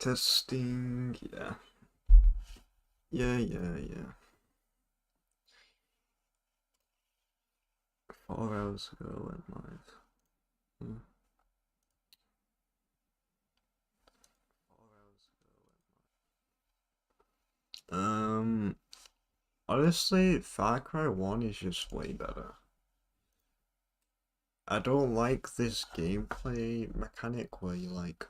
Testing, yeah. Yeah. 4 hours ago went live. Hmm. 4 hours ago. Honestly, Far Cry 1 is just way better. I don't like this gameplay mechanic where you like,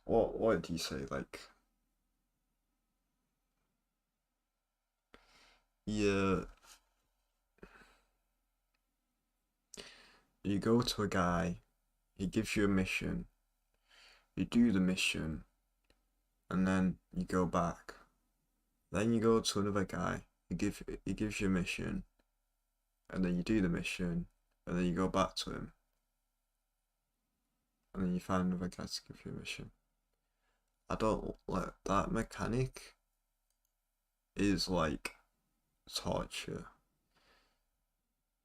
what do you say? Like, you, you go to a guy, he gives you a mission, you do the mission, and then you go back. Then you go to another guy, he gives you a mission, and then you do the mission, and then you go back to him, and then you find another guy to give you a mission. I don't like that mechanic. Is like torture.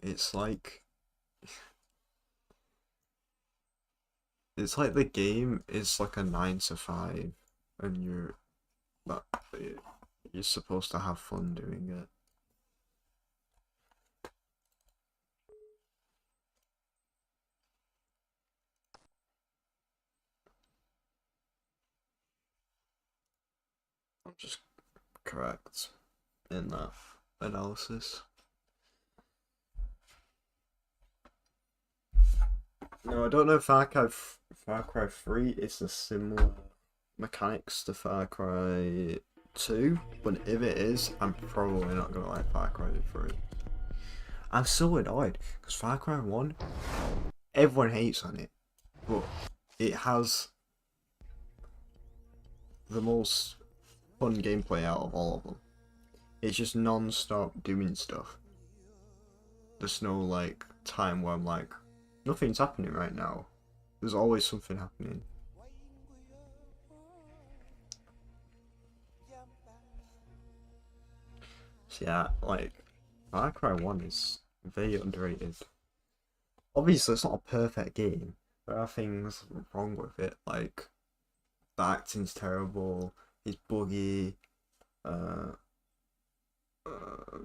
It's like it's like the game is like a 9 to 5, and but you're supposed to have fun doing it. I'm just correct in that analysis. No, I don't know if Far Cry 3 is a similar mechanics to Far Cry 2, but if it is, I'm probably not gonna like Far Cry 3. I'm so annoyed because Far Cry 1, everyone hates on it, but it has the most fun gameplay out of all of them. It's just non-stop doing stuff. There's no like time where I'm like, nothing's happening right now. There's always something happening. So yeah, like Far Cry 1 is very underrated. Obviously, it's not a perfect game. There are things wrong with it, like the acting's terrible, it's buggy, uh, uh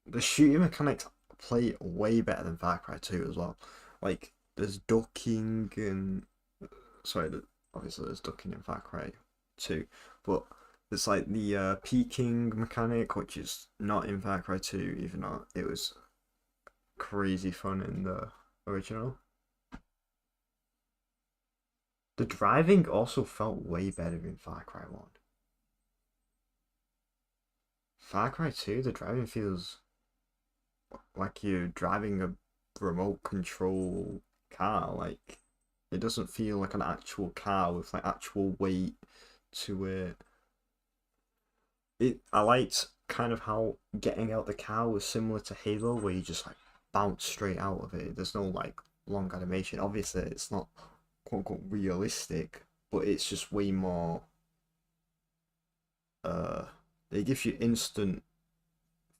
the shooting mechanics play way better than Far Cry 2 as well. Like, there's ducking and. Sorry, obviously there's ducking in Far Cry 2, but there's like the peeking mechanic, which is not in Far Cry 2, even though it was crazy fun in the original. The driving also felt way better in Far Cry 1. Far Cry 2, the driving feels like you're driving a remote control car. Like, it doesn't feel like an actual car with like actual weight to it. I liked kind of how getting out the car was similar to Halo, where you just like bounce straight out of it. There's no like long animation. Obviously, it's not quote unquote realistic, but it's just way more. Uh, it gives you instant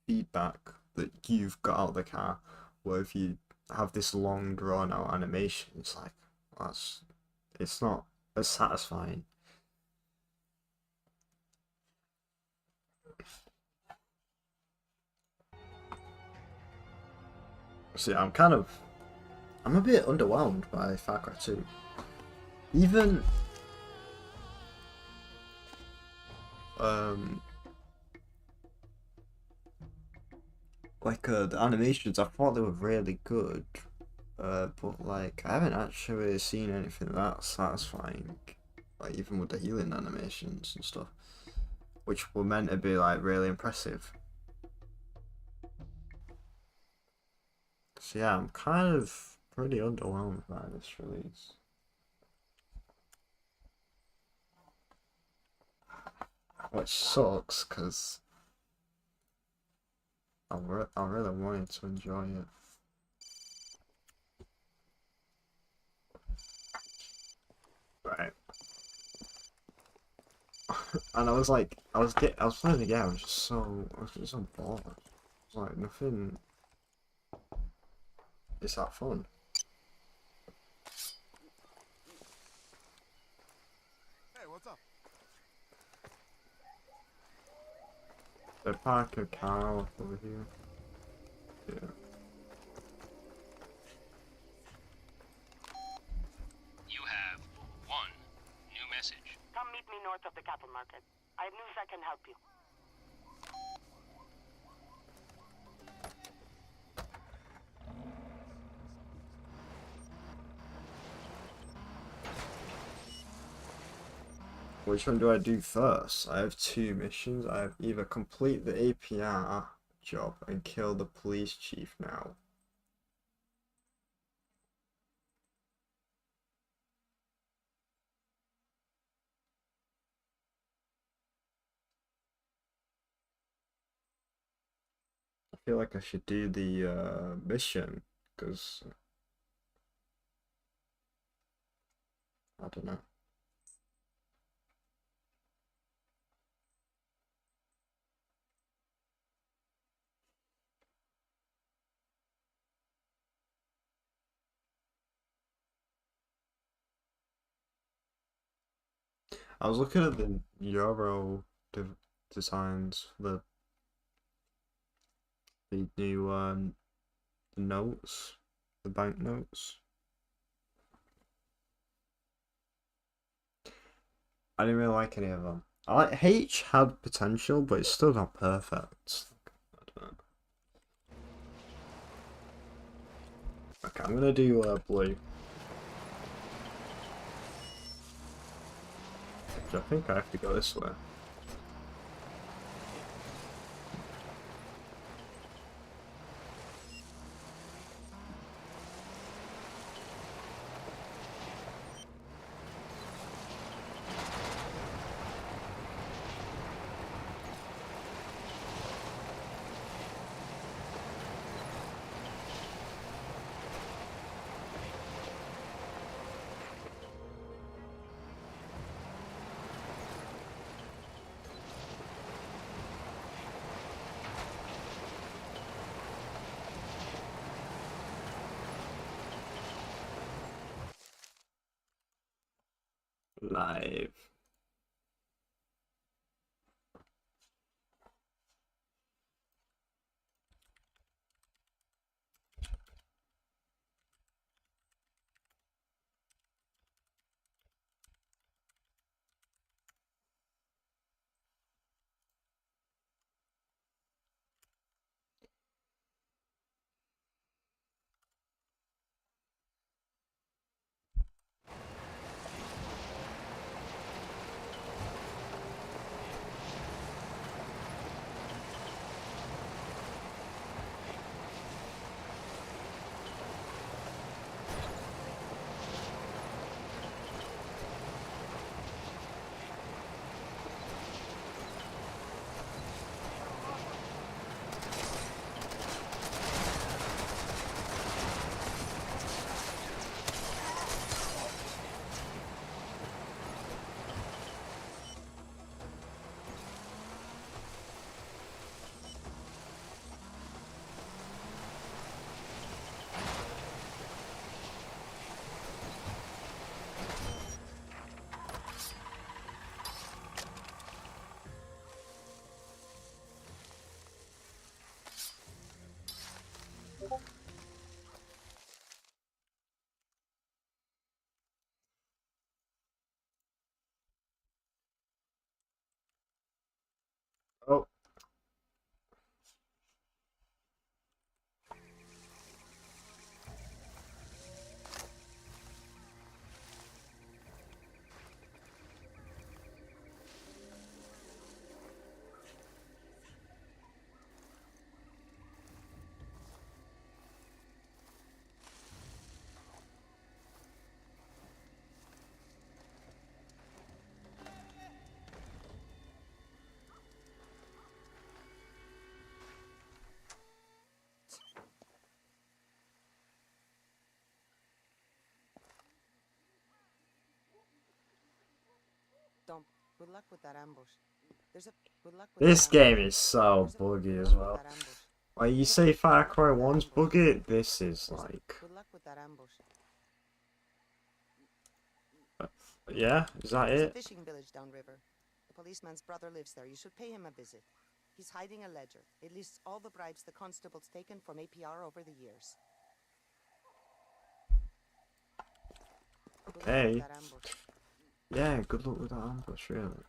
feedback that you've got out of the car. Where if you have this long drawn out animation, it's like that's it's not as satisfying. So yeah, I'm a bit underwhelmed by Far Cry 2. Even um the animations, I thought they were really good. But like I haven't actually seen anything that satisfying. Like even with the healing animations and stuff, which were meant to be like really impressive. So yeah, I'm kind of pretty underwhelmed by this release. Which sucks because I really wanted to enjoy it. Right. And I was playing the game. I was just so bored. It's like nothing is that fun. park a car over here. Yeah. You have one new message. Come meet me north of the cattle market. I have news I can help you. Which one do I do first? I have two missions. I have either complete the APR job and kill the police chief now. I feel like I should do the mission because I don't know. I was looking at the Euro designs for the new the notes, the banknotes. I didn't really like any of them. I like H had potential, but it's still not perfect. I don't know. Okay, I'm gonna do blue. I think I have to go this way. Live. Oh. Dump. Good luck with that ambush. There's a good luck with This that ambush. game is so buggy as well. Like you say Far Cry 1's buggy, this is like... Good luck with that ambush. Yeah, is that There's a it? fishing village downriver. The policeman's brother lives there. You should pay him a visit. He's hiding a ledger. It lists all the bribes the constable's taken from APR over the years. Good luck with Okay. that ambush. Yeah, good luck with that ambush, really.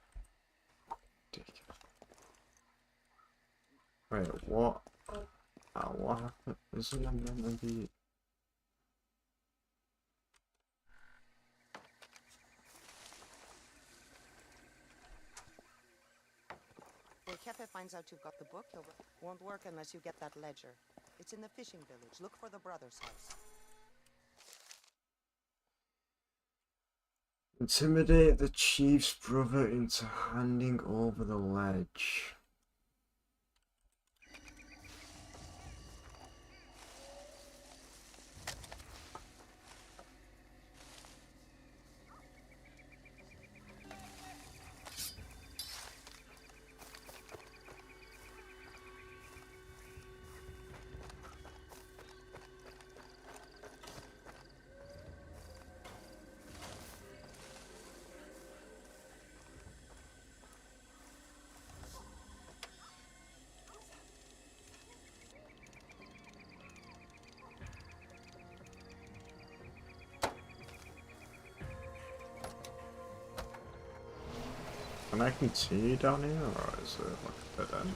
Wait, what? What happened? Isn't that meant to be... When Kefe finds out you've got the book, he'll... Won't work unless you get that ledger. It's in the fishing village. Look for the brother's house. Intimidate the chief's brother into handing over the ledge. Can I continue down here, or is it like a dead end?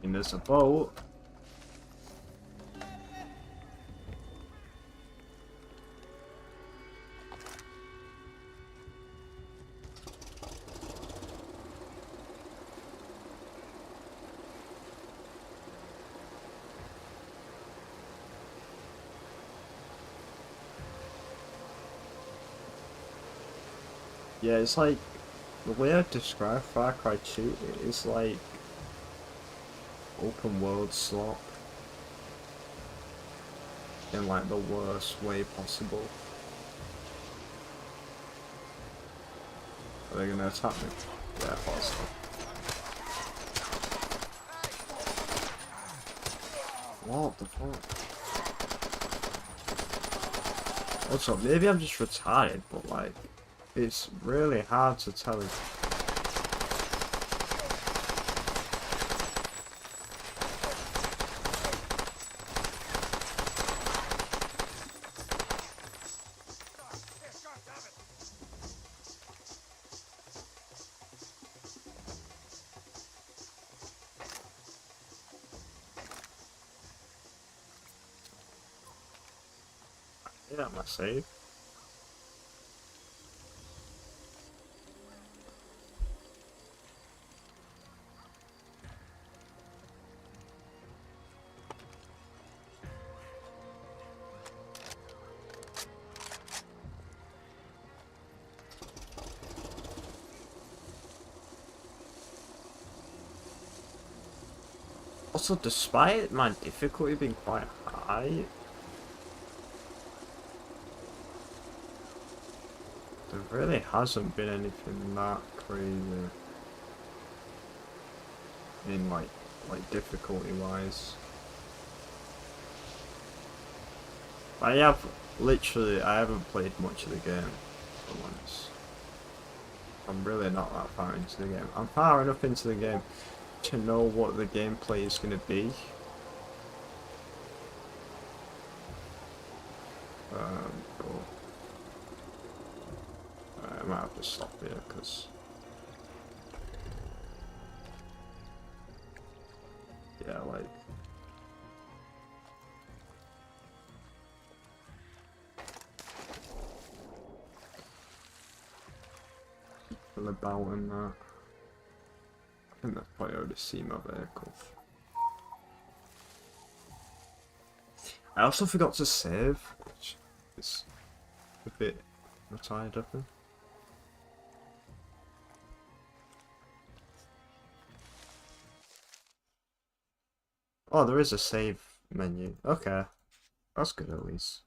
And there's a boat. Yeah, it's like, the way I describe Far Cry 2 is like open world slop in like the worst way possible. Are they gonna attack me? Yeah, I thought so. What the fuck? Also, maybe I'm just retarded, but like, it's really hard to tell if... Yeah, am I safe? Also, despite my difficulty being quite high, there really hasn't been anything that crazy in like difficulty wise. I haven't played much of the game for once. I'm really not that far into the game. I'm far enough into the game to know what the gameplay is going to be. But I might have to stop here because yeah, like people about and that. I think they've probably already seen my vehicle. I also forgot to save, which is a bit retired of me. Oh, there is a save menu. Okay, that's good at least.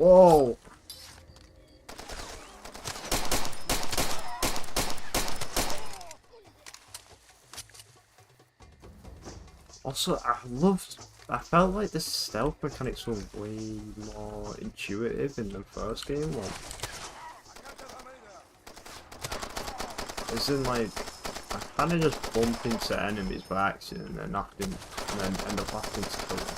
Whoa! Also, I felt like the stealth mechanics were way more intuitive in the first game. Like, as in, like, I kind of just bump into enemies by accident and then end up having to kill them.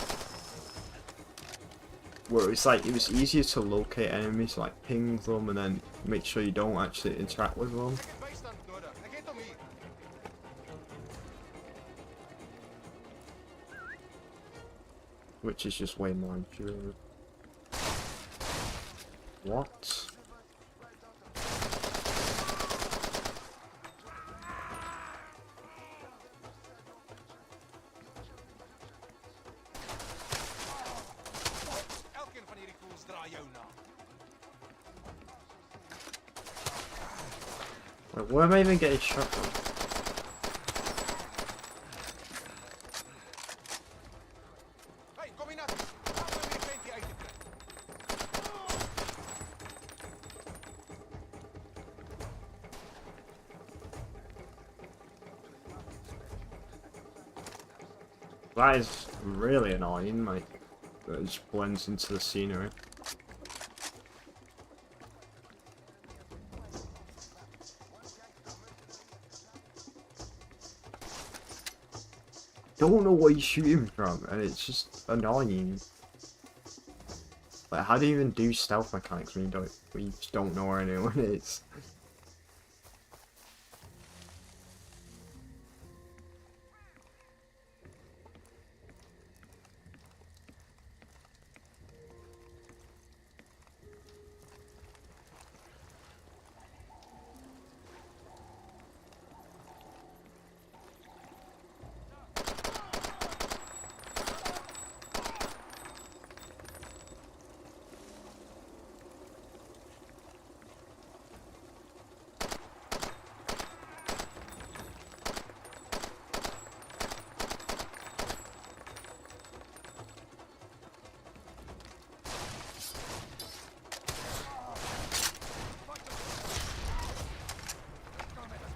Where it's like, it was easier to locate enemies, like ping them and then make sure you don't actually interact with them. Which is just way more intuitive. What? Like, where am I even getting shot from? That is really annoying, like, that it just blends into the scenery. Don't know what he's shooting from, and it's just annoying. Like, how do you even do stealth mechanics when you just don't know where anyone is?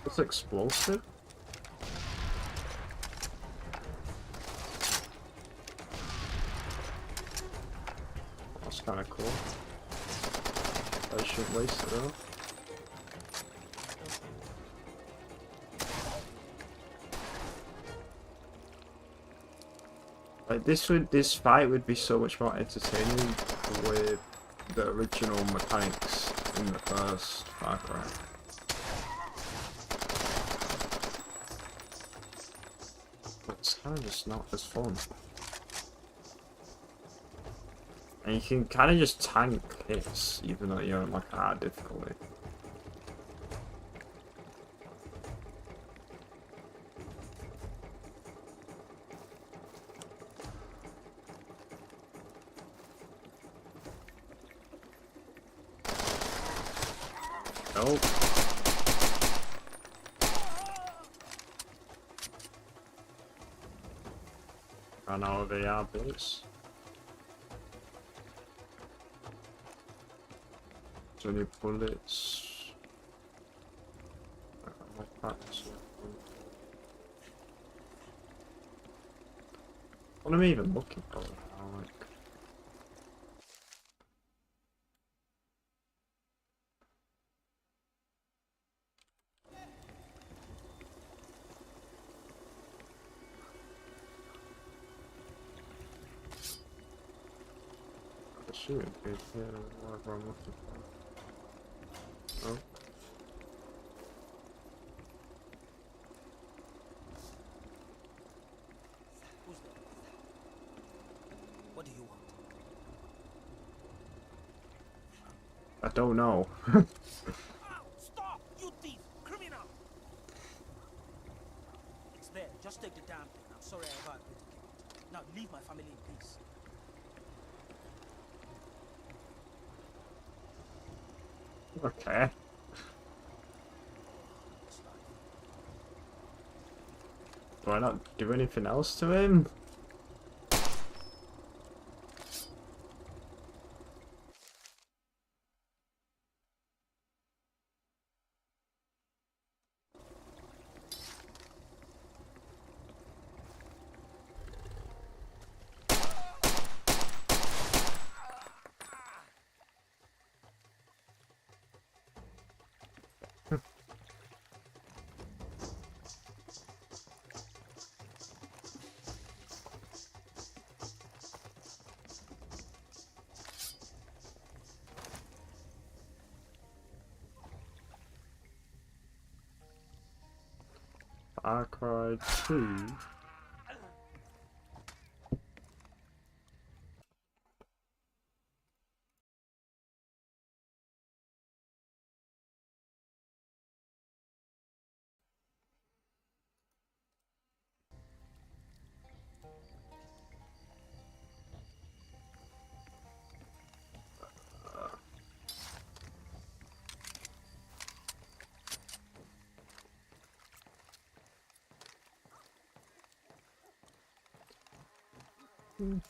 It's explosive? That's kinda cool. I shouldn't waste it though. Like this fight would be so much more entertaining with the original mechanics in the first Far Cry. But it's kind of just not as fun. And you can kind of just tank hits even though you're on like hard difficulty. Nope. Run out of AR bullets. So any bullets? What am I even looking for now? Like, the shooting page here, whatever I'm looking for. Oh. Who's there? What do you want? I don't know. Ow! Stop! You thief! Criminal! It's there. Just take the damn thing. I'm sorry I ever agreed to keep it. Now leave my family in peace. Okay. Do I not do anything else to him? Far Cry 2.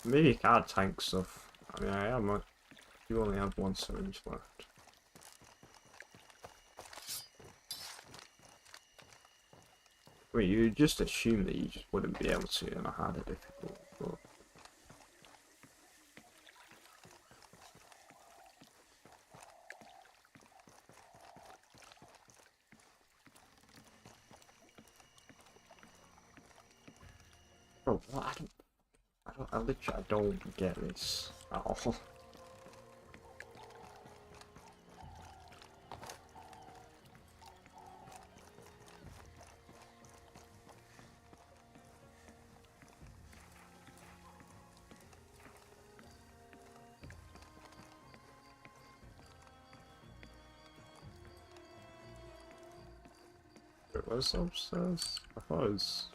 Maybe you can't tank stuff. I mean, you only have one syringe left. Wait, you just assume that you just wouldn't be able to in a harder difficult, but... Bro, what? I literally don't get this at all. It was upstairs? I thought it was...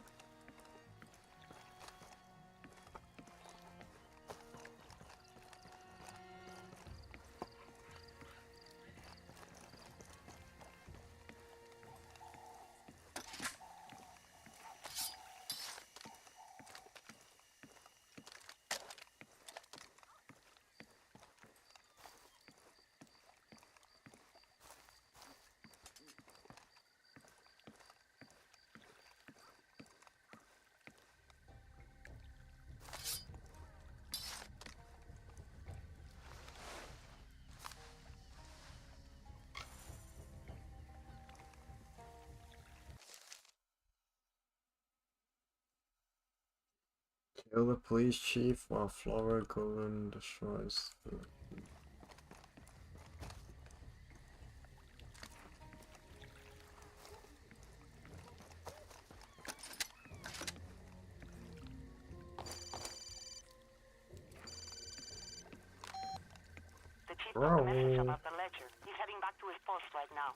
Kill the police chief while Flora Golan destroys the... The chief got the message about the ledger. He's heading back to his post right now.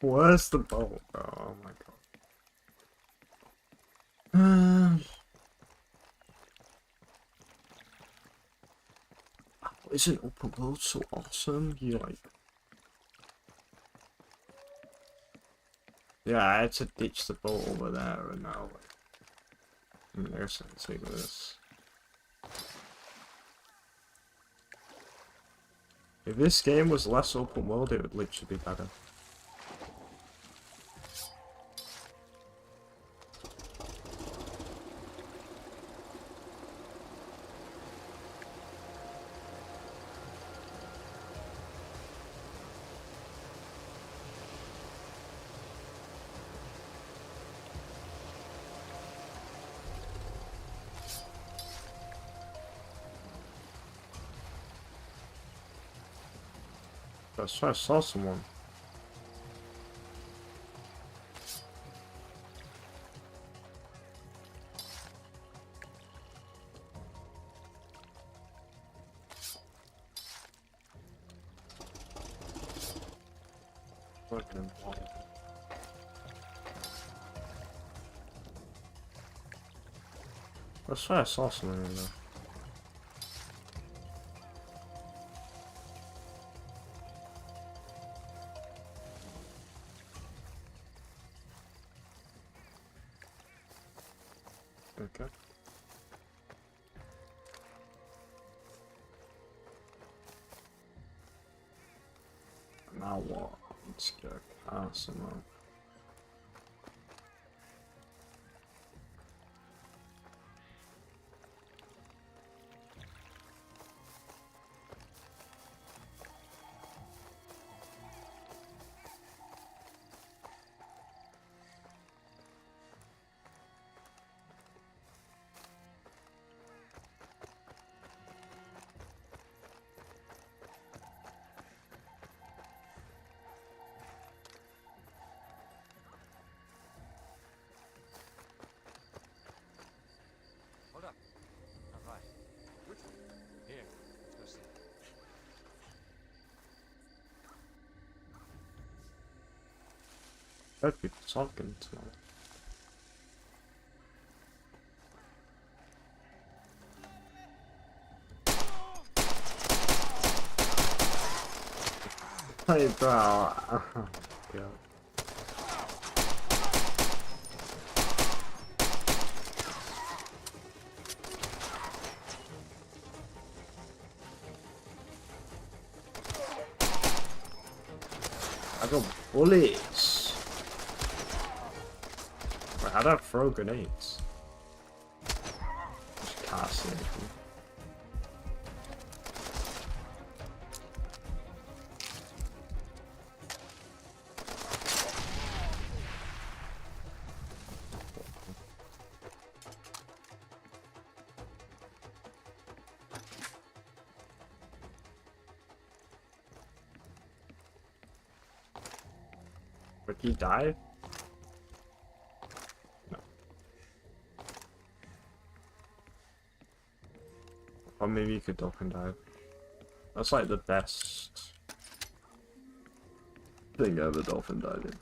Where's the boat? Oh my god. Isn't open world so awesome? You like... Yeah, I had to ditch the boat over there and now like... there's something with this. If this game was less open world, it would literally be better. I swear I saw someone. Fucking water. I swear I saw someone in there. Okay. Now what? Let's get a car somehow. Heard people talking tomorrow. Hey, bro. God. I got bullets. Wait, how do I throw grenades? Just can't see anything. Would he die? No. Or maybe you could duck and dive. That's like the best thing ever, dolphin diving.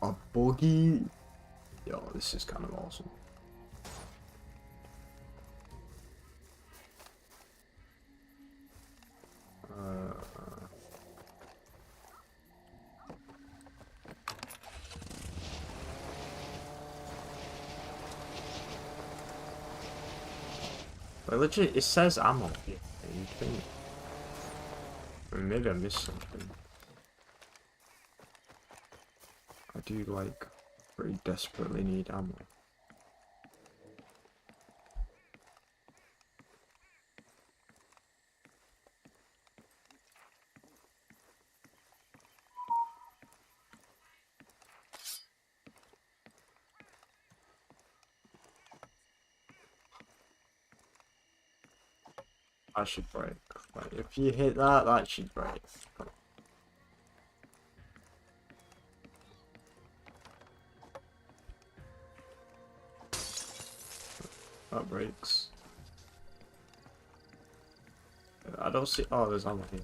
A buggy? Yo, this is kind of awesome. Like legit, it says ammo here. You think? I mean, maybe I missed something. I do like pretty desperately need ammo. That should break. Like, if you hit that, that should break. That breaks. I don't see. Oh, there's ammo here.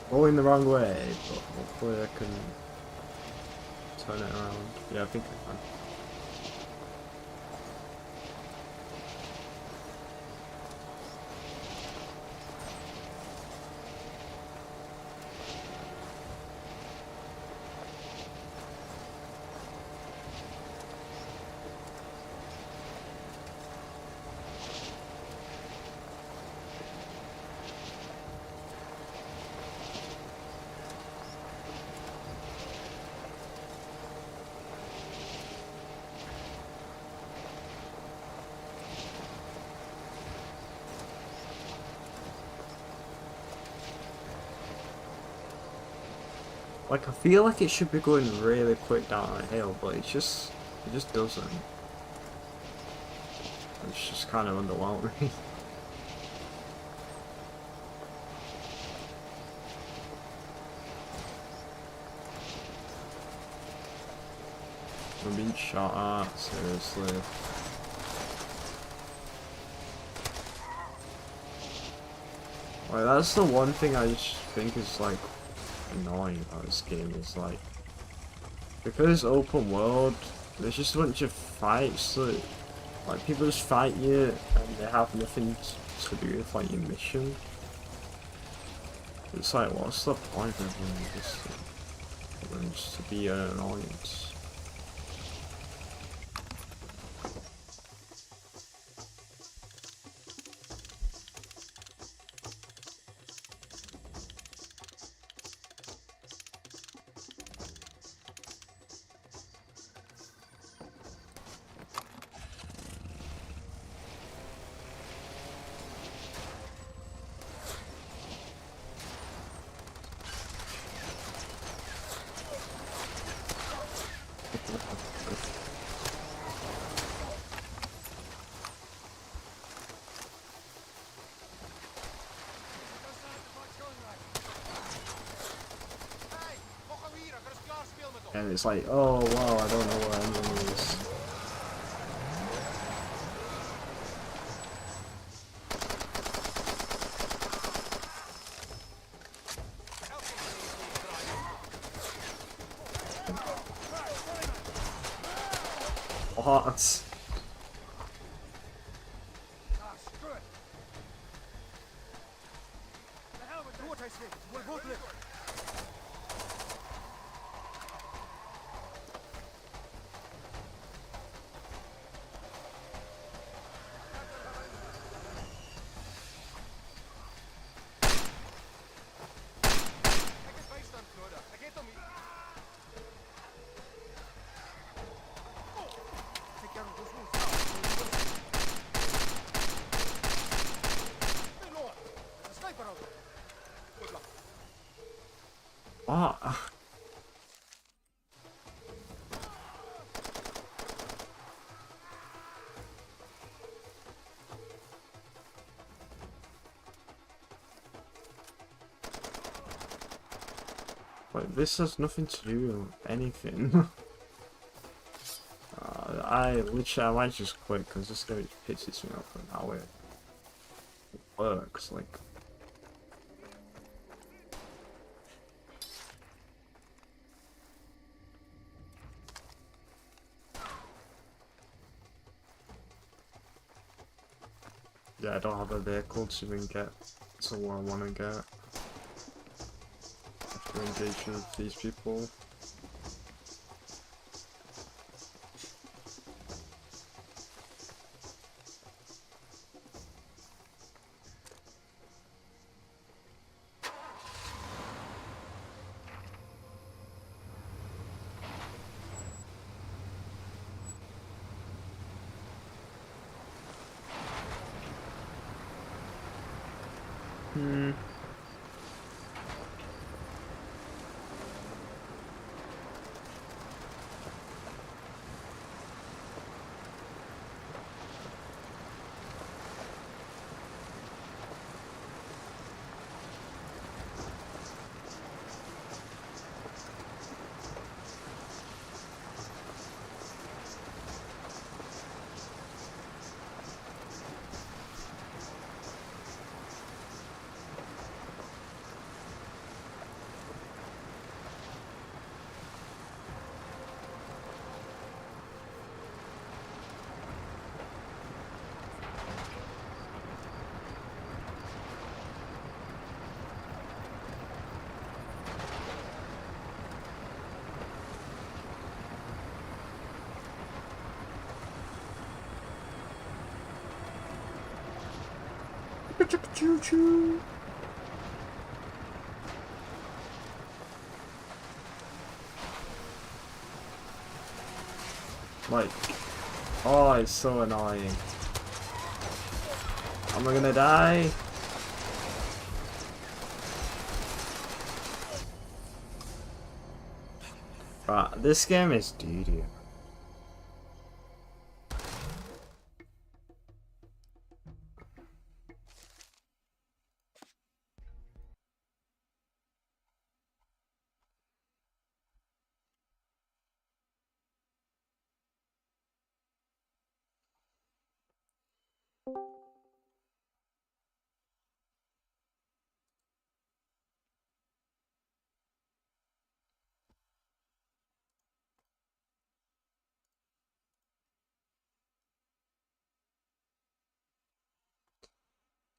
Going the wrong way, but hopefully I can turn it around. Yeah, I think I can. Like, I feel like it should be going really quick down a hill, but it just doesn't. It's just kind of underwhelming. I'm being shot at, seriously. Like, that's the one thing I just think is like annoying about this game is like, because it's open world, there's just a bunch of fights that, like, people just fight you and they have nothing to do with like your mission. It's like, what's the point of them just to be an annoyance? and it's like, oh wow, I don't know where anyone is. What? Ah, screw it. The hell with do what I say. We'll both live. Take care of those wounds. Hey, Lord. There's a sniper out there. Good luck. What? Like, this has nothing to do with anything. I might just quit because this game pisses me off and how it works. Like, yeah, I don't have a vehicle to even get to where I want to get. I have to engage with these people. Choo-choo. Like, oh, it's so annoying. Am I gonna die? Right, this game is doo-doo.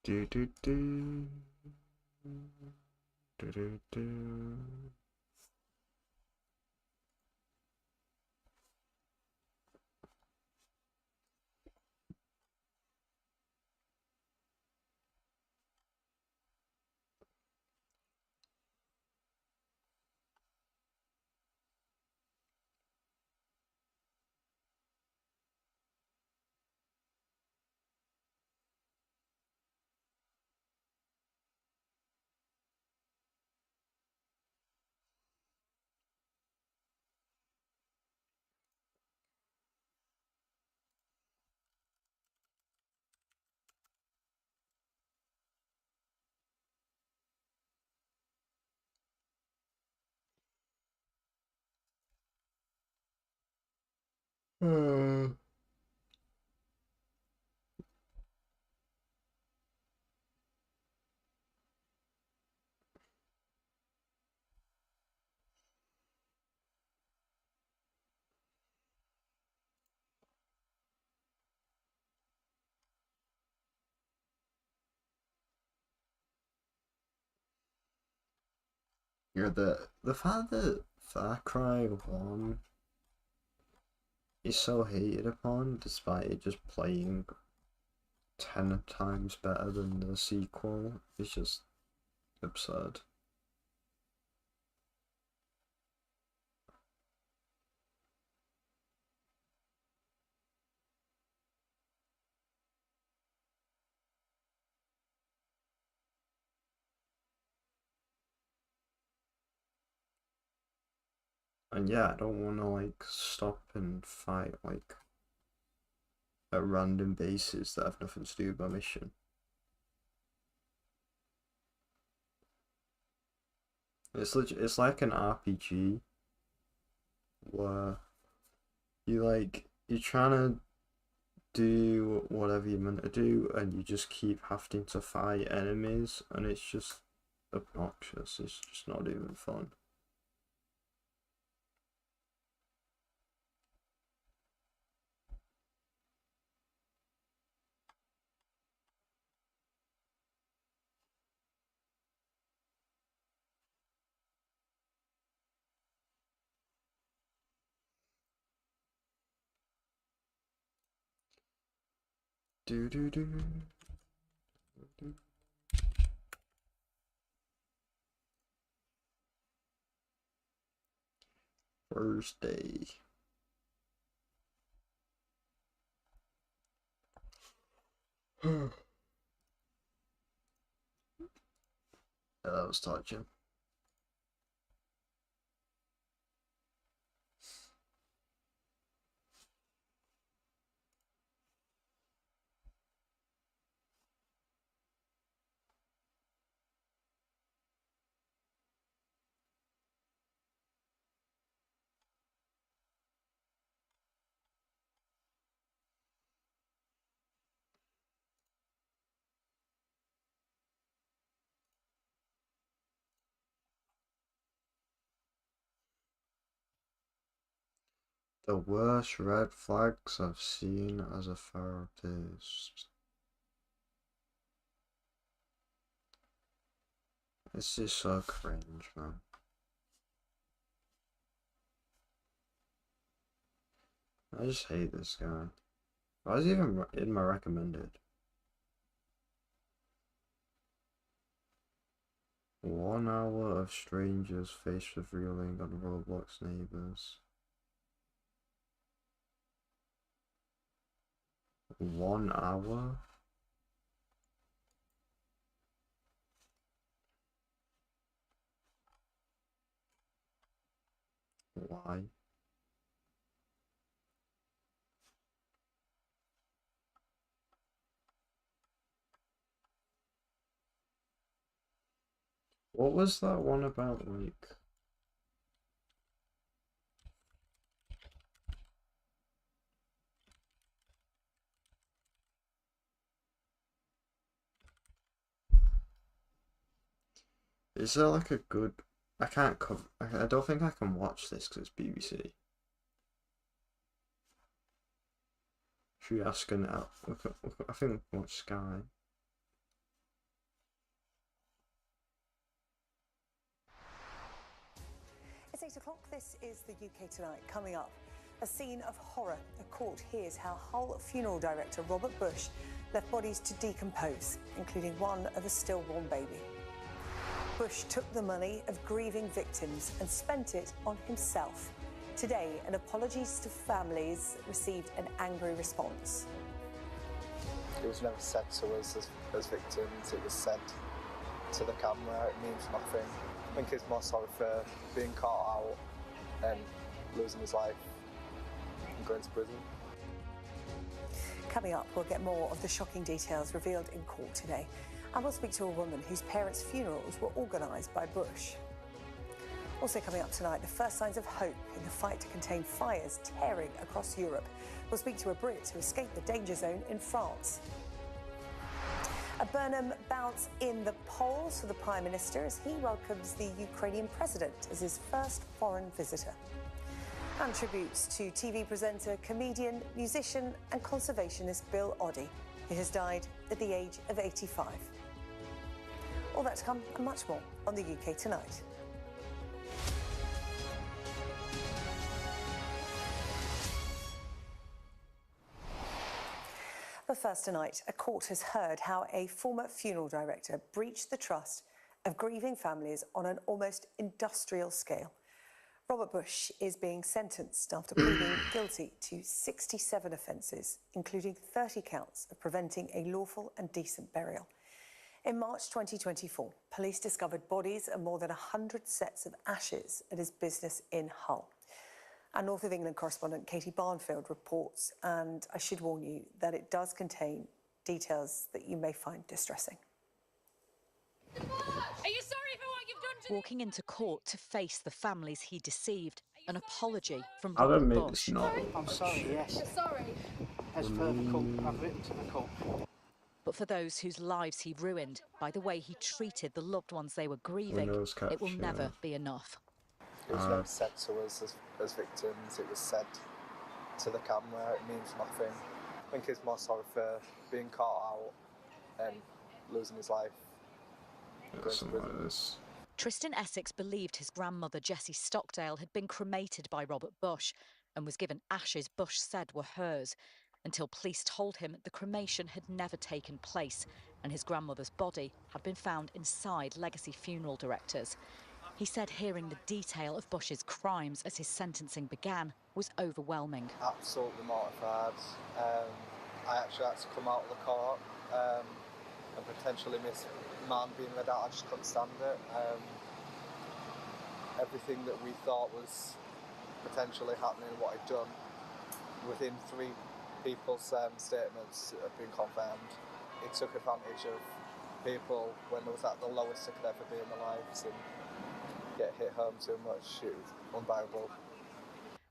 Do-do-do. Do-do-do. Uh, yeah, the fact that Far Cry 1 is so hated upon, despite it just playing 10 times better than the sequel, is just absurd. And yeah, I don't want to like stop and fight like at random bases that have nothing to do with my mission. It's like an RPG where you're trying to do whatever you're meant to do and you just keep having to fight enemies and it's just obnoxious. It's just not even fun. Do do do. Thursday. Yeah, that was touching. The worst red flags I've seen as a therapist. This is so cringe, man. I just hate this guy. Why is he even in my recommended? 1 hour of strangers face revealing on Roblox neighbors. 1 hour? Why? What was that one about, like... Is there like a good... I can't cover... I don't think I can watch this because it's BBC. Should we ask an out? I think we can watch Sky. It's 8 o'clock. This is the UK Tonight. Coming up, a scene of horror. A court hears how Hull funeral director Robert Bush left bodies to decompose, including one of a stillborn baby. Bush took the money of grieving victims and spent it on himself. Today, an apologies to families received an angry response. It was never said to us as victims, it was said to the camera. It means nothing. I think it's more sorry for being caught out and losing his life and going to prison. Coming up, we'll get more of the shocking details revealed in court today. And we'll speak to a woman whose parents' funerals were organised by Bush. Also coming up tonight, the first signs of hope in the fight to contain fires tearing across Europe. We'll speak to a Brit who escaped the danger zone in France. A Burnham bounce in the polls for the Prime Minister as he welcomes the Ukrainian President as his first foreign visitor. And tributes to TV presenter, comedian, musician and conservationist Bill Oddie, who has died at the age of 85. All that to come and much more on the UK Tonight. But first tonight, a court has heard how a former funeral director breached the trust of grieving families on an almost industrial scale. Robert Bush is being sentenced after pleading guilty to 67 offences, including 30 counts of preventing a lawful and decent burial. In March 2024, police discovered bodies and more than 100 sets of ashes at his business in Hull. Our North of England correspondent Katie Barnfield reports, and I should warn you that it does contain details that you may find distressing. Are you sorry for what you've done to Walking into court to face the families he deceived, an apology from I'll Robert admit Bush. it's not. I'm sorry, yes. You're sorry. As per the court, I've written to the court. But for those whose lives he ruined by the way he treated the loved ones they were grieving, Windows catch, it will yeah. never be enough. It was never said to us as victims, it was said to the camera, it means nothing. I think he's more sorry for being caught out and losing his life. Yeah, something like this. Tristan Essex believed his grandmother Jessie Stockdale had been cremated by Robert Bush and was given ashes Bush said were hers, until police told him the cremation had never taken place and his grandmother's body had been found inside Legacy Funeral Directors. He said hearing the detail of Bush's crimes as his sentencing began was overwhelming. Absolutely mortified. I actually had to come out of the court and potentially miss man being read out. I just couldn't stand it. Everything that we thought was potentially happening, what he'd done, within 3 people's statements have been confirmed. He took advantage of people when they was at the lowest they could ever be in their lives and get hit home too much. It was unbearable.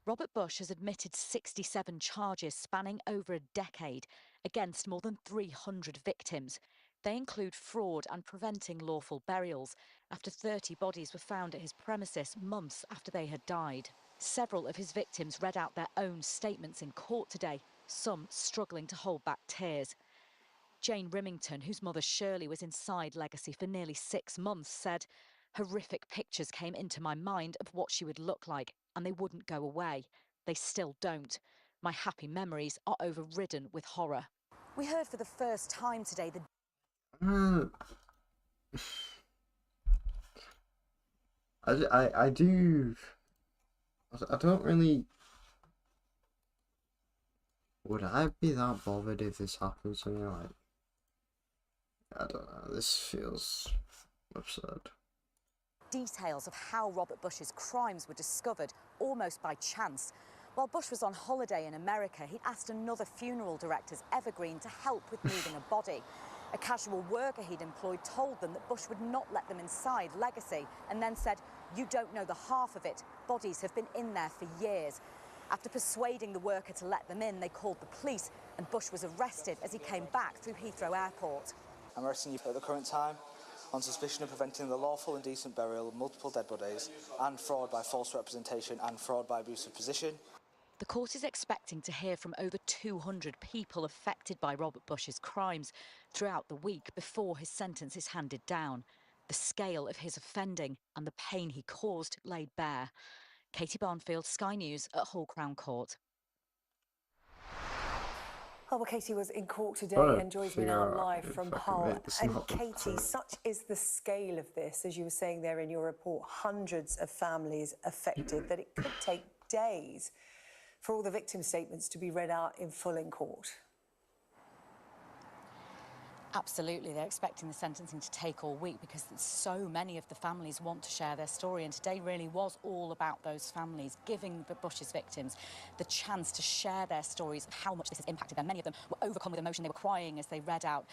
Robert Bush has admitted 67 charges spanning over a decade against more than 300 victims. They include fraud and preventing lawful burials, after 30 bodies were found at his premises months after they had died. Several of his victims read out their own statements in court today, some struggling to hold back tears. Jane Rimington, whose mother Shirley was inside Legacy for nearly 6 months, said, "Horrific pictures came into my mind of what she would look like, and they wouldn't go away. They still don't. My happy memories are overridden with horror." We heard for the first time today the I don't really. Would I be that bothered if this happened to me? Like, I don't know. This feels absurd. details of how Robert Bush's crimes were discovered almost by chance. While Bush was on holiday in America, he'd asked another funeral director's Evergreen to help with moving a body. A casual worker he'd employed told them that Bush would not let them inside Legacy and then said, "You don't know the half of it. Bodies have been in there for years." After persuading the worker to let them in, they called the police and Bush was arrested as he came back through Heathrow Airport. I'm arresting you at the current time on suspicion of preventing the lawful and decent burial of multiple dead bodies and fraud by false representation and fraud by abuse of position. The court is expecting to hear from over 200 people affected by Robert Bush's crimes throughout the week before his sentence is handed down. The scale of his offending and the pain he caused laid bare. Katie Barnfield, Sky News at Hull Crown Court. Oh, well, Katie was in court today Trying to and joins me figure now out live if from I can Hull. make this And not look Katie, clear. such is the scale of this, as you were saying there in your report, hundreds of families affected, that it could take days for all the victim statements to be read out in full in court. Absolutely, they're expecting the sentencing to take all week because so many of the families want to share their story, and today really was all about those families, giving the Bush's victims the chance to share their stories of how much this has impacted them. Many of them were overcome with emotion. They were crying as they read out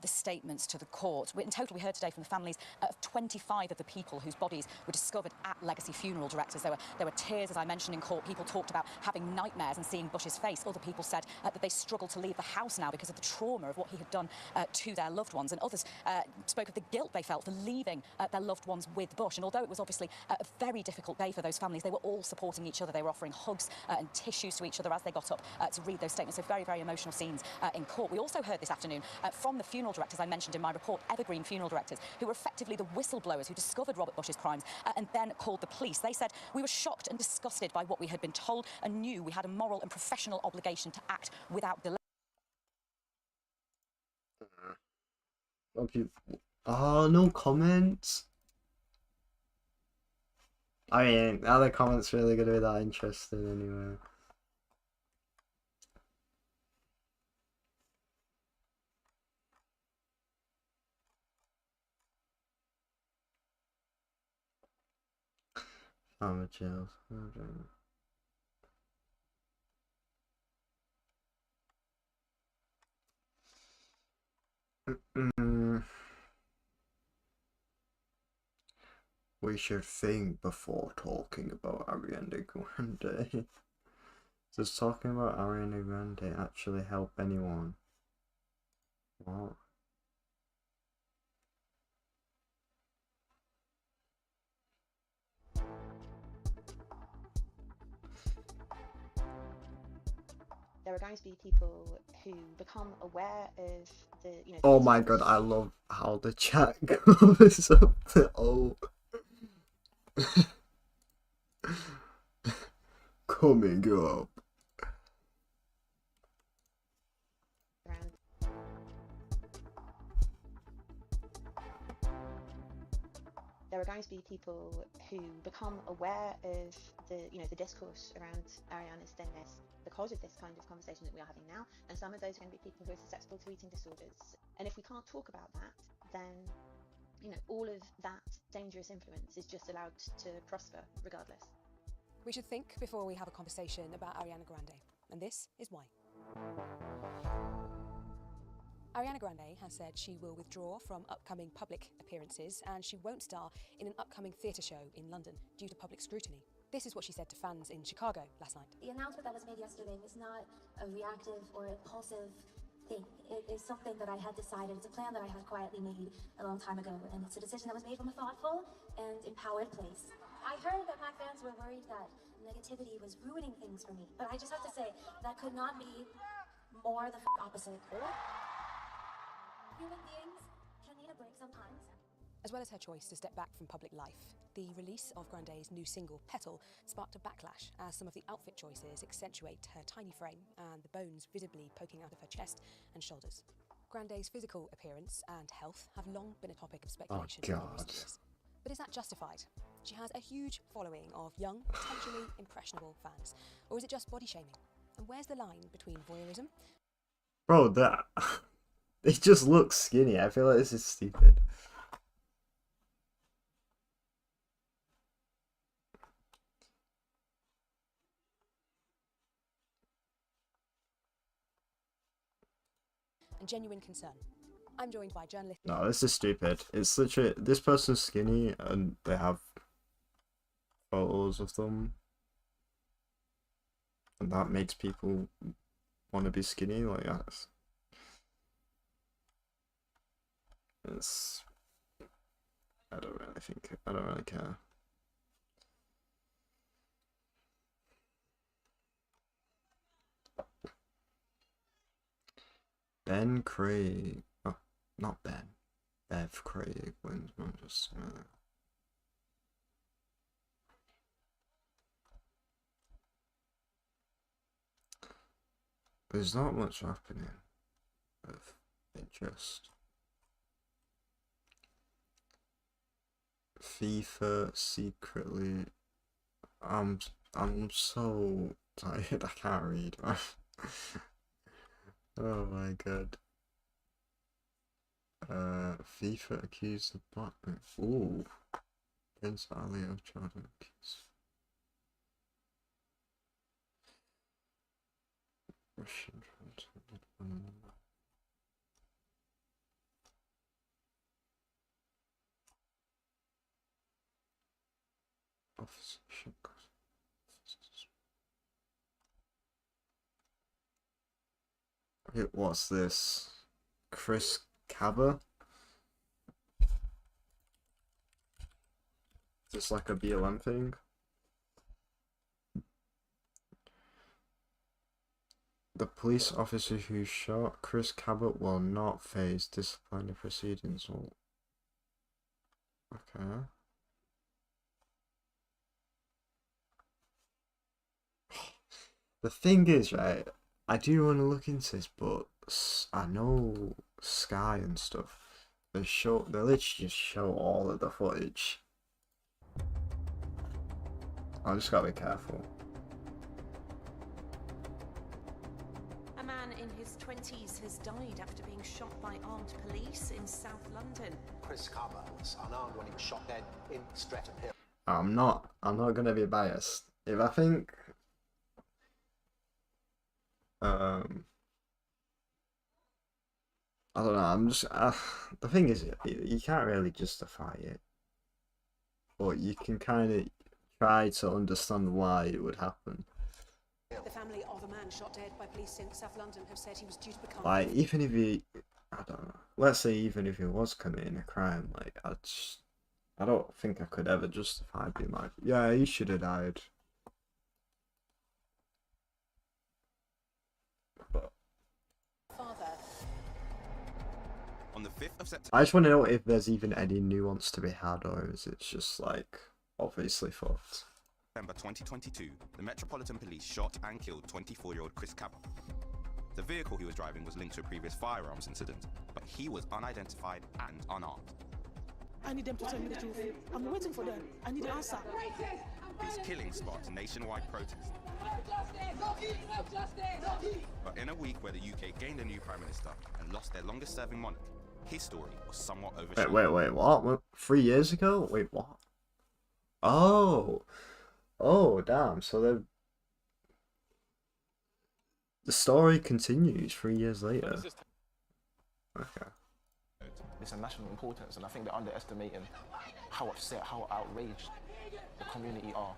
the statements to the court. In total, we heard today from the families of 25 of the people whose bodies were discovered at Legacy Funeral Directors. There were tears, as I mentioned, in court. People talked about having nightmares and seeing Bush's face. Other people said that they struggled to leave the house now because of the trauma of what he had done to their loved ones, and others spoke of the guilt they felt for leaving their loved ones with Bush. And although it was obviously a very difficult day for those families, they were all supporting each other. They were offering hugs and tissues to each other as they got up to read those statements. So very, very emotional scenes in court. We also heard this afternoon from the funeral directors I mentioned in my report, Evergreen Funeral Directors, who were effectively the whistleblowers who discovered Robert Bush's crimes and then called the police. They said, "We were shocked and disgusted by what we had been told and knew we had a moral and professional obligation to act without delay." Oh, no comments. I mean, are the comments really going to be that interesting anyway? Amateurs. We should think before talking about Ariana Grande. Does talking about Ariana Grande actually help anyone? What? There are going to be people who become aware of the, Oh my god, I love how the chat covers up the coming up. There are going to be people who become aware of the, the discourse around Ariana's death because of this kind of conversation that we are having now, and some of those are going to be people who are susceptible to eating disorders. And if we can't talk about that, then, all of that dangerous influence is just allowed to prosper regardless. We should think before we have a conversation about Ariana Grande, and this is why. Ariana Grande has said she will withdraw from upcoming public appearances and she won't star in an upcoming theatre show in London due to public scrutiny. This is what she said to fans in Chicago last night. The announcement that was made yesterday is not a reactive or impulsive thing. It is something that I had decided. It's a plan that I had quietly made a long time ago, and it's a decision that was made from a thoughtful and empowered place. I heard that my fans were worried that negativity was ruining things for me, but I just have to say that could not be more the opposite. Human beings can need a break sometimes. As well as her choice to step back from public life, the release of Grande's new single, Petal, sparked a backlash as some of the outfit choices accentuate her tiny frame and the bones visibly poking out of her chest and shoulders. Grande's physical appearance and health have long been a topic of speculation. Oh god. But is that justified? She has a huge following of young, potentially impressionable fans. Or is it just body shaming? And where's the line between voyeurism? Bro, that... it just looks skinny. I feel like this is stupid. And genuine concern. I'm joined by journalist... No, this is stupid. It's literally... this person's skinny and they have photos of them. And that makes people want to be skinny like that. It's... I don't really care. Ben Craig, oh, not Ben, Bev Craig wins Manchester. There's not much happening of interest. FIFA secretly. I'm so tired. I can't read. Oh my god. FIFA accused of blackmail. Ooh. Prince Ali of Jordan accused. Russian officer. Okay, what's this? Chris Cabba? Is this like a BLM thing? The police officer who shot Chris Cabot will not face disciplinary proceedings. Okay. The thing is, right, I do want to look into this, but I know Sky and stuff. They literally just show all of the footage. I just gotta be careful. A man in his 20s has died after being shot by armed police in South London. Chris Cabba was unarmed when he was shot dead in Streatham Hill. I'm not gonna be biased. If I think I don't know, I'm just the thing is, you can't really justify it, but you can kind of try to understand why it would happen. The family of a man shot dead by police in South London have said he was due to become... Like, even if he, I don't know, let's say even if he was committing a crime, like, I don't think I could ever justify being like, yeah, he should have died. But on the 5th of September, I just want to know if there's even any nuance to be had, or is it just like obviously fucked. September 2022, the Metropolitan Police shot and killed 24-year-old Chris Cabba. The vehicle he was driving was linked to a previous firearms incident, but he was unidentified and unarmed. I need them to tell me the truth. I'm waiting for them. I need an answer. His killing sparked nationwide protest. But in a week where the UK gained a new Prime Minister and lost their longest-serving monarch, his story was somewhat overshadowed. Wait, what? 3 years ago? Wait, what? Oh, damn. So the story continues 3 years later. Okay. It's a national importance, and I think they're underestimating how upset, how outraged the community are.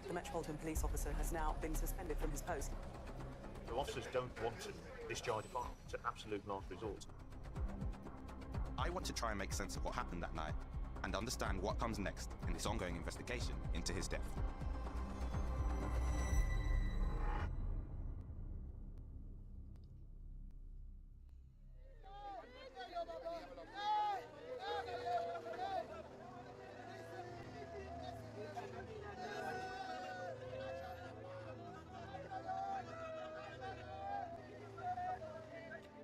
The Metropolitan Police officer has now been suspended from his post. The officers don't want to discharge a fire. It's an absolute last resort. I want to try and make sense of what happened that night and understand what comes next in this ongoing investigation into his death.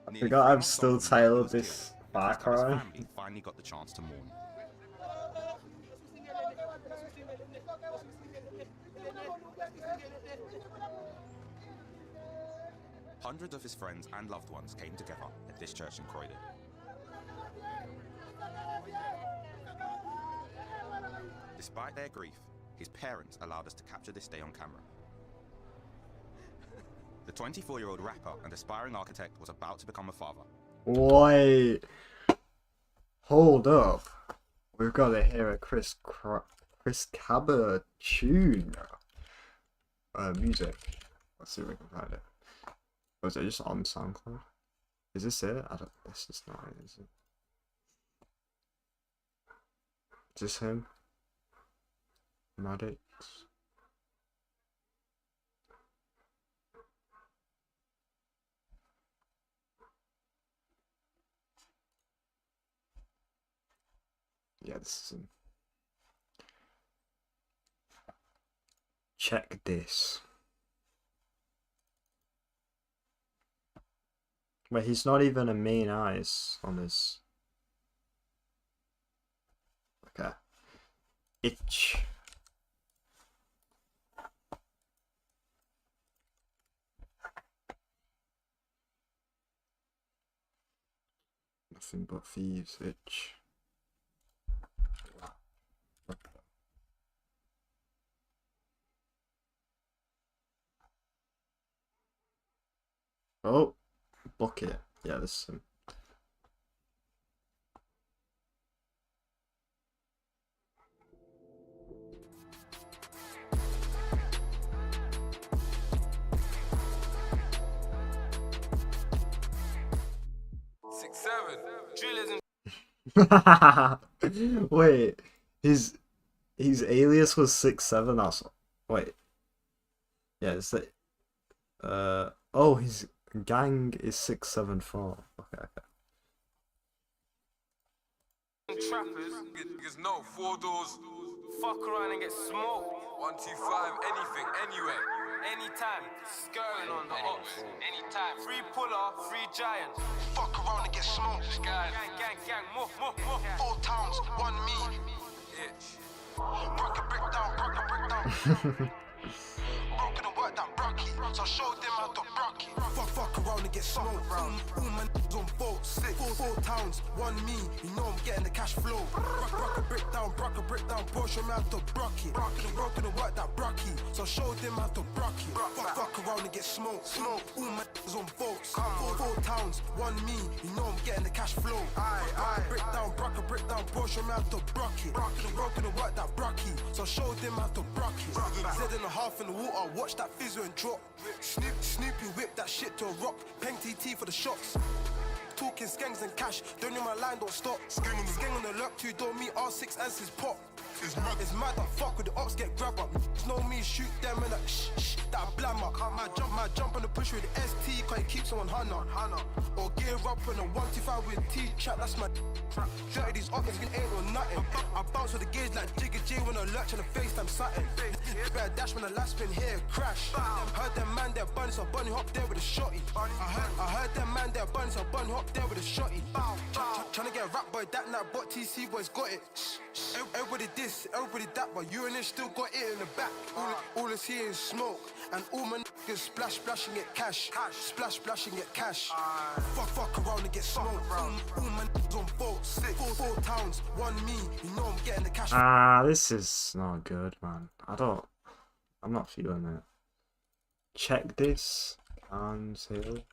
I forgot I'm still titled this Far Cry. Family finally got the chance to mourn. Hundreds of his friends and loved ones came together at this church in Croydon. Despite their grief, his parents allowed us to capture this day on camera. The 24-year-old rapper and aspiring architect was about to become a father. Wait, hold up. We've got to hear a Chris Cabba tune. Music. Let's see if we can find it. Was it just on SoundCloud? Is this it? This is not it, is it? Is this him? Maddox? Yeah, this is him. Check this. Wait, he's not even a main eyes on this. Okay. Itch. nothing but thieves, itch. Oh, bucket. Yeah, this is him. Wait, his alias was 6'7". That's wait. Yeah, it's the oh, his gang is 674. Okay. Trappers, niggas know 4 doors. Fuck around and get smoked. 125, anything, anywhere, anytime. Skirting on the ops, anytime. Free puller, free giant. Fuck around and get smoked. Gang, more. 4 towns, 1 me. Itch. Break a brick down. Broken and worked that Brocky, so I showed them how to Brocky. Fuck around and get smoked. All my niggas on boats. 4 towns, 1 me. You know I'm getting the cash flow. Brock a brick down. Porsche man to Brocky. Broken and worked that Brocky, so I showed them how to Brocky. Fuck around and get smoked. All my niggas on boats. 4 towns, 1 me. You know I'm getting the cash flow. Brock a brick down. Porsche man to Brocky. Broken and worked that Brocky, so I showed them how to Brocky. Zed in the half in the water. Watch that fizzer and drop. Snoopy whip that shit to a rock. Peng TT for the shots. Talking skanks and cash. Don't know my line, don't stop. Skang on the lurk, 2 door me, R6 and his pop. It's mad that fuck with the ops get grab up. Know me shoot them and that that blammer. My jump on the push with the ST, cause it keeps on Hannah. Or gear up on a 125 with T-trap, that's my 30 these ops ain't or nothing. I bounce with the gauge like Jigga J when I lurch on the FaceTime something. Better dash when the last spin here crash. Heard them man there bunny, so bunny hop there with a shotty. I heard them man there bunny, so bunny hop there with a shotty. Tryna get a rap boy that night, but TC boys got it. Everybody this, everybody that, but you and it still got it in the back. All I see is smoke, and all my niggas splash and get cash. Splash and get cash. Fuck around and get smoked. All my niggas on boats. 4 towns, 1 me. You know I'm getting the cash. This is not good, man. I'm not feeling it. Check this. Hill.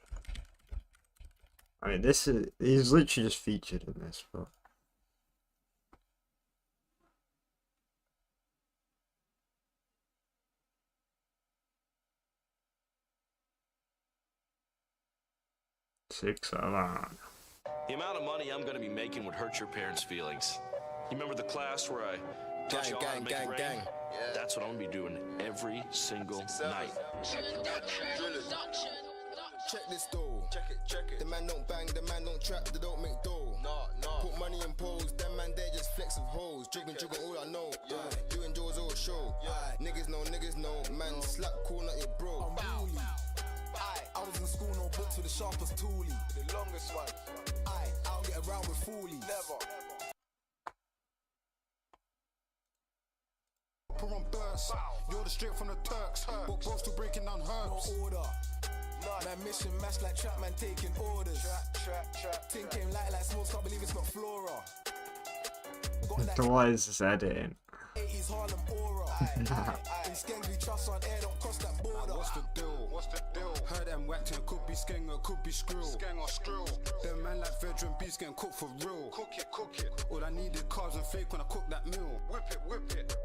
I mean, he's literally just featured in this, but. Six alarm. The amount of money I'm going to be making would hurt your parents' feelings. You remember the class where I taught you all how to make it rain? Yeah. That's what I'm going to be doing every single night. Check this door. Check it. The man don't bang, the man don't trap, they don't make dough. No. Put money in pose, them man they just flex with hoes. Jugging, all I know. Doing Joe's all show. Niggas know, man slap cool, not your bro. I was in school, no books with the sharpest toolie. The longest one. I'll get around with foolies. Never. Put on burst. You're the straight from the Turks. But both still breaking down herbs. No order. Man mission match like trap man taking orders. Trap. Ting came light like smoke, can't believe it's got flora. What is this editing? 80s Harlem aura. In Skeng we trust on air, don't cross that border. What's the deal? Heard them whacked and could be Skeng or could be Skrill. Skeng or Skrill. Them man like veteran beats getting cooked for real. Cook it. All I need is carbs and fake when I cook that meal. Whip it.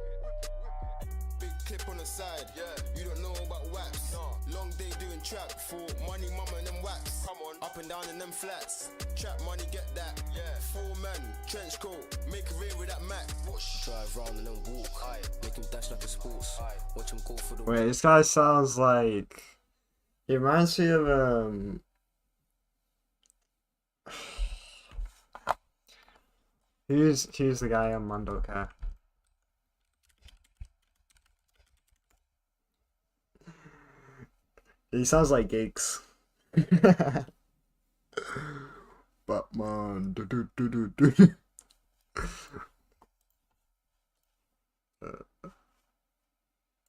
Big clip on the side. Yeah. You don't know about wax. No. Long day doing trap for money, mama and them wax. Come on. Up and down in them flats. Trap money, get that. Yeah. 4 men, trench coat, make a rain with that Mac. Drive round and then walk. Make him dash like a sports. Watch him go for the. Wait, this guy sounds like. He reminds me of Who's the guy on Man Don't Care? He sounds like Gigs. Batman.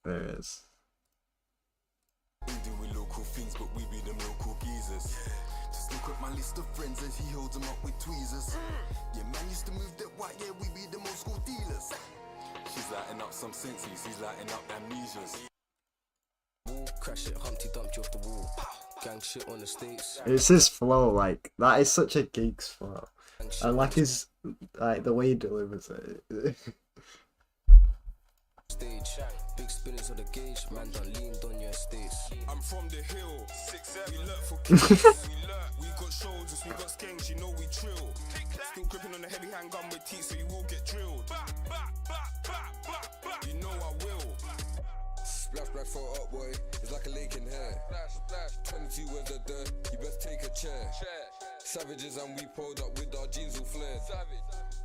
There it is. We do with local things, but we be them local geezers. To Look at my list of friends as he holds them up with tweezers. Yeah, man used to move that white, yeah, we be the old school dealers. She's lighting up some senses, he's lighting up amnesias. Crash it, Humpty dumped you off the wall. Gang shit on the States. It's his flow, like that is such a geek's flow, and like his the way he delivers it. Stage, big spinners on the gauge, man done leaned on your estates. I'm from the hill, 6'7", we lurk for kills. We got shoulders, we got skanks, you know we trill. Still gripping on the heavy handgun with teeth, so you will get drilled. You know I will. Splash black for up boy, it's like a lake in hair. 22 was the dirt, you best take a chair. Savages and we pulled up with our jeans all flared.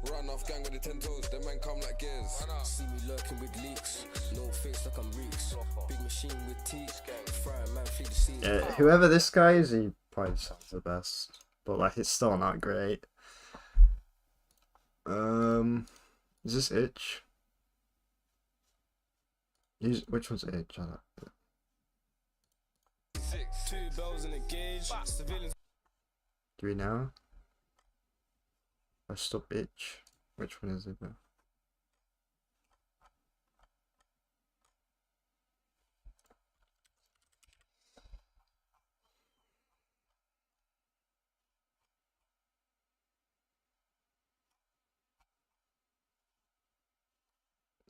Run off gang with the 10 toes, them man come like gears. See me lurking with leaks, no face like I'm reeks. Big machine with teeth, frying man feed the scene. Yeah, whoever this guy is, he probably sounds the best, but like it's still not great. Is this Itch? Which one's Itch? I don't know. 2 bells in the gauge, civilians. Do we know? Or stop Itch? Which one is it now?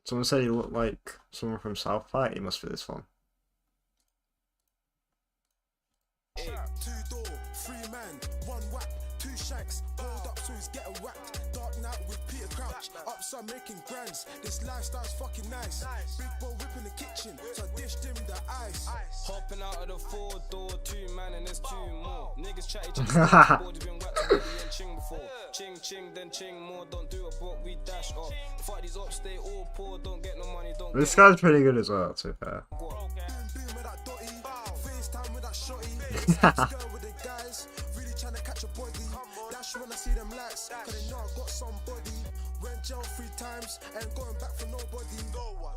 Someone said he looked like someone from South Park. He must be this one. 2-door, 3 man, 1 whack, 2 shacks, hold up so he's getting whacked. Dark night with Peter Crouch, upside making grands. This lifestyle's fucking nice. Big boy whipping the kitchen, so I dished him the ice. Hopping out of the 4-door, 2 man and there's 2 more. Niggas chatty chatty, board been whacked already and ching before. Ching ching then ching more, don't do a but we dash off. Fight these ups, stay all poor, don't get no money, don't. This guy's pretty good as well, to be fair. FaceTime with that shorty. Girl with the guys, really trying to catch a body. Dash when I see them lights, cause they know I got somebody. Went jail 3 times, ain't going back for nobody. No one.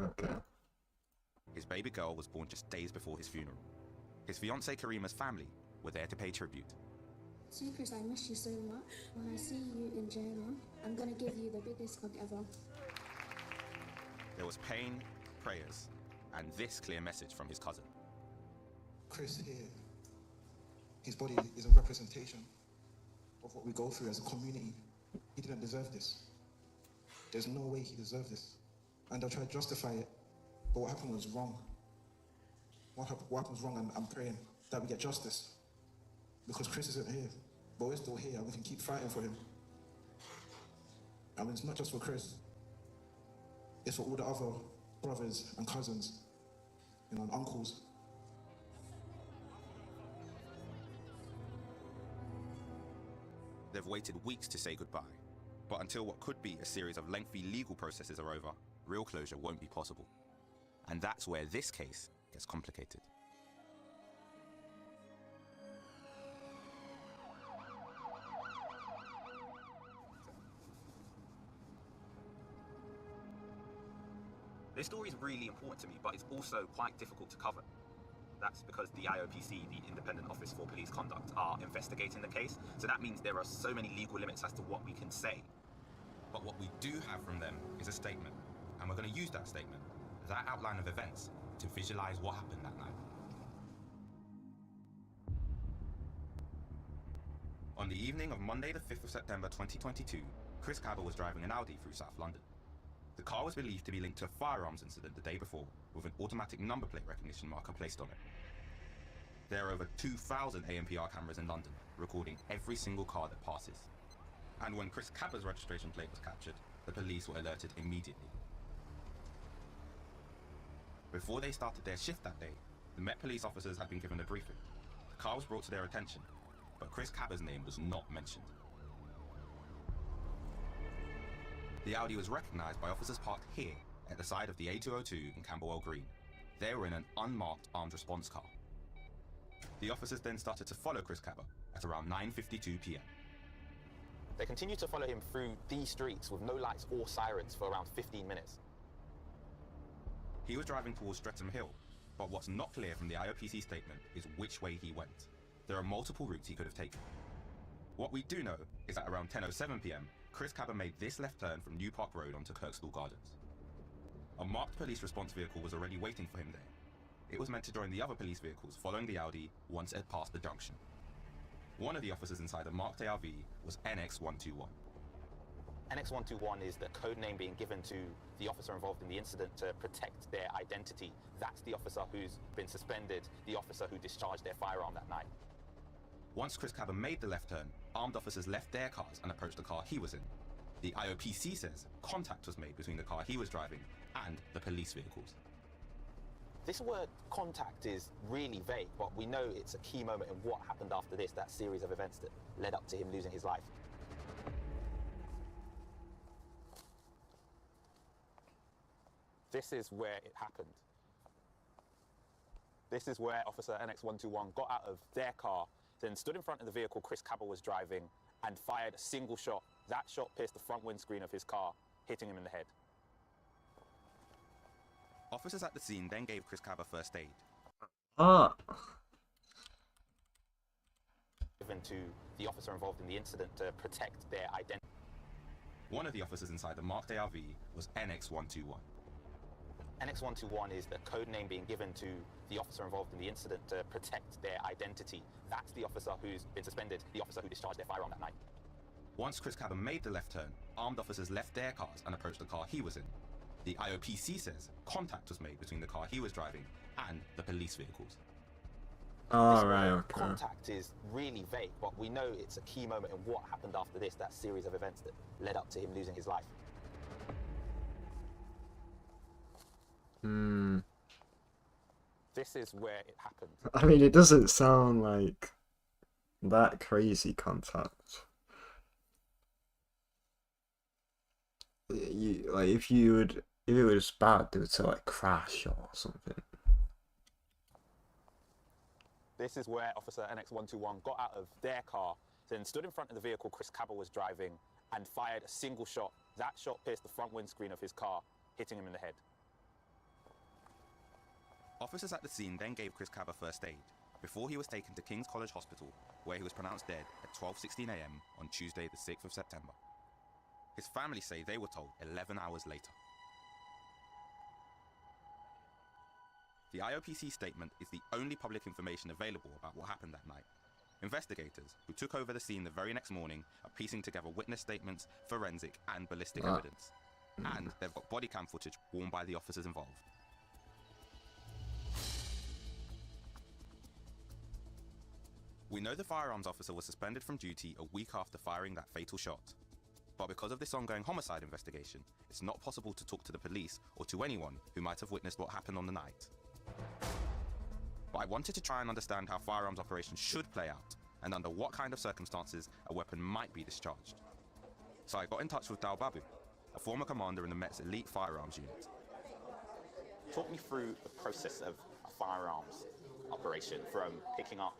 Okay. His baby girl was born just days before his funeral. His fiancée Karima's family were there to pay tribute. See, Chris, I miss you so much. When I see you in jail, I'm gonna give you the biggest hug ever. There was pain, prayers, and this clear message from his cousin. Chris here, his body is a representation of what we go through as a community. He didn't deserve this. There's no way he deserved this. And they'll try to justify it, but what happened was wrong. What happened was wrong, and I'm praying that we get justice. Because Chris isn't here, but we're still here and we can keep fighting for him. I mean, it's not just for Chris. It's for all the other brothers and cousins, you know, and uncles. They've waited weeks to say goodbye, but until what could be a series of lengthy legal processes are over, real closure won't be possible. And that's where this case gets complicated. This story is really important to me, but it's also quite difficult to cover. That's because the IOPC, the Independent Office for Police Conduct, are investigating the case, so that means there are so many legal limits as to what we can say. But what we do have from them is a statement, and we're going to use that statement, that outline of events, to visualize what happened that night. On the evening of Monday the 5th of September 2022, Chris Cabba was driving an Audi through South London. The car was believed to be linked to a firearms incident the day before, with an automatic number plate recognition marker placed on it. There are over 2,000 ANPR cameras in London, recording every single car that passes. And when Chris Cabba's registration plate was captured, the police were alerted immediately. Before they started their shift that day, the Met police officers had been given a briefing. The car was brought to their attention, but Chris Cabba's name was not mentioned. The Audi was recognised by officers parked here, at the side of the A202 in Camberwell Green. They were in an unmarked armed response car. The officers then started to follow Chris Cabba at around 9:52 PM. They continued to follow him through these streets with no lights or sirens for around 15 minutes. He was driving towards Streatham Hill, but what's not clear from the IOPC statement is which way he went. There are multiple routes he could have taken. What we do know is that around 10:07 PM, Chris Cabba made this left turn from New Park Road onto Kirkstall Gardens. A marked police response vehicle was already waiting for him there. It was meant to join the other police vehicles following the Audi once it had passed the junction. One of the officers inside the marked ARV was NX121. NX121 is the code name being given to the officer involved in the incident to protect their identity. That's the officer who's been suspended, the officer who discharged their firearm that night. Once Chris Cabba made the left turn, armed officers left their cars and approached the car he was in. The IOPC says contact was made between the car he was driving and the police vehicles. This word contact is really vague, but we know it's a key moment in what happened after this, that series of events that led up to him losing his life. This is where it happened. This is where Officer NX121 got out of their car, then stood in front of the vehicle Chris Cabba was driving and fired a single shot. That shot pierced the front windscreen of his car, hitting him in the head. Officers at the scene then gave Chris Cabba first aid. Given to the officer involved in the incident to protect their identity. One of the officers inside the marked ARV was NX121. NX121 is the code name being given to the officer involved in the incident to protect their identity. That's the officer who's been suspended, the officer who discharged their firearm that night. Once Chris Cabba made the left turn, armed officers left their cars and approached the car he was in. The IOPC says contact was made between the car he was driving and the police vehicles. Contact is really vague, but we know it's a key moment in what happened after this, that series of events that led up to him losing his life. This is where it happened. I mean, it doesn't sound like that crazy contact. If it was bad, they would say like crash or something. This is where Officer NX121 got out of their car, then stood in front of the vehicle Chris Cabba was driving and fired a single shot. That shot pierced the front windscreen of his car, hitting him in the head. Officers at the scene then gave Chris Cabba first aid, before he was taken to King's College Hospital, where he was pronounced dead at 12:16 AM on Tuesday the 6th of September. His family say they were told 11 hours later. The IOPC statement is the only public information available about what happened that night. Investigators, who took over the scene the very next morning, are piecing together witness statements, forensic and ballistic evidence. And they've got body cam footage worn by the officers involved. We know the firearms officer was suspended from duty a week after firing that fatal shot. But because of this ongoing homicide investigation, it's not possible to talk to the police or to anyone who might have witnessed what happened on the night. But I wanted to try and understand how firearms operations should play out, and under what kind of circumstances a weapon might be discharged. So I got in touch with Dal Babu, a former commander in the Met's elite firearms unit. Talk me through the process of a firearms operation, from picking up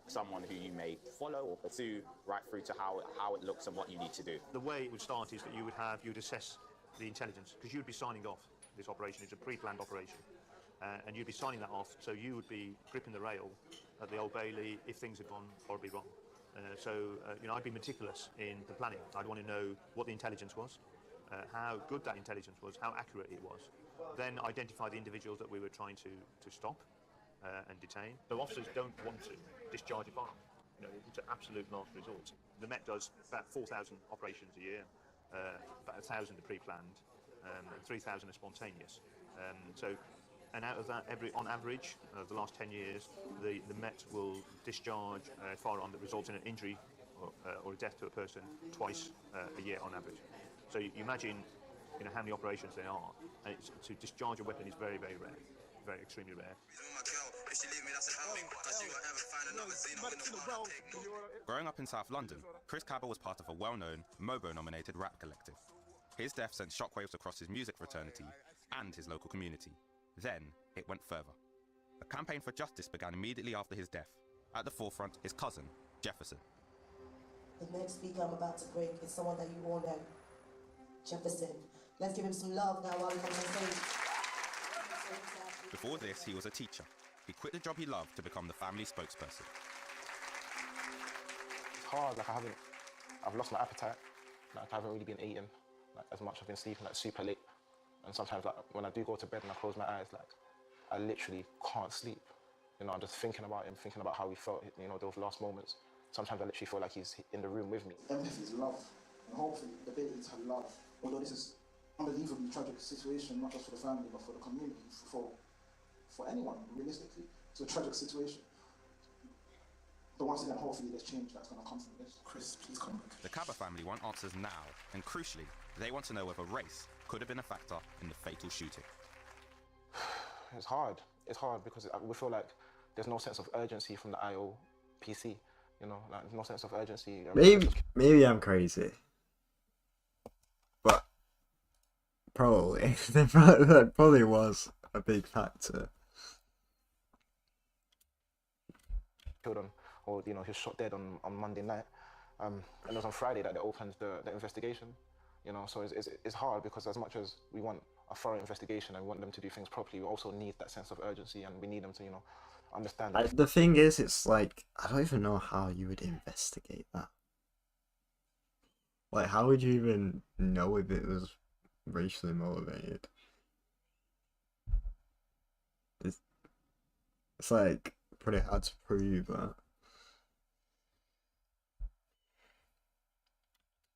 someone who you may follow or pursue, right through to how it looks and what you need to do. The way it would start is that you'd assess the intelligence, because you'd be signing off this operation. It's a pre-planned operation, and you'd be signing that off, so you would be gripping the rail at the Old Bailey if things had gone horribly wrong. I'd be meticulous in the planning. I'd want to know what the intelligence was, how good that intelligence was, how accurate it was, then identify the individuals that we were trying to stop and detain. So officers don't want to discharge a firearm. It's an absolute last resort. The Met does about 4,000 operations a year, about 1,000 are pre-planned, and 3,000 are spontaneous. And out of that, on average, the last 10 years, the Met will discharge a firearm that results in an injury or a death to a person twice a year on average. So you imagine how many operations there are, and to discharge a weapon is very, very rare, very extremely rare. Growing up in South London, Chris Cabba was part of a well-known, Mobo-nominated rap collective. His death sent shockwaves across his music fraternity and his local community. Then, it went further. A campaign for justice began immediately after his death. At the forefront, his cousin, Jefferson. The next speaker I'm about to bring is someone that you all know, Jefferson. Let's give him some love now while he comes on stage. Before this, he was a teacher. He quit the job he loved to become the family spokesperson. It's hard, like I've lost my appetite. Like I haven't really been eating like as much. I've been sleeping like super late. And sometimes like when I do go to bed and I close my eyes, like I literally can't sleep. You know, I'm just thinking about him, thinking about how he felt, you know, those last moments. Sometimes I literally feel like he's in the room with me. Empathy is love, and hopefully the ability to love. Although this is unbelievably tragic situation, not just for the family, but for the community, for anyone, realistically. It's a tragic situation. But once again, hopefully there's change that's going to come from this. Chris, please come back. The Kaba family want answers now, and crucially, they want to know whether race could have been a factor in the fatal shooting. It's hard. It's hard because we feel like there's no sense of urgency from the IOPC. You know, like no sense of urgency. Maybe I'm crazy, but probably that probably was a big factor. Killed on, or you know, he was shot dead on Monday night, and it was on Friday that they opened the investigation. You know, so it's hard because as much as we want a thorough investigation and we want them to do things properly, we also need that sense of urgency, and we need them to, you know, understand. The thing is, it's like I don't even know how you would investigate that. Like, how would you even know if it was racially motivated? It's like pretty hard to prove that.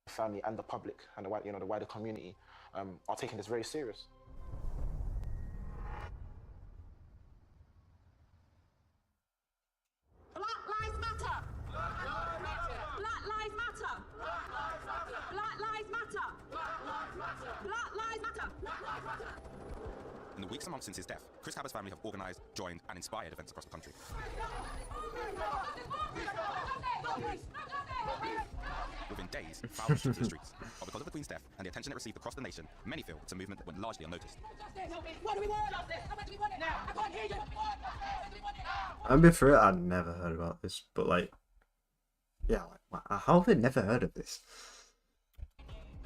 Family and the public and the wider community are taking this very serious. Black lives matter. Black lives matter. Black lives matter. Black lives matter. In the weeks and months since his death, Chris Kaba's family have organised, joined and inspired events across the country. Within days, thousands took to the streets. But because of the Queen's death and the attention it received across the nation, many feel it's a movement that went largely unnoticed. What do we want? How much do we want it now? I can't hear you. I've been through it. I'd never heard about this, but like, yeah, like, how have they never heard of this?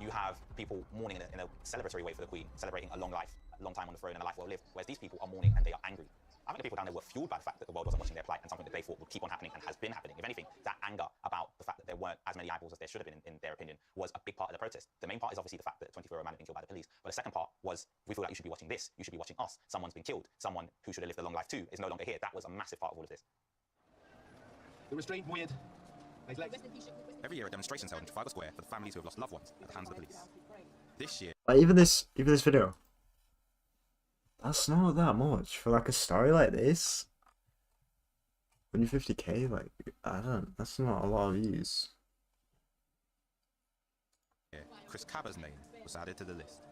You have people mourning in a celebratory way for the Queen, celebrating a long life, a long time on the throne and a life well lived, whereas these people are mourning and they are angry. I think the people down there were fueled by the fact that the world wasn't watching their plight and something that they thought would keep on happening and has been happening. If anything, that anger about the fact that there weren't as many eyeballs as there should have been, in their opinion, was a big part of the protest. The main part is obviously the fact that a 24-year-old man had been killed by the police, but the second part was, we feel like you should be watching this, you should be watching us. Someone's been killed, someone who should have lived a long life too is no longer here. That was a massive part of all of this. The restraint weird. Every year a demonstration is held in Trafalgar Square for the families who have lost loved ones at the hands of the police. This year, like even this video, that's not that much for like a story like this. 150k, like that's not a lot of views. Yeah, Chris Kaba's name was added to the list.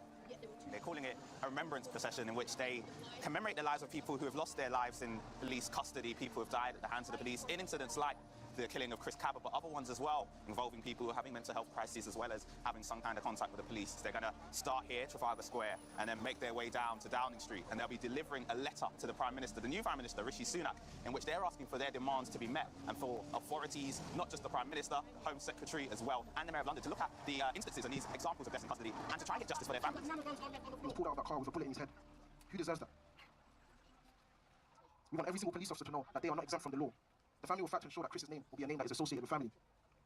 They're calling it a remembrance procession in which they commemorate the lives of people who have lost their lives in police custody, people who have died at the hands of the police, in incidents like the killing of Chris Kaba, but other ones as well, involving people who are having mental health crises as well as having some kind of contact with the police. They're going to start here, Trafalgar Square, and then make their way down to Downing Street, and they'll be delivering a letter to the Prime Minister, the new Prime Minister, Rishi Sunak, in which they're asking for their demands to be met, and for authorities, not just the Prime Minister, Home Secretary as well, and the Mayor of London, to look at the instances and these examples of deaths in custody, and to try and get justice for their families. He was pulled out of that car with a bullet in his head. Who deserves that? We want every single police officer to know that they are not exempt from the law. The family will fight to ensure that Chris's name will be a name that is associated with family.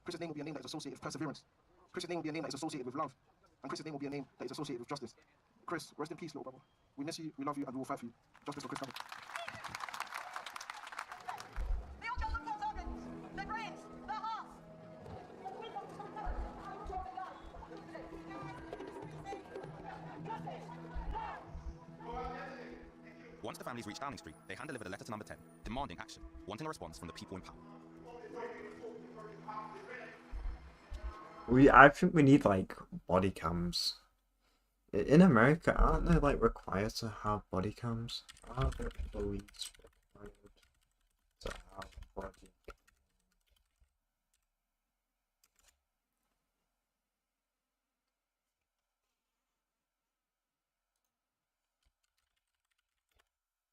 Chris's name will be a name that is associated with perseverance. Chris's name will be a name that is associated with love. And Chris's name will be a name that is associated with justice. Chris, rest in peace, little brother. We miss you, we love you, and we will fight for you. Justice for Chris Kaba. Once the families reach Downing Street, they hand-delivered a letter to Number 10, demanding action, wanting a response from the people in power. I think we need like body cams. In America, aren't they like required to have body cams? Are the police required to have body cams?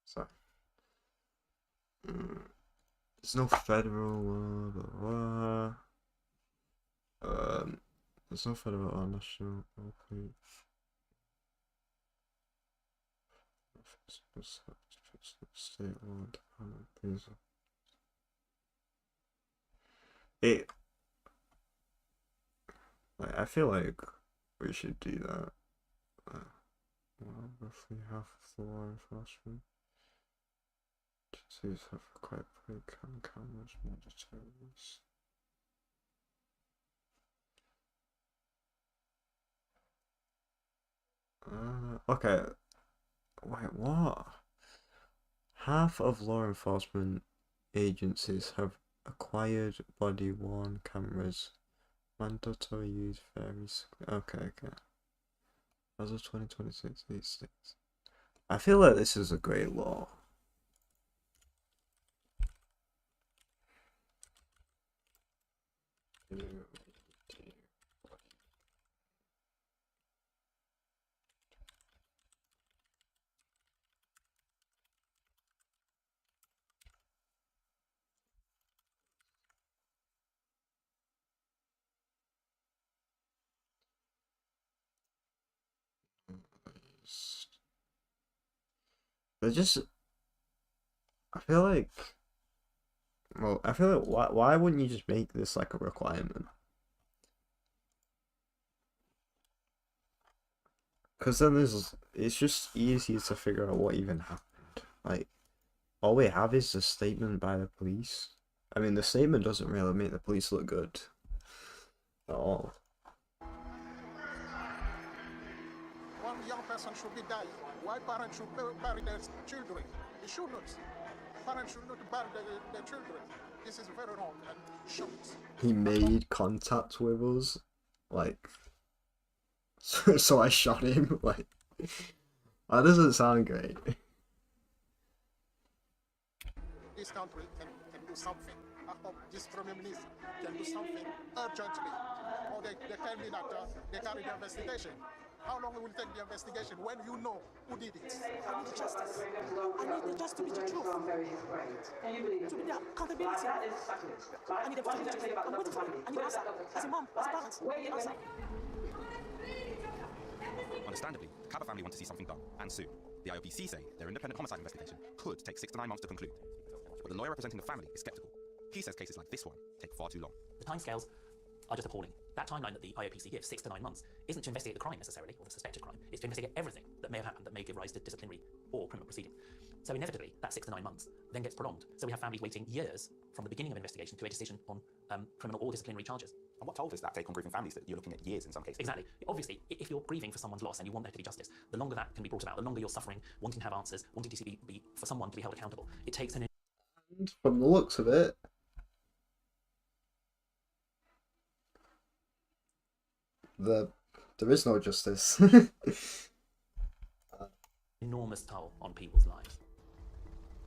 Sorry. There's no federal there's no federal or national. Okay. State law department, please. It. Like, I feel like we should do that. Well, roughly half of the law enforcement agencies have required cameras more deterrence. Okay. Wait, what? Half of law enforcement agencies have acquired body-worn cameras. Mandatory use varies. Okay. As of 2026, 8 states. I feel like this is a great law. They're just. I feel like. Well, I feel like why wouldn't you just make this like a requirement? Because then it's just easier to figure out what even happened. Like, all we have is a statement by the police. I mean, the statement doesn't really make the police look good at all. One young person should be dying. Why parents should bury their children? They shouldn't. Parents should not bury their children. This is very wrong and shouldn't. He made contact with us, like, so I shot him. Like, that doesn't sound great. This country can do something. I hope this Prime Minister can do something urgently. Or they tell me that they carry the investigation. How long will it take the investigation when you know who did it? I need justice. I need the justice to be the truth. To be the accountability. I need everything to be. I'm waiting for it. I need an answer. As a mom, as a parent, I need an answer. Understandably, the Cabot family want to see something done, and soon. The IOPC say their independent homicide investigation could take 6 to 9 months to conclude. But the lawyer representing the family is sceptical. He says cases like this one take far too long. The timescales are just appalling. That timeline that the IOPC gives, 6 to 9 months, isn't to investigate the crime necessarily, or the suspected crime. It's to investigate everything that may have happened that may give rise to disciplinary or criminal proceeding. So inevitably, that 6 to 9 months then gets prolonged. So we have families waiting years from the beginning of investigation to a decision on criminal or disciplinary charges. And what toll does that take on grieving families that you're looking at years in some cases? Exactly. Obviously, if you're grieving for someone's loss and you want there to be justice, the longer that can be brought about, the longer you're suffering, wanting to have answers, wanting to be for someone to be held accountable, it takes an... And from the looks of it, there is no justice. enormous toll on people's lives.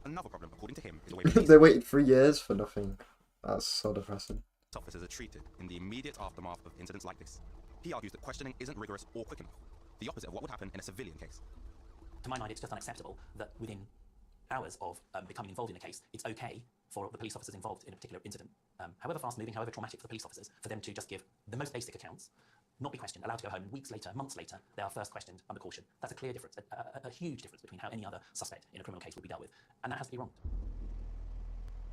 Another problem, according to him, is the way they waited 3 years for nothing. That's so depressing. Officers are treated in the immediate aftermath of incidents like this. He argues that questioning isn't rigorous or quick enough, the opposite of what would happen in a civilian case. To my mind, it's just unacceptable that within hours of becoming involved in a case, it's okay for the police officers involved in a particular incident, however fast-moving, however traumatic for the police officers, for them to just give the most basic accounts, not be questioned, allowed to go home, and weeks later, months later, they are first questioned under caution. That's a clear difference, a huge difference between how any other suspect in a criminal case would be dealt with, and that has to be wrong.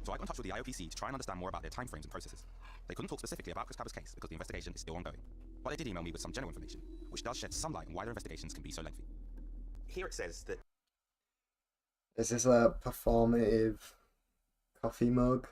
So I got in touch with the IOPC to try and understand more about their timeframes and processes. They couldn't talk specifically about Chris Cabot's case because the investigation is still ongoing. But they did email me with some general information, which does shed some light on why their investigations can be so lengthy. Here it says that... Is this a performative coffee mug?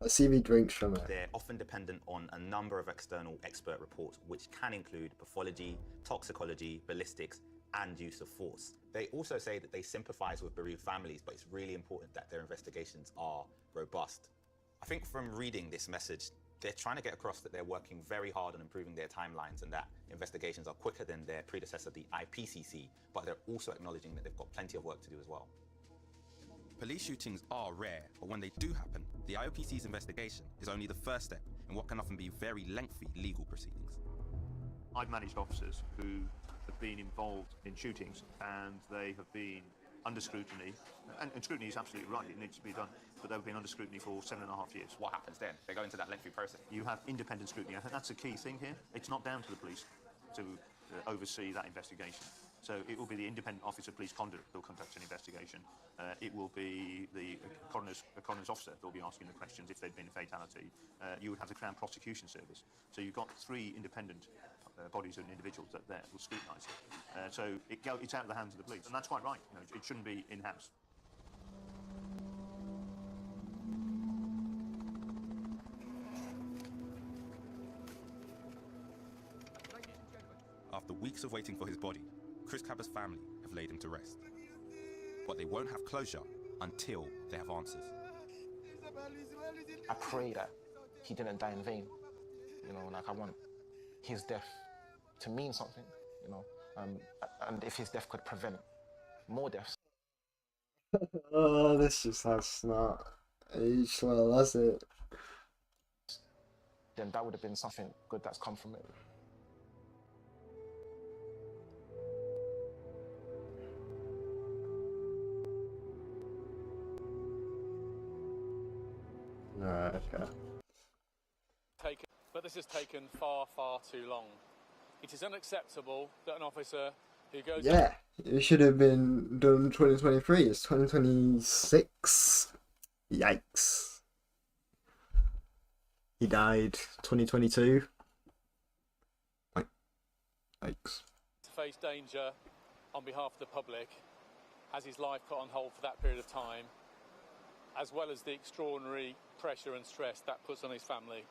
Let's see if he drinks from it. They're often dependent on a number of external expert reports, which can include pathology, toxicology, ballistics, and use of force. They also say that they sympathise with bereaved families, but it's really important that their investigations are robust. I think from reading this message, they're trying to get across that they're working very hard on improving their timelines and that investigations are quicker than their predecessor, the IPCC, but they're also acknowledging that they've got plenty of work to do as well. Police shootings are rare, but when they do happen, the IOPC's investigation is only the first step in what can often be very lengthy legal proceedings. I've managed officers who have been involved in shootings and they have been under scrutiny, and scrutiny is absolutely right, it needs to be done, but they've been under scrutiny for 7.5 years. What happens then? They go into that lengthy process. You have independent scrutiny. I think that's the key thing here. It's not down to the police to oversee that investigation. So it will be the Independent Office of Police Conduct that will conduct an investigation. It will be the coroner's officer that will be asking the questions if there'd been a fatality. You would have the Crown Prosecution Service. So you've got 3 independent bodies and individuals that will scrutinise it. So it's out of the hands of the police, and that's quite right. It shouldn't be in-house. After weeks of waiting for his body, Chris Cabba's family have laid him to rest. But they won't have closure until they have answers. I pray that he didn't die in vain. Like I want his death to mean something, and if his death could prevent more deaths. Oh, this just has snot. Well, that's it. Then that would have been something good that's come from it. Alright, okay. But this has taken far, far too long. It is unacceptable that an officer who goes... Yeah, it should have been done 2023. It's 2026. Yikes. He died 2022. Yikes. To face danger on behalf of the public, has his life put on hold for that period of time, as well as the extraordinary pressure and stress that puts on his family.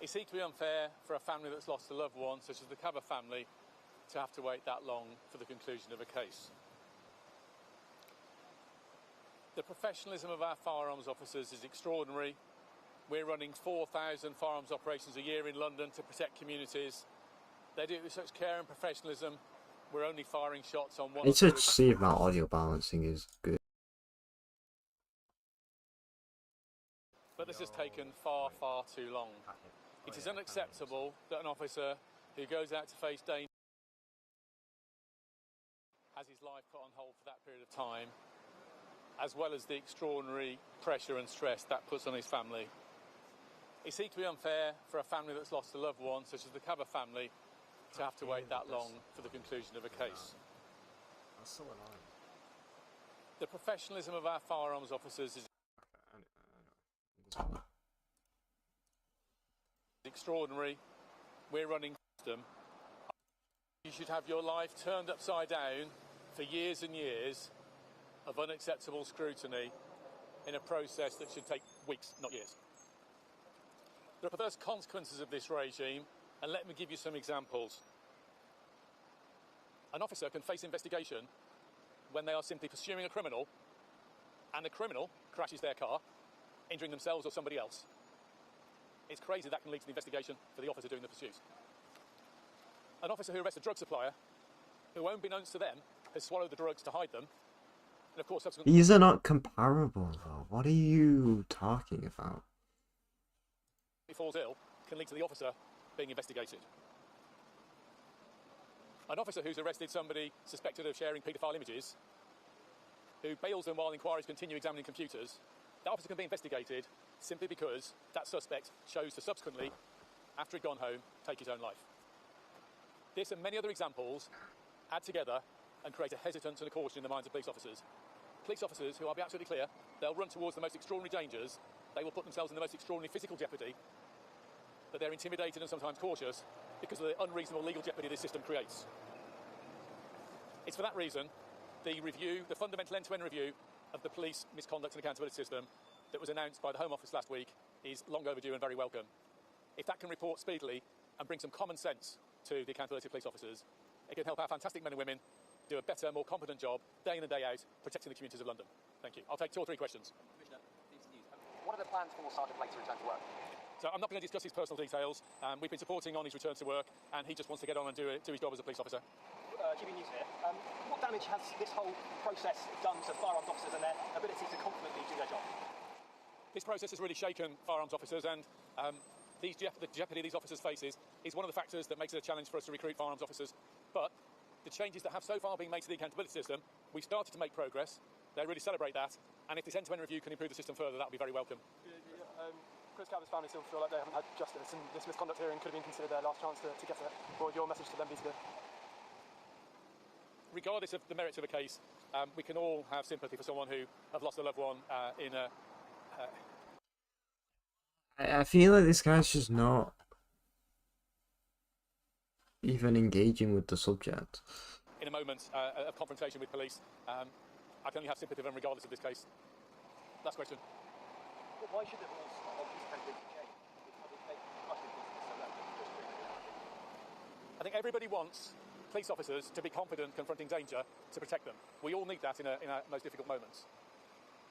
It seems to be unfair for a family that's lost a loved one, such as the Cabba family, to have to wait that long for the conclusion of a case. The professionalism of our firearms officers is extraordinary. We're running 4,000 firearms operations a year in London to protect communities. They do it with such care and professionalism. We're only firing shots on one. I need to see if my audio balancing is good. But this has taken far, far too long. It is unacceptable that an officer who goes out to face danger has his life put on hold for that period of time, as well as the extraordinary pressure and stress that puts on his family. It seems to be unfair for a family that's lost a loved one, such as the Cabba family, to have to wait that long for the conclusion of a case. That's so annoying. The professionalism of our firearms officers is extraordinary. We're running them. You should have your life turned upside down for years and years of unacceptable scrutiny in a process that should take weeks, not years. There are perverse consequences of this regime, and let me give you some examples. An officer can face investigation when they are simply pursuing a criminal, and the criminal crashes their car, injuring themselves or somebody else. It's crazy that can lead to the investigation for the officer doing the pursuit. An officer who arrests a drug supplier, who unbeknownst to them, has swallowed the drugs to hide them, and of course subsequently... These are not comparable though. What are you talking about? ...falls ill, can lead to the officer being investigated. An officer who's arrested somebody suspected of sharing paedophile images, who bails them while inquiries continue examining computers, that officer can be investigated simply because that suspect chose to subsequently, after he'd gone home, take his own life. This and many other examples add together and create a hesitance and a caution in the minds of police officers. Police officers who, I'll be absolutely clear, they'll run towards the most extraordinary dangers, they will put themselves in the most extraordinary physical jeopardy, but they're intimidated and sometimes cautious because of the unreasonable legal jeopardy this system creates. It's for that reason the fundamental end-to-end review of the police misconduct and accountability system that was announced by the Home Office last week is long overdue and very welcome. If that can report speedily and bring some common sense to the accountability of police officers, it can help our fantastic men and women do a better, more competent job, day in and day out, protecting the communities of London. Thank you. I'll take 2 or 3 questions. What are the plans for Sergeant Blake to return to work? So I'm not going to discuss his personal details. We've been supporting on his return to work, and he just wants to get on and do his job as a police officer. GB News here. What damage has this whole process done to firearms officers and their ability to confidently do their job? This process has really shaken firearms officers, and the jeopardy these officers faces is one of the factors that makes it a challenge for us to recruit firearms officers. But the changes that have so far been made to the accountability system, we've started to make progress. They really celebrate that, and if this end-to-end review can improve the system further, that would be very welcome. Chris Cabba's family still feel like they haven't had justice, and this misconduct hearing could have been considered their last chance to get it. What would your message to them be today? regardless of the merits of a case, we can all have sympathy for someone who have lost a loved one in a. I feel like this guy's just not even engaging with the subject. In a moment of confrontation with police. I can only have sympathy for them regardless of this case. Last question. Well, why should the rules of this country change? I think everybody wants police officers to be confident confronting danger to protect them. We all need that in our most difficult moments.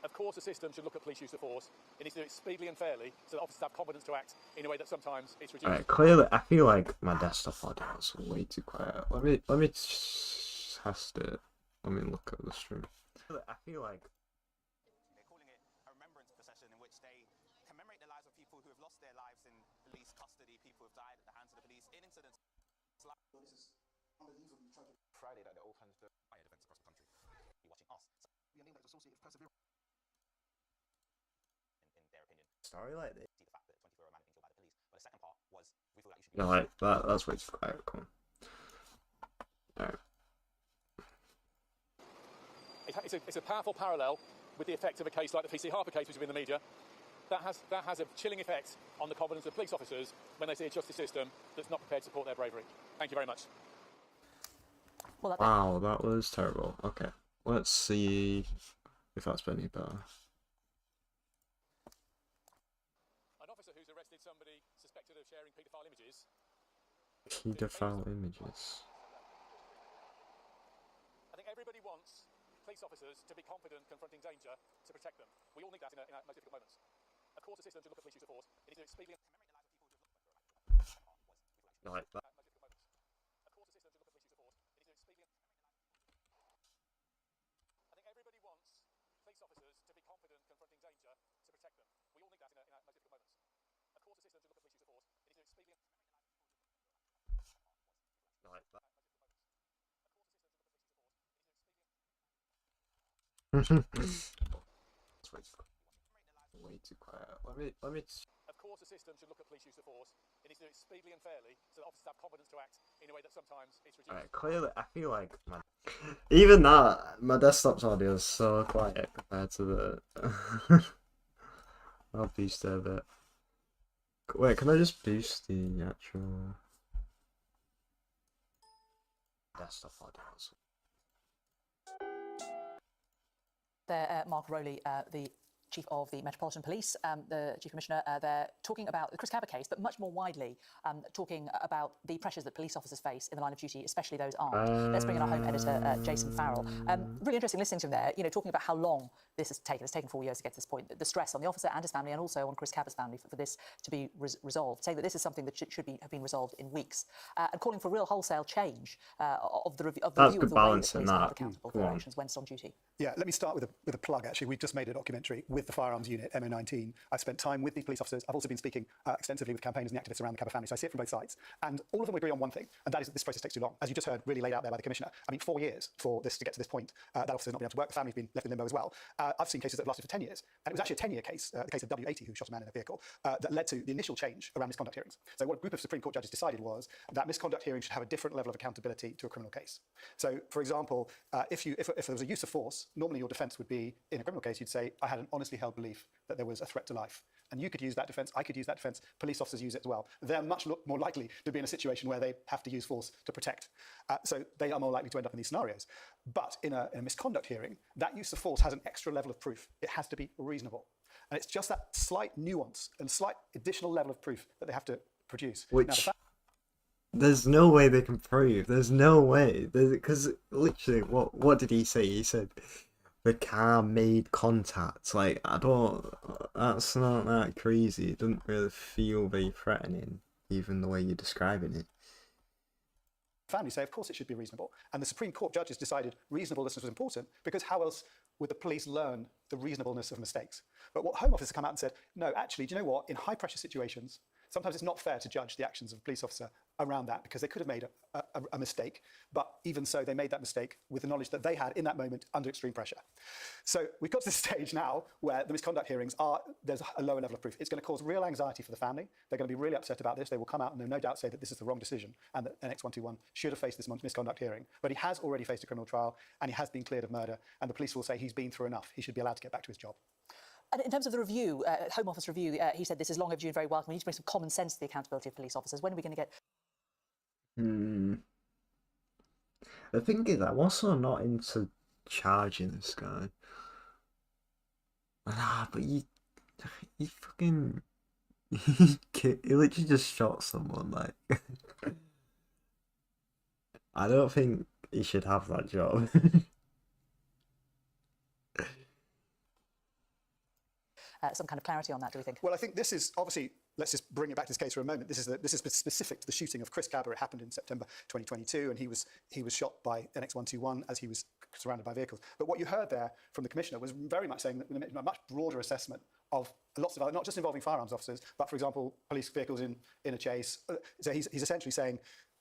Of course, the system should look at police use of force. It needs to do it speedily and fairly so that officers have confidence to act in a way that sometimes it's reduced. Alright, clearly, I feel like my desktop audio is way too quiet. Let me test it. Let me look at the stream. I feel like They're calling it a remembrance procession in which they commemorate the lives of people who have lost their lives in police custody, people who have died at the hands of the police in incidents like This is unbelievably tragic. Friday that all kinds of riot events across the country. You're watching us. Your name that is associated with perseverance. In their opinion. story like this. See the fact that 24-year-old man had been killed by the police. But the second part was we feel like you should be. No, like that's way too quiet. Come on. Alright. It's a powerful parallel with the effect of a case like the PC Harper case, which has been in the media. That has a chilling effect on the confidence of police officers when they see a justice system that's not prepared to support their bravery. Thank you very much. Well, Wow, that was terrible. Okay, let's see if that's been any better. An officer who's arrested somebody suspected of sharing paedophile images. Pedophile images. I think everybody wants police officers to be confident confronting danger to protect them. We all need that in our most difficult moments. Of course, the system should look at police use of force. It needs to do it speedily and Like that. Of course, the system should look at police use of force. It needs to do it speedily and I think everybody wants police officers to be confident confronting danger to protect them. We all need that in our most difficult moments. Of course, the system should look at police use of force. It needs to do it speedily and Like that. It's way too quiet. Let me. Of course, the system should look at police use of force. It needs to do it speedily and fairly so that officers have confidence to act in a way that sometimes it's reduced. Alright, clearly, I feel like even that, my desktop's audio is so quiet compared to the. I'll boost it a bit. Wait, can I just boost the actual desktop audio? There, Mark Rowley, the Chief of the Metropolitan Police, the Chief Commissioner, they're talking about the Chris Cabba case, but much more widely, talking about the pressures that police officers face in the line of duty, especially those armed. Let's bring in our home editor, Jason Farrell. Really interesting listening to him there, talking about how long this has taken. It's taken 4 years to get to this point. The stress on the officer and his family, and also on Chris Cabba's family for this to be resolved, saying that this is something that should have been resolved in weeks, and calling for real wholesale change of the review of the way that police are held accountable for their actions when on duty. Yeah, let me start with a plug, actually. We've just made a documentary with the Firearms Unit, MO19. I've spent time with these police officers. I've also been speaking extensively with campaigners and the activists around the Cabba family, so I see it from both sides. And all of them agree on one thing, and that is that this process takes too long. As you just heard, really laid out there by the Commissioner. I mean, 4 years for this to get to this point. That officer's not been able to work. The family's been left in limbo as well. I've seen cases that have lasted for 10 years. And it was actually a 10-year case, the case of W80, who shot a man in a vehicle, that led to the initial change around misconduct hearings. So what a group of Supreme Court judges decided was that misconduct hearings should have a different level of accountability to a criminal case. So, for example, if there was a use of force, normally your defence would be, in a criminal case, you'd say, I had an honestly held belief that there was a threat to life. And you could use that defence, I could use that defence, police officers use it as well. They're much more likely to be in a situation where they have to use force to protect. So they are more likely to end up in these scenarios. But in a misconduct hearing, that use of force has an extra level of proof. It has to be reasonable. And it's just that slight nuance and slight additional level of proof that they have to produce. Which there's no way they can prove. There's no way. Because literally, what did he say? He said the car made contact. Like, that's not that crazy. It doesn't really feel very threatening, even the way you're describing it. Families say, of course it should be reasonable. And the Supreme Court judges decided reasonableness was important because how else would the police learn the reasonableness of mistakes? But what Home Office has come out and said, no, actually, do you know what? In high pressure situations, sometimes it's not fair to judge the actions of a police officer around that, because they could have made a mistake, but even so, they made that mistake with the knowledge that they had in that moment under extreme pressure. So we've got to the stage now where the misconduct hearings there's a lower level of proof. It's going to cause real anxiety for the family. They're going to be really upset about this. They will come out and they'll no doubt say that this is the wrong decision and that NX121 should have faced this misconduct hearing. But he has already faced a criminal trial and he has been cleared of murder, and the police will say he's been through enough. He should be allowed to get back to his job. And in terms of the review, Home Office review, he said this is long overdue and very welcome. We need to bring some common sense to the accountability of police officers. When are we going to get... The thing is, I'm also not into charging this guy. But you fucking... he literally just shot someone, like... I don't think he should have that job. Some kind of clarity on that, do we think? Well, I think this is obviously, let's just bring it back to this case for a moment. This is specific to the shooting of Chris Cabba. It happened in September 2022, and he was shot by NX121 as he was surrounded by vehicles. But what you heard there from the Commissioner was very much saying that a much broader assessment of lots of other, not just involving firearms officers, but for example, police vehicles in a chase. So he's essentially saying,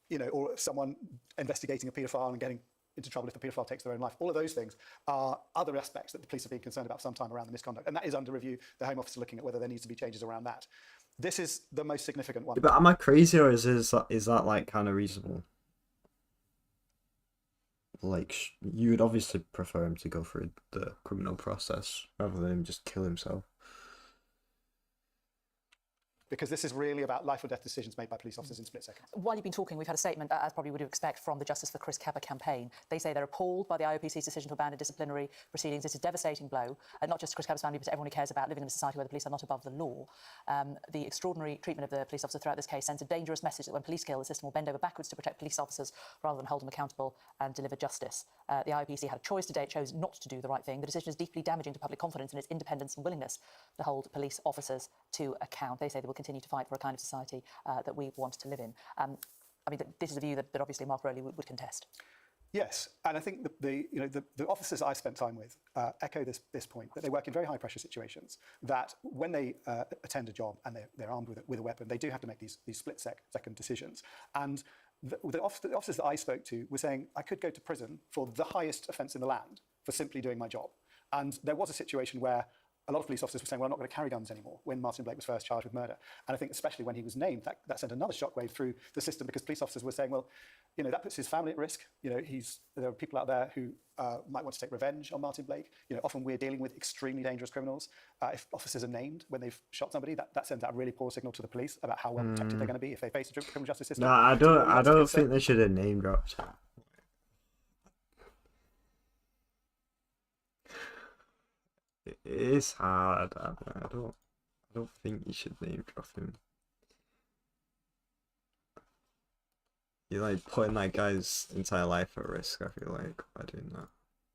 you know, or someone investigating a paedophile and getting into trouble if the paedophile takes their own life. All of those things are other aspects that the police have been concerned about for some time around the misconduct, and that is under review. The Home Office are looking at whether there needs to be changes around that. This is the most significant one. But am I crazy, or is that like kind of reasonable? Like, you would obviously prefer him to go through the criminal process rather than him just kill himself. Because this is really about life or death decisions made by police officers in split seconds. While you've been talking, we've had a statement, as probably would expect, from the Justice for Chris Cabba campaign. They say they're appalled by the IOPC's decision to abandon disciplinary proceedings. It's a devastating blow, not just to Chris Cabba's family, but to everyone who cares about living in a society where the police are not above the law. The extraordinary treatment of the police officer throughout this case sends a dangerous message that when police kill, the system will bend over backwards to protect police officers rather than hold them accountable and deliver justice. The IOPC had a choice today. It chose not to do the right thing. The decision is deeply damaging to public confidence in its independence and willingness to hold police officers to account. They say they will continue to fight for a kind of society that we want to live in. I mean, this is a view that obviously Mark Rowley would contest. Yes, and I think the officers I've spent time with echo this point, that they work in very high pressure situations, that when they attend a job and they're armed with a weapon, they do have to make these split second decisions. And the officers that I spoke to were saying, I could go to prison for the highest offence in the land for simply doing my job. And there was a situation where a lot of police officers were saying, well, I'm not going to carry guns anymore, when Martin Blake was first charged with murder. And I think especially when he was named, that sent another shockwave through the system, because police officers were saying, well, you know, that puts his family at risk. You know, there are people out there who might want to take revenge on Martin Blake. You know, often we're dealing with extremely dangerous criminals. If officers are named when they've shot somebody, that sends out a really poor signal to the police about how well protected they're going to be if they face the criminal justice system. No, I don't think they should have name dropped. It is hard. I don't think you should name drop him. You're like putting that guy's entire life at risk, I feel like, by doing that.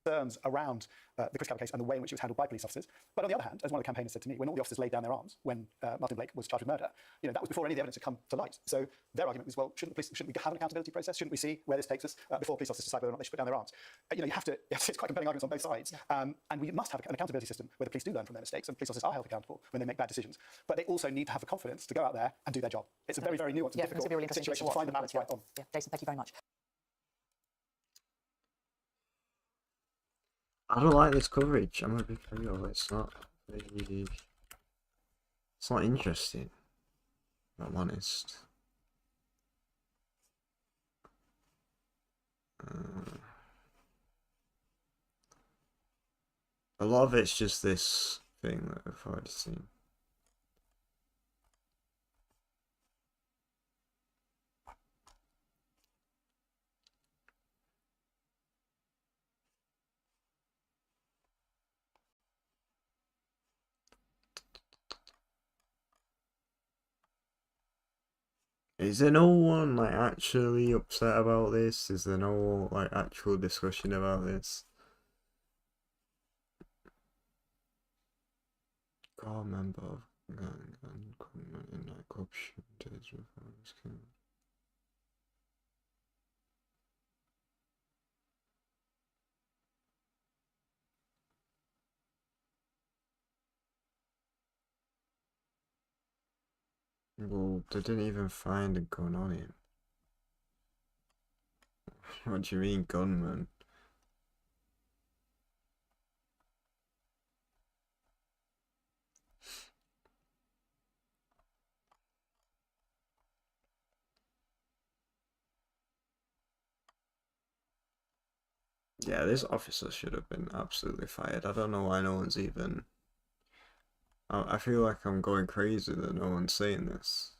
Concerns around the Chris Cabba case and the way in which it was handled by police officers. But on the other hand, as one of the campaigners said to me, when all the officers laid down their arms when Martin Blake was charged with murder, you know, that was before any of the evidence had come to light. So their argument was, well, shouldn't we have an accountability process? Shouldn't we see where this takes us before police officers decide whether or not they should put down their arms? You know, you have to it's quite compelling arguments on both sides. And we must have an accountability system where the police do learn from their mistakes and police officers are held accountable when they make bad decisions. But they also need to have the confidence to go out there and do their job. It's a very, very nuanced and difficult situation to find the balance right on. Yeah, Jason, thank you very much. I don't like this coverage. I'm gonna be real. It's not interesting, if I'm honest. A lot of it's just this thing that I've already seen. Is there no one like actually upset about this? Is there no like actual discussion about this? God, member of gang and criminal in nightclub shooters before he was killed. Well, they didn't even find a gun on him. What do you mean, gunman? Yeah, this officer should have been absolutely fired. I don't know why no one's even... I feel like I'm going crazy that no one's saying this.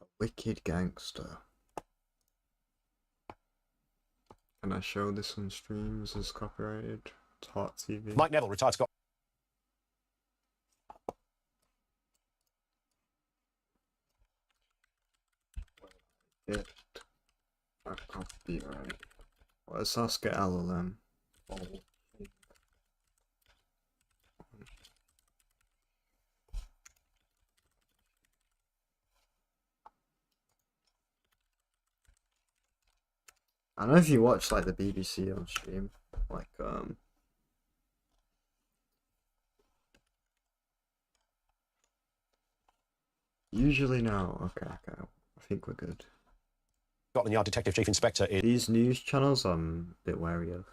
A wicked gangster. Can I show this on streams as copyrighted? It's Hot TV. Mike Neville, retired Scot. Get a copyright. Let's ask it LLM. I don't know if you watch like the BBC on stream, like usually no. Okay, I think we're good. Scotland Yard Detective Chief Inspector is These news channels I'm a bit wary of.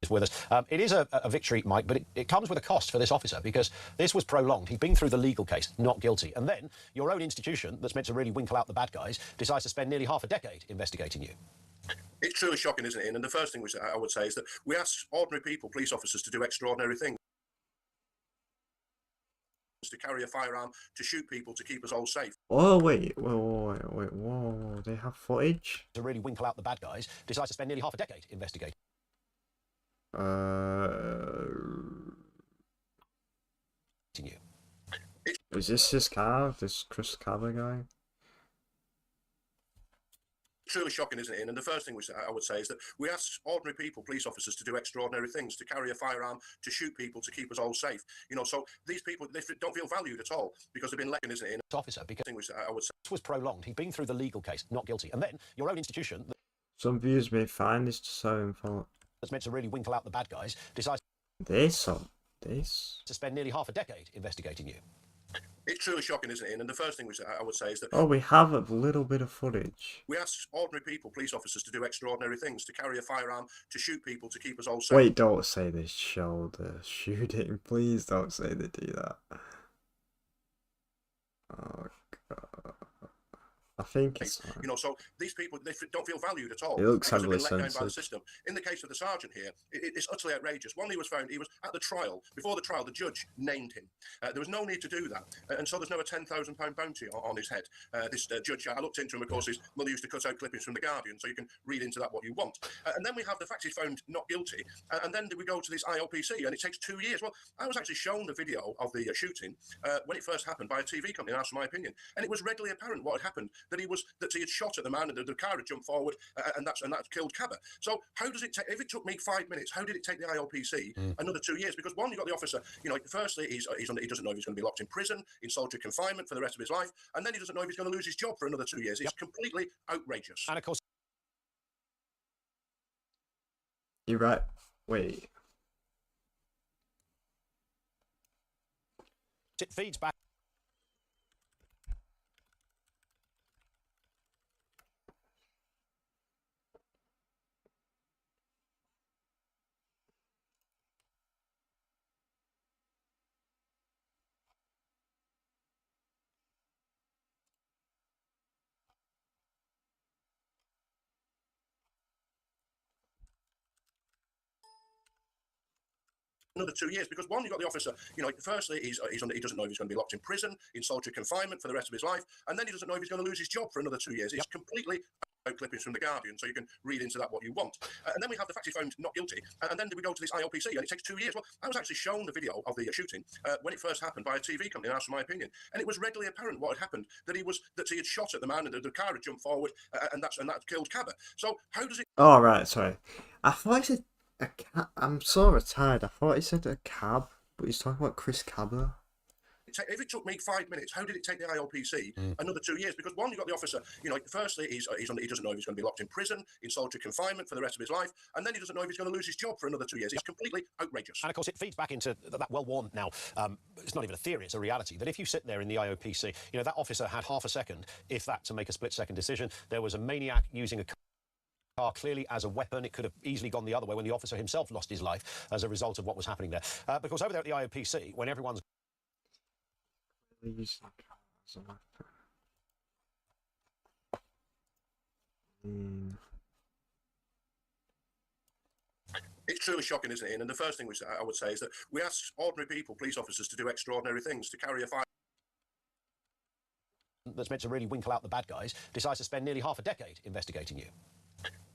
with us. It is a victory, Mike, but it comes with a cost for this officer because this was prolonged. He'd been through the legal case, not guilty. And then your own institution, that's meant to really winkle out the bad guys, decides to spend nearly half a decade investigating you. It's truly shocking, isn't it? And the first thing which I would say is that we ask ordinary people, police officers, to do extraordinary things. To carry a firearm, to shoot people, to keep us all safe. Oh wait, whoa, they have footage? To really winkle out the bad guys, decides to spend nearly half a decade investigating. You. Is this his car? This Chris Cabba guy? Truly shocking, isn't it? And the first thing which I would say is that we ask ordinary people, police officers, to do extraordinary things, to carry a firearm, to shoot people, to keep us all safe. You know, so these people, they don't feel valued at all because they've been let in, isn't it? Officer, because which I would say this was prolonged. He'd been through the legal case, not guilty. And then your own institution, Some viewers may find this so info. that's meant to really winkle out the bad guys, decides This. to spend nearly half a decade investigating you. It's truly shocking, isn't it? And the first thing which I would say is that Oh, we have a little bit of footage. we ask ordinary people, police officers, to do extraordinary things, to carry a firearm, to shoot people, to keep us all safe. Wait, don't say they show the shooting. Please don't say they do that. Oh, God. I think it's fine. You know, so these people, they don't feel valued at all. It looks because they've been heavily let down by the censored. system. In the case of the sergeant here, it's utterly outrageous. One, he was found, he was at the trial. Before the trial, the judge named him. There was no need to do that. And so there's no a £10,000 bounty on his head. This judge, I looked into him, of course, his mother used to cut out clippings from The Guardian, so you can read into that what you want. And then we have the fact he's found not guilty. And then we go to this IOPC, and it takes 2 years. Well, I was actually shown the video of the shooting when it first happened by a TV company and asked for my opinion. And it was readily apparent what had happened, that he had shot at the man and the car had jumped forward and that killed Cabba. So how does it take, if it took me 5 minutes, how did it take the IOPC another 2 years? Because one, you got the officer, you know, firstly, he doesn't know if he's going to be locked in prison, in solitary confinement for the rest of his life, and then he doesn't know if he's going to lose his job for another 2 years. It's completely outrageous. And of course, You're right. Wait. it feeds back. Another 2 years, because one, you got the officer, you know, firstly, he doesn't know if he's going to be locked in prison, in solitary confinement for the rest of his life, and then he doesn't know if he's going to lose his job for another 2 years. It's completely clippings from The Guardian, so you can read into that what you want. And then we have the fact he's found not guilty, and then we go to this IOPC, and it takes 2 years. Well, I was actually shown the video of the shooting when it first happened by a TV company and asked for my opinion, and it was readily apparent what had happened, that he had shot at the man and the car had jumped forward, and that killed Cabba. So how does it? Oh, right, sorry. I thought he said a cab. I'm so retired. I thought he said a cab, but he's talking about Chris Cabba. If it took me 5 minutes, how did it take the IOPC another 2 years? Because one, you got the officer. You know, firstly, he doesn't know if he's going to be locked in prison, in solitary confinement for the rest of his life, and then he doesn't know if he's going to lose his job for another 2 years. It's completely outrageous. And of course, it feeds back into that well-worn now. It's not even a theory; it's a reality. That if you sit there in the IOPC, you know that officer had half a second, if that, to make a split-second decision. There was a maniac using a car clearly as a weapon. It could have easily gone the other way when the officer himself lost his life as a result of what was happening there. Because over there at the IOPC, when everyone's It's truly shocking, isn't it? And the first thing I would say is that we ask ordinary people, police officers, to do extraordinary things, to carry a fire that's meant to really winkle out the bad guys decides to spend nearly half a decade investigating you.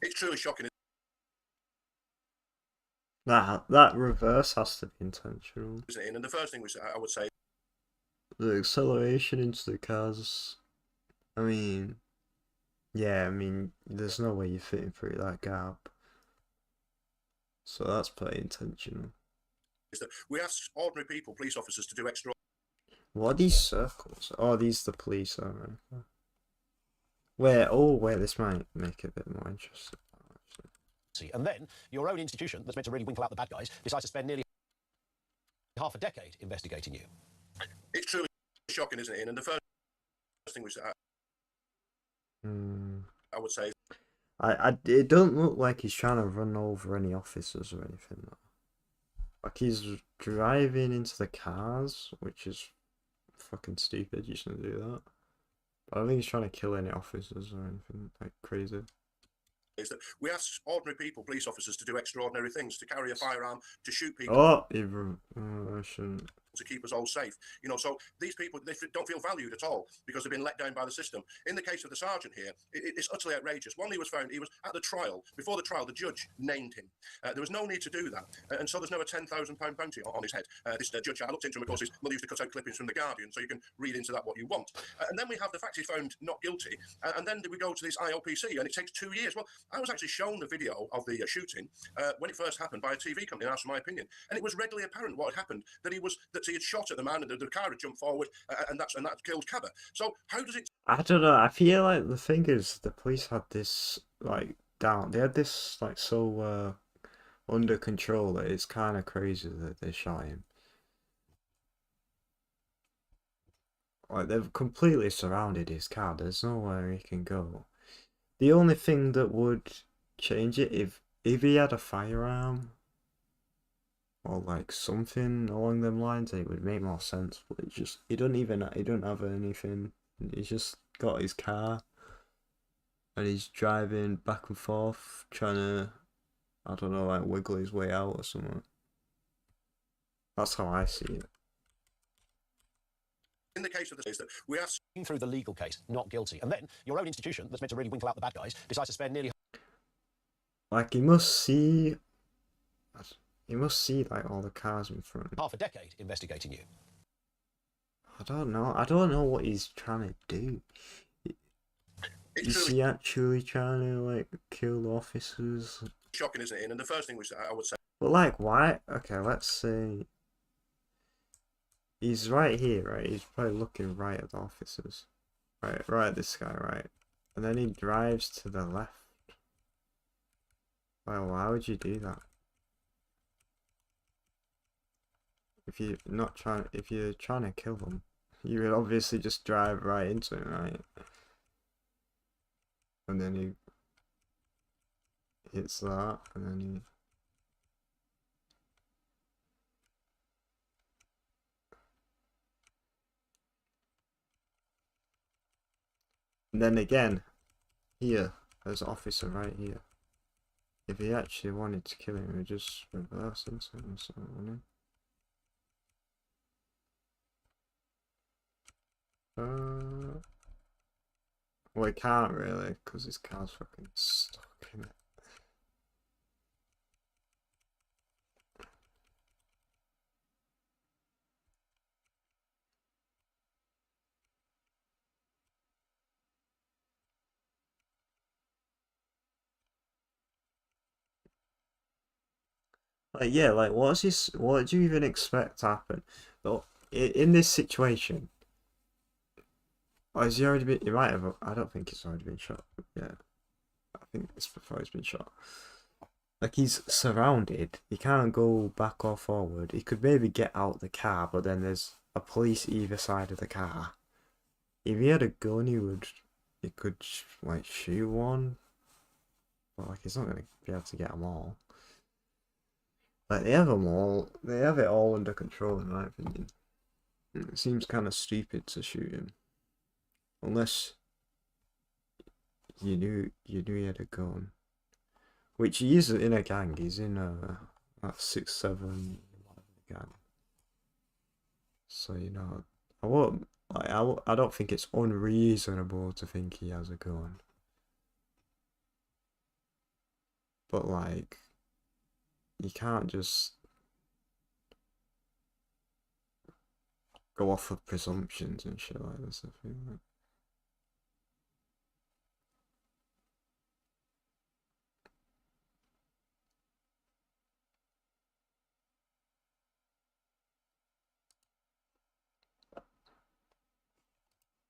It's truly shocking. That reverse has to be intentional. Isn't it? And the first thing I would say, the acceleration into the cars. I mean, yeah, I mean, there's no way you're fitting through that gap. So that's pretty intentional. is that we ask ordinary people, police officers, to do extra. What are these circles? Oh, these are the police, alright. Where this might make it a bit more interesting. And then your own institution, that's meant to really winkle out the bad guys, decides to spend nearly half a decade investigating you. It's truly shocking, isn't it? And the first thing I would say, it don't look like he's trying to run over any officers or anything. Though. Like he's driving into the cars, which is fucking stupid. You shouldn't do that. But I don't think he's trying to kill any officers or anything like crazy. Is that we ask ordinary people, police officers, to do extraordinary things, to carry a firearm, to shoot people. Oh, I shouldn't. To keep us all safe, you know. So these people, they don't feel valued at all because they've been let down by the system. In the case of the sergeant here, it's utterly outrageous. One, he was at the trial. Before the trial, the judge named him. There was no need to do that, and so there's now a £10,000 bounty on his head. This judge, I looked into him. Of course, his mother used to cut out clippings from the Guardian, so you can read into that what you want. And then we have the fact he's found not guilty, and then we go to this IOPC, and it takes 2 years. Well, I was actually shown the video of the shooting when it first happened by a TV company and asked for my opinion, and it was readily apparent what had happened, that he had shot at the man, and the car had jumped forward, and that killed Cabba. So how does it? I don't know. I feel like the thing is the police had this like down. They had this like so under control that it's kind of crazy that they shot him. Like they've completely surrounded his car. There's nowhere he can go. The only thing that would change it if he had a firearm. Or like something along them lines, it would make more sense. But it just he don't have anything. He's just got his car, and he's driving back and forth, trying to, I don't know, like wiggle his way out or something. That's how I see it. In the case of the case that we are through the legal case, not guilty, and then your own institution, that's meant to really winkle out the bad guys, decides to spend nearly. Like he must see. You must see like all the cars in front. Half a decade investigating you. I don't know. I don't know what he's trying to do. Is he actually trying to like kill officers? Shocking, isn't it? And the first thing I would say. But like, why? Okay, let's say he's right here, right? He's probably looking right at the officers, right at this guy, right? And then he drives to the left. Well, why would you do that? If you're trying to kill them, you would obviously just drive right into him, right? And then he hits that, and then he. And then again, here, there's an officer right here. If he actually wanted to kill him, he would just reverse into him or something, wouldn't he? Well, he can't really, because his car's fucking stuck in it. Like, yeah, like, what do you even expect to happen? But in this situation, or has he already been? He might have. I don't think he's already been shot. Yeah, I think it's before he's been shot. Like, he's surrounded. He can't go back or forward. He could maybe get out the car, but then there's a police either side of the car. If he had a gun, he could like shoot one. But like, he's not gonna be able to get them all. Like, they have them all. They have it all under control, in my opinion. It seems kind of stupid to shoot him, unless you knew he had a gun. Which he is in a gang. He's in a 6-7 gang. So, you know, I don't think it's unreasonable to think he has a gun. But like, you can't just go off of presumptions and shit like this, I feel like.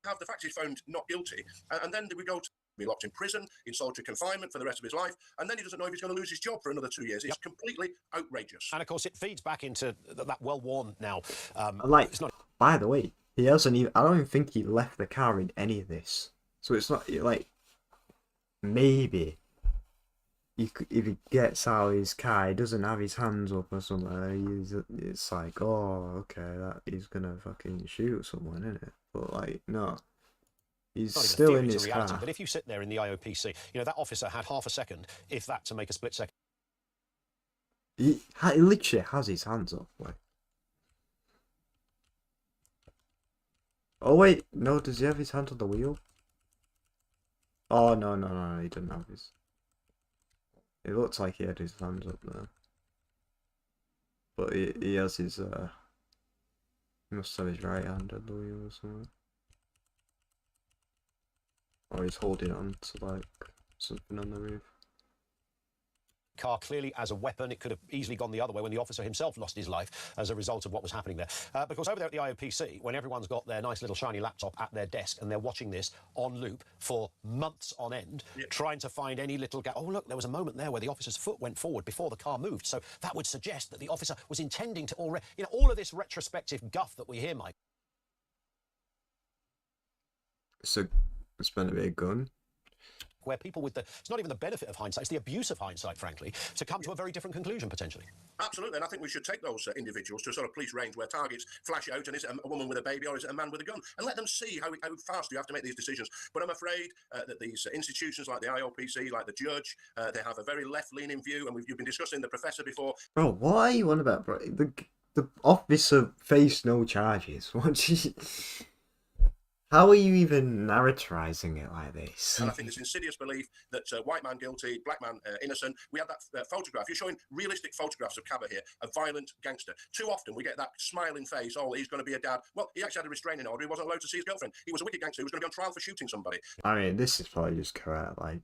Have the fact he's found not guilty, and then we go to be locked in prison in solitary confinement for the rest of his life, and then he doesn't know if he's going to lose his job for another 2 years. It's completely outrageous. And of course, it feeds back into that well-worn now. Like, it's not. By the way, he hasn't even. I don't even think he left the car in any of this. So it's not like, maybe if he gets out of his car, he doesn't have his hands up or something. It's like, oh, okay, that he's gonna fucking shoot someone, isn't it? But like, no, he's still in his car. But if you sit there in the IOPC, you know, that officer had half a second, if that, to make a split second. He literally has his hands up, like. Oh wait, no, does he have his hand on the wheel? Oh no, he didn't have his. It looks like he had his hands up there. But he has his, he must have his right hand on the wheel or something. Or he's holding on to, like, something on the roof. Car clearly as a weapon. It could have easily gone the other way when the officer himself lost his life as a result of what was happening there. Because over there at the IOPC, when everyone's got their nice little shiny laptop at their desk and they're watching this on loop for months on end, trying to find any little gap. Oh, look, there was a moment there where the officer's foot went forward before the car moved. So that would suggest that the officer was intending to already, you know, all of this retrospective guff that we hear, Mike. So it's meant to be a gun. Where people with it's not even the benefit of hindsight, it's the abuse of hindsight, frankly, to come to a very different conclusion, potentially. Absolutely, and I think we should take those individuals to a sort of police range where targets flash out, and is it a woman with a baby or is it a man with a gun? And let them see how fast you have to make these decisions. But I'm afraid that these institutions like the IOPC, like the judge, they have a very left-leaning view, and you've been discussing the professor before. Bro, what are you on about, bro? The officer faced no charges. How are you even narratising it like this? And I think this insidious belief that white man guilty, black man innocent. We had that photograph. You're showing realistic photographs of Cabba here, a violent gangster. Too often we get that smiling face, oh, he's going to be a dad. Well, he actually had a restraining order. He wasn't allowed to see his girlfriend. He was a wicked gangster who was going to be on trial for shooting somebody. I mean, this is probably just correct. Like,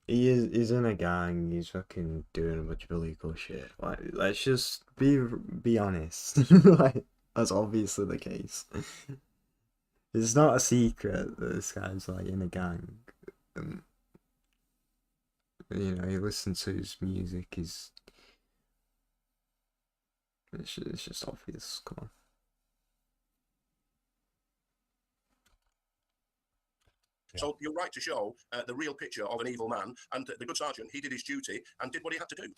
he's in a gang. He's fucking doing a bunch of illegal shit. Like, let's just be honest. Like, that's obviously the case. It's not a secret that this guy's like in a gang. You know, you listen to his music, it's just obvious. Come on. So you're right to show the real picture of an evil man, and the good sergeant, he did his duty and did what he had to do.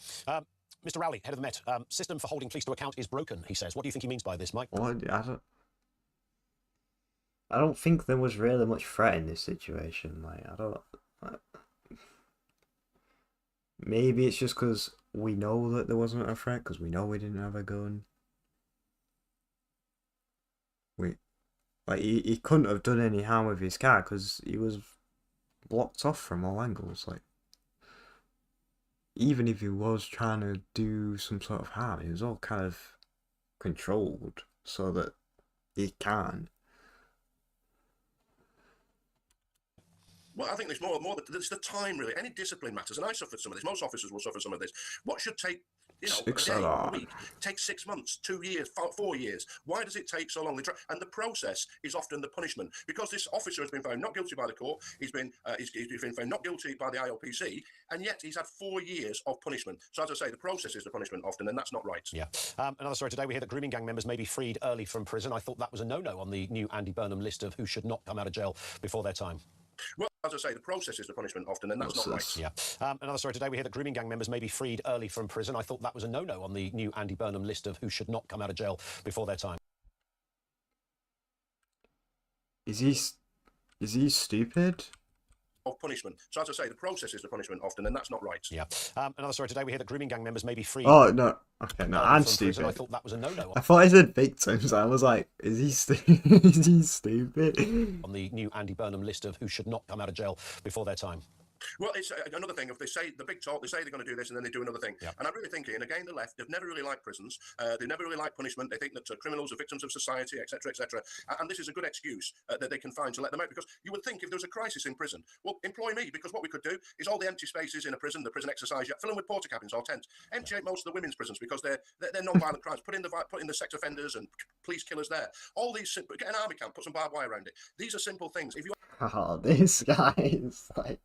Mr. Rowley, head of the Met, system for holding police to account is broken, he says. What do you think he means by this, Mike? Well, I don't think there was really much threat in this situation. Maybe it's just because we know that there wasn't a threat, because we know we didn't have a gun. He couldn't have done any harm with his car because he was blocked off from all angles. Like, even if he was trying to do some sort of harm, it was all kind of controlled so that he can't. Well, I think there's more. There's the time, really. Any discipline matters, and I suffered some of this. Most officers will suffer some of this. What should take, a day, a week, takes 6 months, 2 years, 4 years. Why does it take so long? And the process is often the punishment, because this officer has been found not guilty by the court. He's been found not guilty by the IOPC, and yet he's had 4 years of punishment. So as I say, the process is the punishment often, and that's not right. Yeah. Another story today. We hear that grooming gang members may be freed early from prison. I thought that was a no-no on the new Andy Burnham list of who should not come out of jail before their time. Well, as I say, the process is the punishment often, and that's not right. Yeah. Another story today. We hear that grooming gang members may be freed early from prison. I thought that was a no-no on the new Andy Burnham list of who should not come out of jail before their time. Is he stupid? Of punishment. So as I say, the process is the punishment often, and that's not right. Yeah. Another story today. We hear that grooming gang members may be freed. Oh no. Okay, no, I'm from prison. stupid. I thought that was a no-no. I thought I said victims. I was like, is he is he stupid? On the new Andy Burnham list of who should not come out of jail before their time. Well, it's another thing. If they say the big talk, they say they're going to do this, and then they do another thing. And I'm really thinking, and again, the left, they've never really liked prisons. They never really like punishment. They think that criminals are victims of society, etc., etc. And this is a good excuse that they can find to let them out. Because you would think if there was a crisis in prison, well, employ me, because what we could do is all the empty spaces in a prison, the prison exercise, fill them with porta cabins or tents. Empty out most of the women's prisons because they're non-violent crimes. Put in the sex offenders and police killers there. All these, get an army camp, put some barbed wire around it. These are simple things. If you Oh, this guy is like.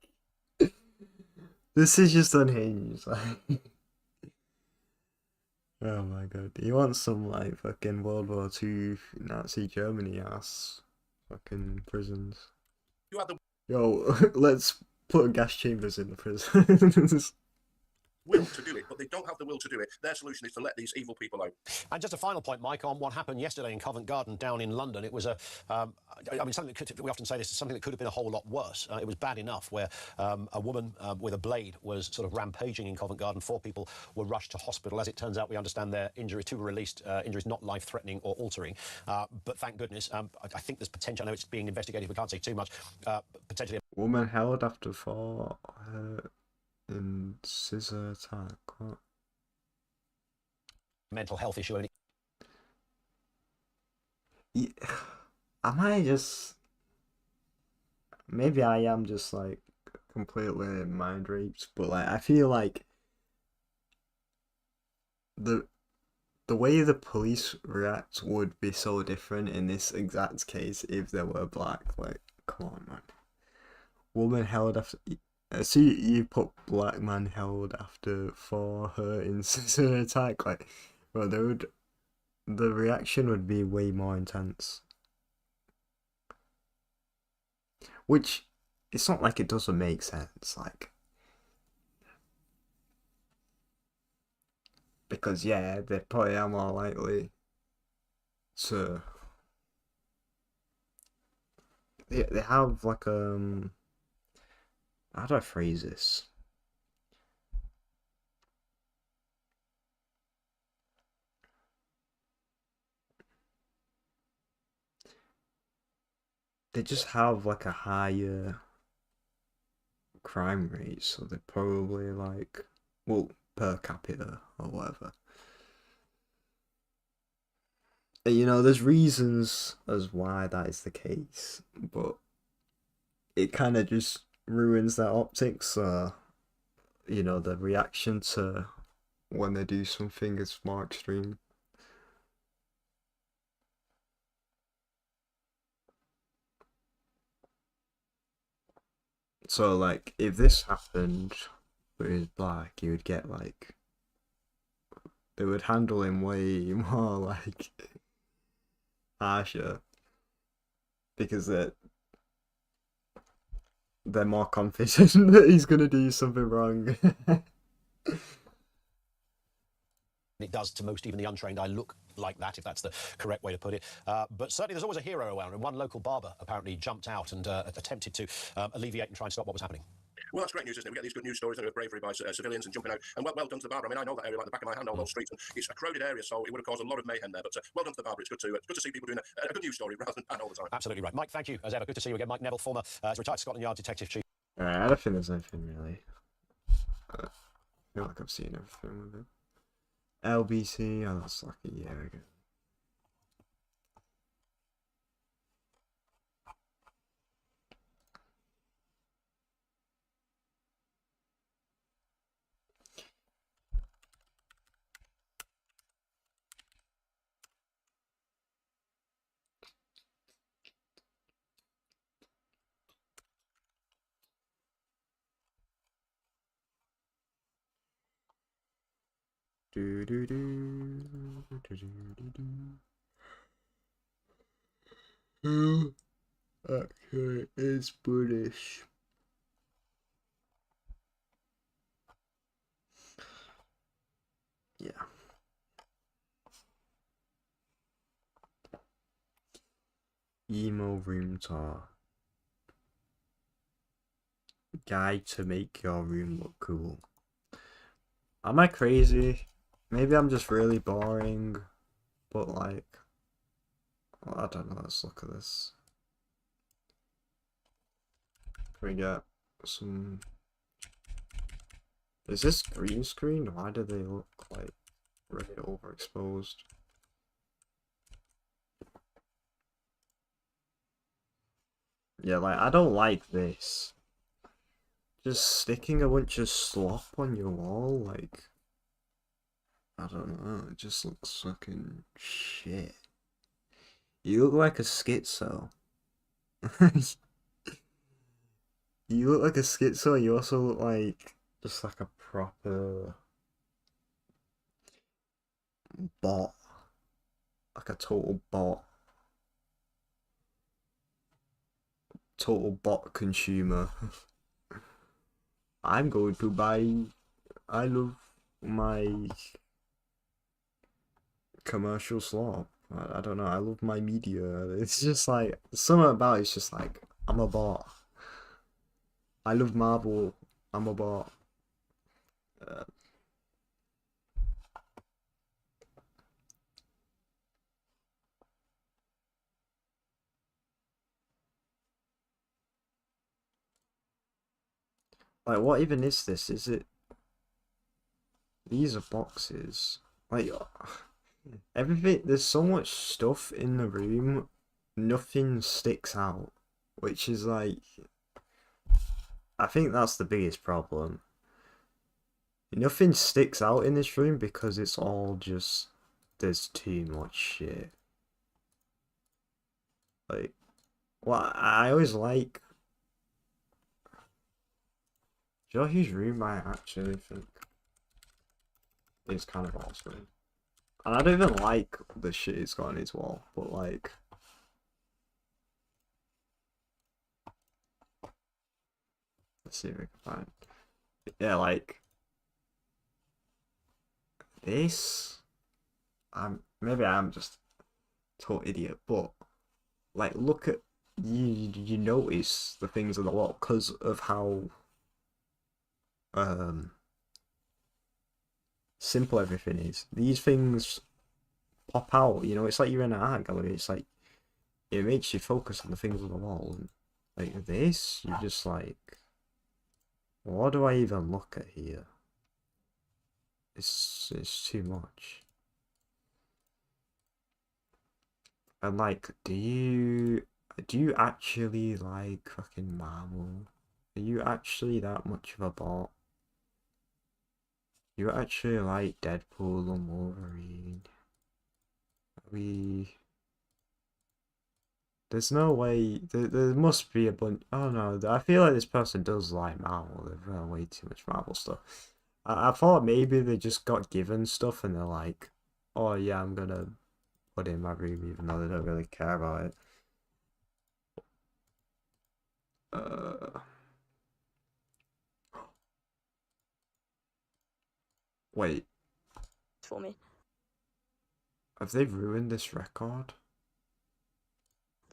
This is just unhinged. Like, oh my god, he wants some like fucking World War II Nazi Germany ass fucking prisons. you had the Yo, let's put gas chambers in the prisons. will to do it, but they don't have the will to do it. Their solution is to let these evil people out. And just a final point, Mike, on what happened yesterday in Covent Garden down in London. It was something that could, we often say this is something that could have been a whole lot worse. It was bad enough where a woman with a blade was sort of rampaging in Covent Garden. 4 people were rushed to hospital. As it turns out, we understand their injuries, 2 were released, injuries not life-threatening or altering. But thank goodness, I think there's potential. I know it's being investigated. We can't say too much. Potentially. Woman held after 4 in scissor attack. What? Mental health issue. Yeah. Am I just? Maybe I am just like completely mind raped, but like I feel like the way the police react would be so different in this exact case if they were black. Like, come on, man. Woman held after. See, you put black man held after 4 hurt in scissor attack. Like, well, the reaction would be way more intense. Which, it's not like it doesn't make sense, like, because yeah, they probably are more likely to. They have like how do I phrase this? They just have like a higher crime rate, so they're probably like, well, per capita or whatever. You know, there's reasons as why that is the case, but it kind of just ruins their optics. You know, the reaction to when they do something is more extreme. So like, if this happened but he was black, you would get like, they would handle him way more like harsher, because they're more confident that he's gonna do something wrong. It does to most, even the untrained eye, look like that, if that's the correct way to put it. But certainly there's always a hero around, and one local barber apparently jumped out and attempted to alleviate and try and stop what was happening. Well, that's great news, isn't it? We get these good news stories of bravery by civilians and jumping out. And well done to the barber. I mean, I know that area like the back of my hand, all those streets. And it's a crowded area, so it would have caused a lot of mayhem there. But well done to the barber. It's good to see people doing a good news story rather than pan all the time. Absolutely right. Mike, thank you, as ever. Good to see you again. Mike Neville, former retired Scotland Yard detective chief. I don't think there's anything really. I feel like I've seen everything with it. LBC, oh, that's like a year ago. Do do do do do do do. Who actually is British? Yeah. Emo room tour. Guide to make your room look cool. Am I crazy? Maybe I'm just really boring, but like, well, I don't know. Let's look at this. Can we get some? Is this green screen? Why do they look like really overexposed? Yeah, like I don't like this. Just sticking a bunch of slop on your wall, like, I don't know, it just looks fucking shit. You look like a schizo. You look like a schizo, you also look like, just like a proper bot. Like a total bot. Total bot consumer. I'm going to buy. I love my commercial slop. I don't know. I love my media. It's just like something about it's just like I'm a bot. I love Marvel. I'm a bot. Like, what even is this? Is it... These are boxes. Like, everything... There's so much stuff in the room, nothing sticks out. Which is like... I think that's the biggest problem. Nothing sticks out in this room because it's all just... There's too much shit. Like... Well, I always like... Do you know whose room I actually think is kind of awesome? And I don't even like the shit it's got on his wall, but like... Let's see if we can find... Yeah, like... This... Maybe I'm just a total idiot, but... Like, look at... You notice the things on the wall because of how... simple everything is. These things pop out, you know, it's like you're in an art gallery. It's like it makes you focus on the things on the wall, and like this, you're just like, what do I even look at here? It's too much. And like, do you actually like fucking Marvel? Are you actually that much of a bot? You actually like Deadpool and Wolverine? There's no way. There must be a bunch. Oh no, I feel like this person does like Marvel. They've got way too much Marvel stuff. I thought maybe they just got given stuff and they're like, oh yeah, I'm gonna put it in my room even though they don't really care about it. Wait. For me. Have they ruined this record?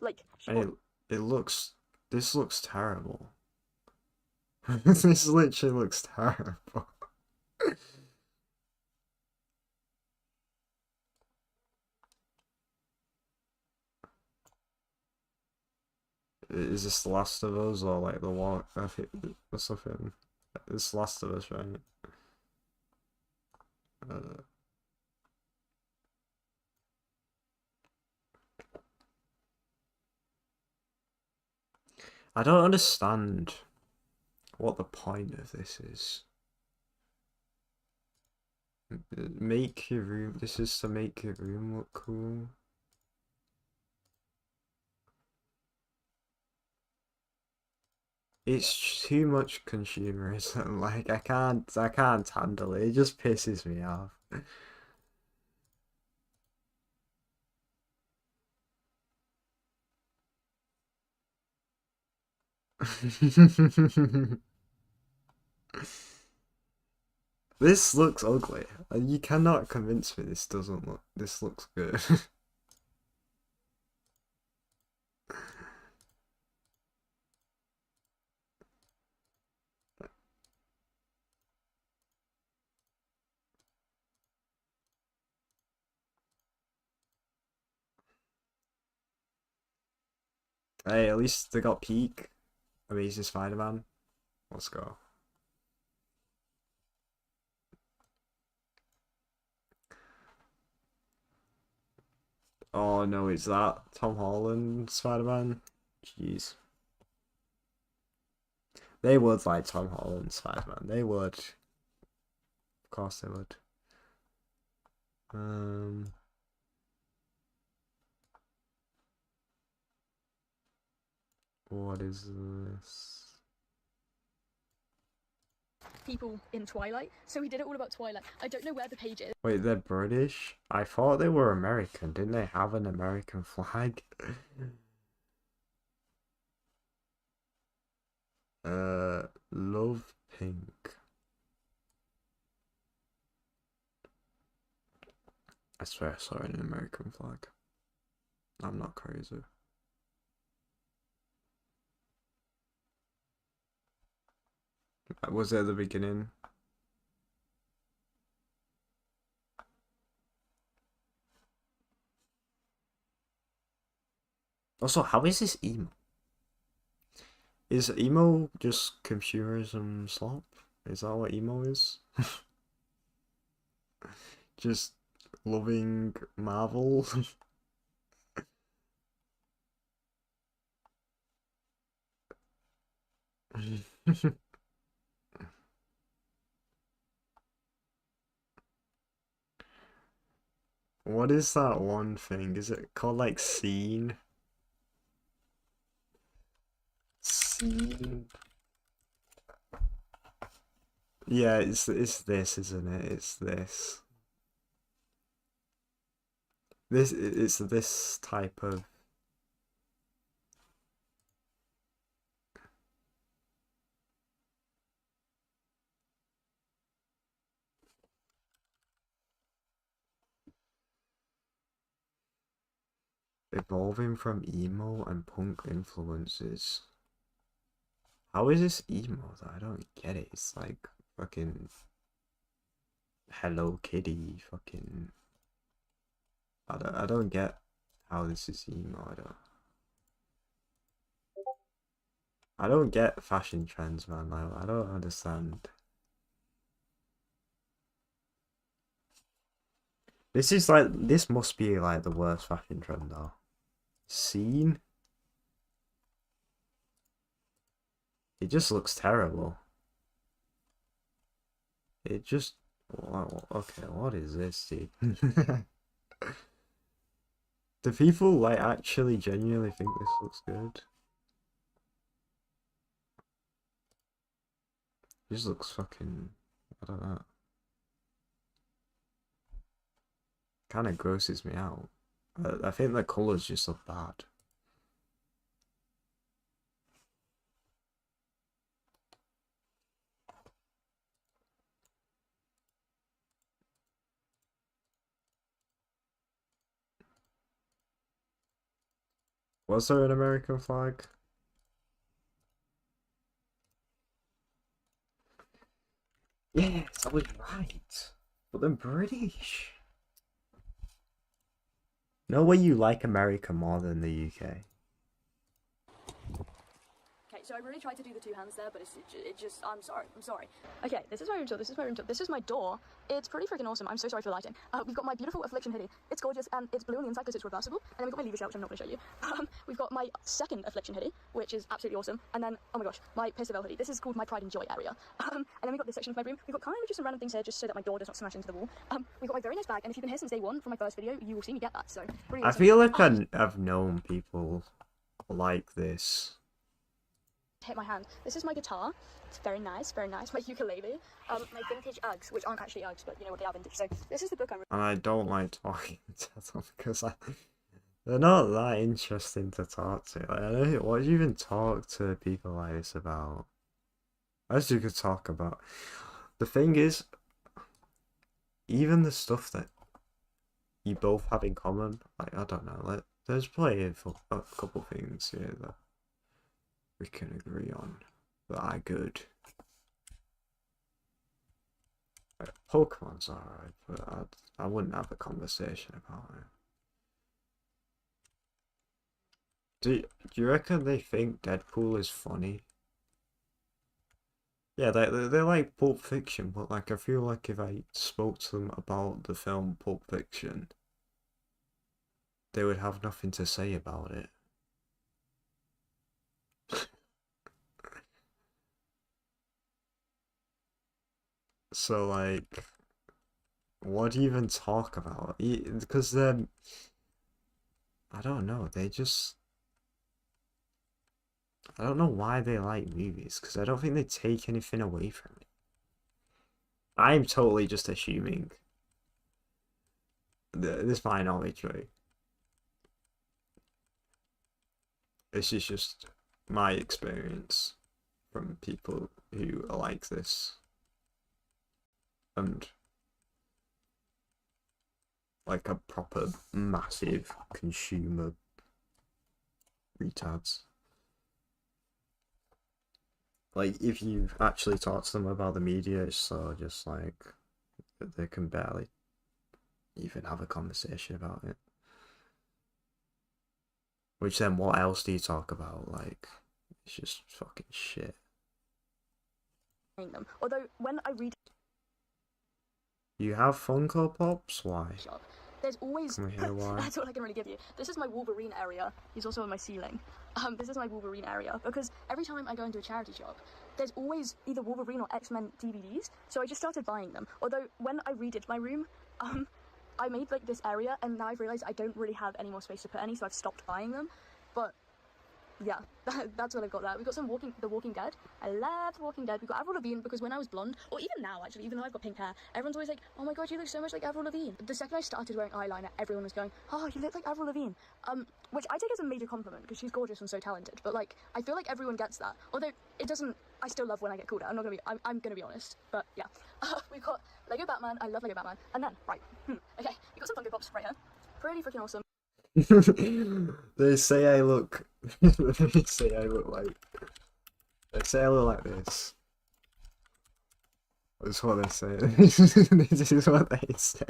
Like, and it looks... This looks terrible. This literally looks terrible. Is this The Last of Us or like The Walk? I think or something. It's Last of Us, right? I don't understand what the point of this is. Make your room. This is to make your room look cool. It's too much consumerism. Like I can't handle it. It just pisses me off. This looks ugly. You cannot convince me this doesn't look. This looks good. Hey, at least they got Peak, Amazing Spider-Man. Let's go. Oh no, is that Tom Holland Spider-Man? Jeez. They would like Tom Holland Spider-Man. They would. Of course they would. What is this? People in Twilight, so we did it all about Twilight. I don't know where the page is. Wait, they're British? I thought they were American. Didn't they have an American flag? Love Pink. I swear I saw an American flag. I'm not crazy. Was it at the beginning? Also, how is this emo? Is emo just consumerism slop? Is that what emo is? Just loving Marvel? What is that one thing? Is it called like Scene? Scene. Yeah, it's this, isn't it? It's this. It's this type of. Evolving from emo and punk influences. How is this emo though? I don't get it. It's like fucking Hello Kitty, fucking. I don't get how this is emo. I don't get fashion trends, man. I don't understand. This must be like the worst fashion trend though. Scene? It just looks terrible. It just... Wow, okay, what is this, dude? Do people, like, actually genuinely think this looks good? It just looks fucking... I don't know. Kind of grosses me out. I think the colours just look bad. Was there an American flag? Yes, I was right. But they're British. No way you like America more than the UK. Okay, so I really tried to do the two hands there, but it just, I'm sorry. Okay, this is my room tour, this is my door. It's pretty freaking awesome. I'm so sorry for the lighting. We've got my beautiful Affliction hoodie. It's gorgeous, and it's blue on the inside because it's reversible. And then we've got my lever shirt, which I'm not going to show you. We've got my second Affliction hoodie, which is absolutely awesome. And then, oh my gosh, my Percival hoodie. This is called my Pride and Joy area. And then we've got this section of my room. We've got kind of just some random things here, just so that my door does not smash into the wall. We've got my very nice bag, and if you've been here since day one from my first video, you will see me get that. So, pretty I awesome. feel like I've known people like this. hit my hand. This is my guitar. It's very nice, very nice. My ukulele. My vintage Uggs, which aren't actually Uggs, but you know what, they are vintage. So this is the book I'm And I don't like talking to them because they're not that interesting to talk to. Like, I don't, what do you even talk to people like this about? As you could talk about. The thing is, even the stuff that you both have in common, like, I don't know, like, there's probably a couple things here that we can agree on that are good. Like, Pokemon's alright, but I wouldn't have a conversation about it. Do you reckon they think Deadpool is funny? Yeah, they like Pulp Fiction, but like I feel like if I spoke to them about the film Pulp Fiction, they would have nothing to say about it. So like, what do you even talk about? Because I don't know, they just... I don't know why they like movies, because I don't think they take anything away from it. I'm totally just assuming. This might not be true. This is just my experience from people who are like this. And like a proper massive consumer retards. Like, if you actually talk to them about the media, it's so just like they can barely even have a conversation about it. Which then, what else do you talk about? Like, it's just fucking shit. them. Although when I read You have Funko Pops? Why? shop, there's always Can we hear why? that's all I can really give you. This is my Wolverine area. He's also on my ceiling. This is my Wolverine area because every time I go into a charity shop, there's always either Wolverine or X-Men DVDs. So I just started buying them. Although when I redid my room, I made like this area, and now I've realized I don't really have any more space to put any, so I've stopped buying them. But yeah, that's what I've got there. We've got some The Walking Dead. I love The Walking Dead. We've got Avril Lavigne because when I was blonde, or even now actually, even though I've got pink hair, everyone's always like, oh my god, you look so much like Avril Lavigne. The second I started wearing eyeliner, everyone was going, oh, you look like Avril Lavigne. Which I take as a major compliment because she's gorgeous and so talented. But like, I feel like everyone gets that. Although it doesn't, I still love when I get called out. I'm gonna be honest. But yeah, we've got Lego Batman. I love Lego Batman. And then, right, okay, we got some Funko Pops right here. Pretty freaking awesome. They say I look. They say I look like. They say I look like this. That's what they say. This is what they say.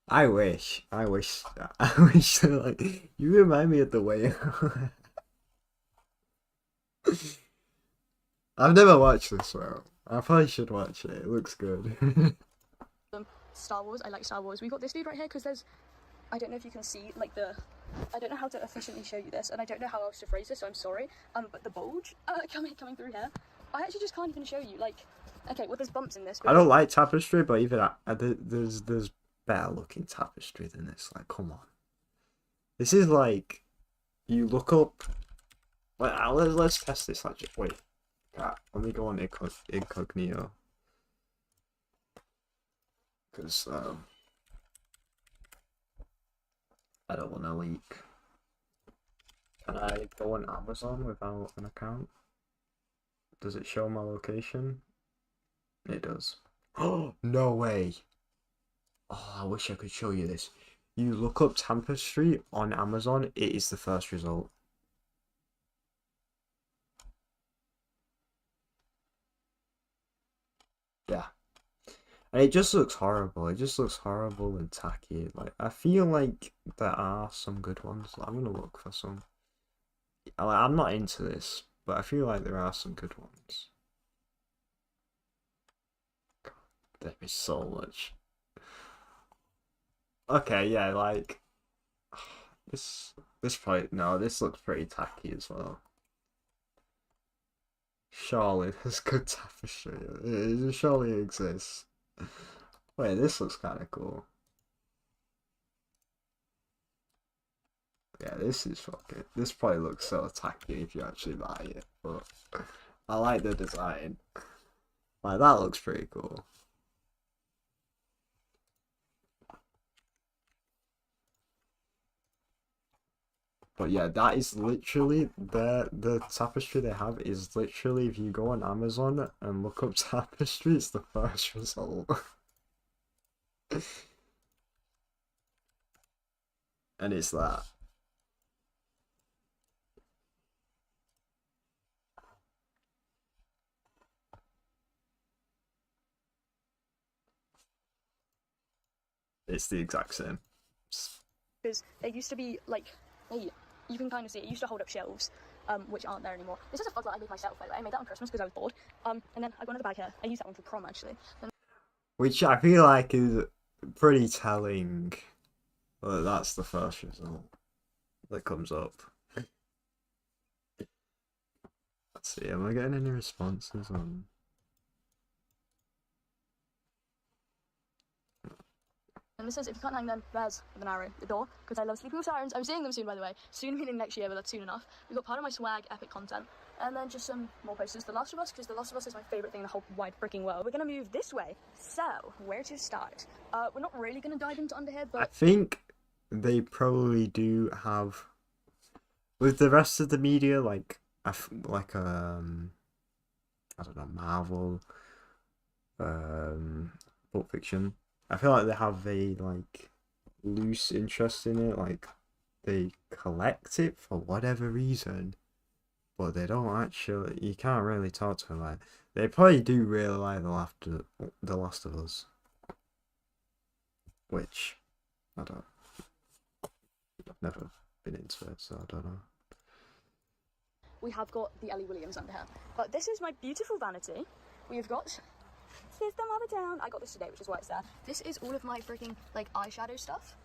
I wish. Like, you remind me of the way. I've never watched this film. I probably should watch it. It looks good. Star Wars. I like Star Wars. We've got this dude right here because there's, I don't know if you can see like I don't know how to efficiently show you this, and I don't know how else to phrase this, so I'm sorry. But the bulge coming through here, I actually just can't even show you. Like, okay, well there's bumps in this. I don't like tapestry, but even there's better looking tapestry than this. Like, come on. This is like, you look up. Let's test this. Actually, wait. Let me go on incognito. Because I don't want to leak. Can I go on Amazon without an account? Does it show my location? It does. Oh, no way. Oh, I wish I could show you this. You look up Tapestry on Amazon, it is the first result. Yeah. And it just looks horrible. It just looks horrible and tacky. Like, I feel like there are some good ones. I'm gonna look for some. I'm not into this, but I feel like there are some good ones. God, there is so much. Okay, yeah, like this probably this looks pretty tacky as well. Surely there's good tapestry. It surely exists. Wait, this looks kind of cool. Yeah, this is fucking. This probably looks so tacky if you actually buy it, but I like the design. Like, that looks pretty cool. But yeah, that is literally the tapestry they have is literally, if you go on Amazon and look up tapestry, it's the first result. And it's that. It's the exact same. Because it used to be like, hey, you can kind of see it used to hold up shelves, which aren't there anymore. This is a fog light I made myself, by the way. I made that on Christmas because I was bored. And then I got another bag here. I used that one for prom actually. Which I feel like is pretty telling. But that's the first result that comes up. Let's see, am I getting any responses on? And this is, if you can't hang them, there's with an arrow, the door, because I love sleeping with sirens. I'm seeing them soon, by the way. Soon meaning next year, but that's soon enough. We've got part of my swag, epic content, and then just some more posters. The Last of Us, because The Last of Us is my favourite thing in the whole wide freaking world. We're going to move this way. So, where to start? We're not really going to dive into under here, but... I think they probably do have, with the rest of the media, like I don't know, Marvel, Pulp Fiction. I feel like they have a like loose interest in it, like they collect it for whatever reason, but they don't actually. You can't really talk to them like they probably do really like the Last of Us, which I don't. I've never been into it, so I don't know. We have got the Ellie Williams under here. But this is my beautiful vanity. We've got System of a Down. I got this today, which is why it's there. This is all of my freaking, like, eyeshadow stuff.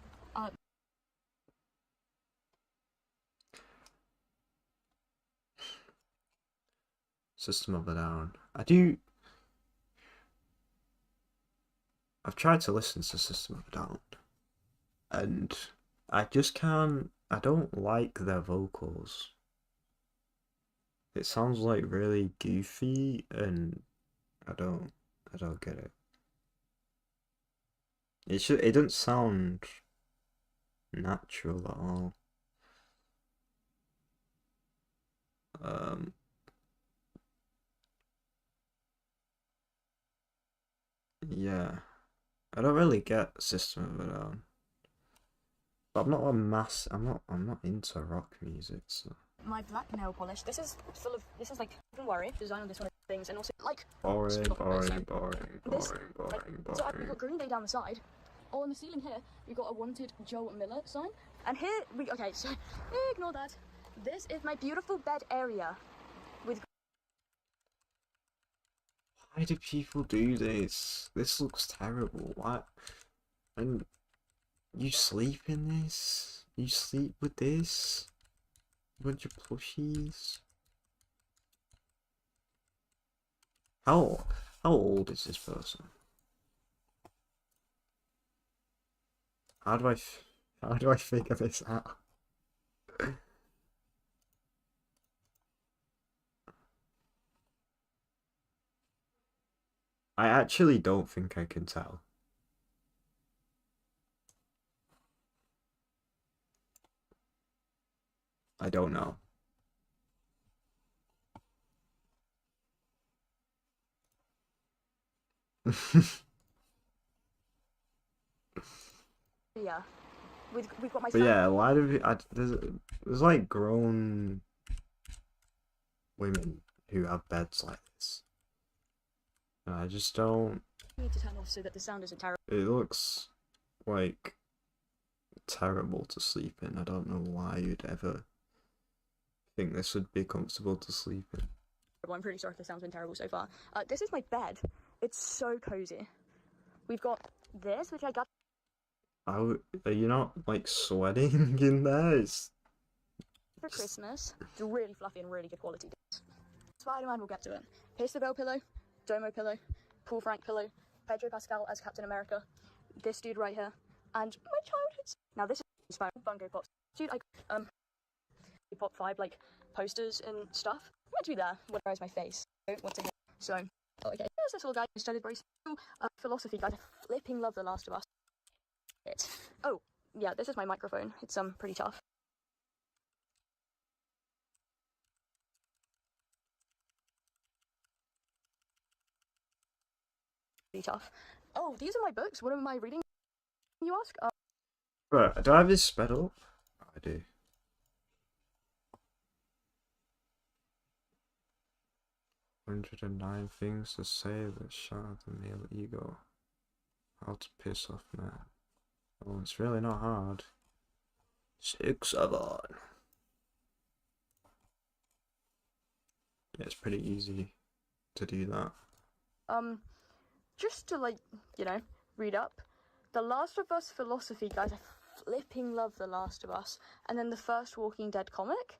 System of a Down. I've tried to listen to System of a Down, and I just can't. I don't like their vocals. It sounds like really goofy, and I don't get it. It doesn't sound natural at all. Yeah, I don't really get System of a Down. But I'm not into rock music, so. My black nail polish. This is like don't worry, design on this one of things, and also like Boring. So we've got Green Day down the side. Oh, on the ceiling here, we've got a Wanted Joe Miller sign. And here okay, so ignore that. This is my beautiful bed area with. Why do people do this? This looks terrible. Why? And you sleep in this? You sleep with this? A bunch of plushies? How old is this person? How do I figure this out? I actually don't think I can tell. I don't know. Yeah, we've got my. But yeah, why do we? There's like grown women who have beds like this. And I just don't. I need to turn off so that the sound isn't terrible. It looks like terrible to sleep in. I don't know why you'd ever think this would be comfortable to sleep in. I'm pretty sorry if the sound's been terrible so far. This is my bed. It's so cozy. We've got this, which I got. Are you not like sweating in there? For Christmas. It's really fluffy and really good quality. Spider-Man, we'll get to it. Here's the Bell pillow, Domo pillow, Paul Frank pillow, Pedro Pascal as Captain America, this dude right here, and my childhood. Now this is Spam Funko Pops. Dude, Pop 5 like posters and stuff. I meant to be there. Where is my face? I don't want to hear. So, okay. There's this little guy who studied very philosophy. Guys, I flipping love The Last of Us. Oh, yeah, this is my microphone. It's pretty tough. Pretty tough. Oh, these are my books. What am I reading? You ask? Right, do I have this sped up? I do. "109 things to say that shatter the male ego. How to piss off man. Oh, it's really not hard. 6, 7. Yeah, it's pretty easy to do that. Just to read up. The Last of Us philosophy, guys. I flipping love The Last of Us. And then the first Walking Dead comic.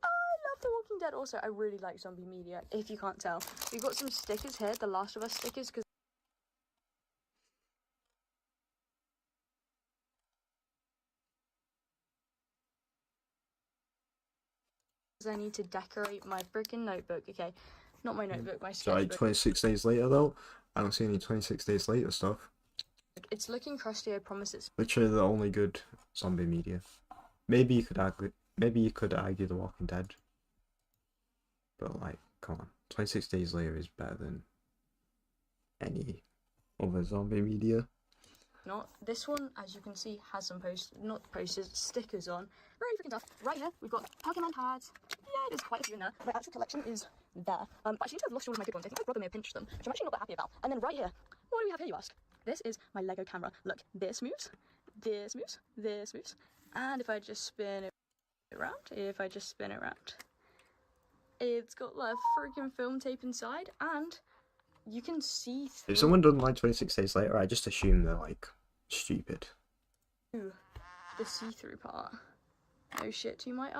I love The Walking Dead also. I really like zombie media, if you can't tell. We've got some stickers here, The Last of Us stickers, because I need to decorate my freaking notebook. Okay, not my notebook, my So like sketchbook. 26 days later though, I don't see any 26 days later stuff. It's looking crusty, I promise it's... Literally the only good zombie media. Maybe you could argue The Walking Dead. But like, come on. 26 days later is better than any other zombie media. Not. This one, as you can see, has some posters, stickers on. Very freaking tough. Right here, we've got Pokemon cards. Yeah, there's quite a few in there. My actual collection is there. But I seem to have lost all of my good ones. I think my brother may have pinched them, which I'm actually not that happy about. And then right here, what do we have here, you ask? This is my Lego camera. Look, this moves, this moves, this moves. And if I just spin it around, it's got like freaking film tape inside, and you can see through If someone done like 26 days later, I just assume they're like stupid. the see-through part. Oh shit, you might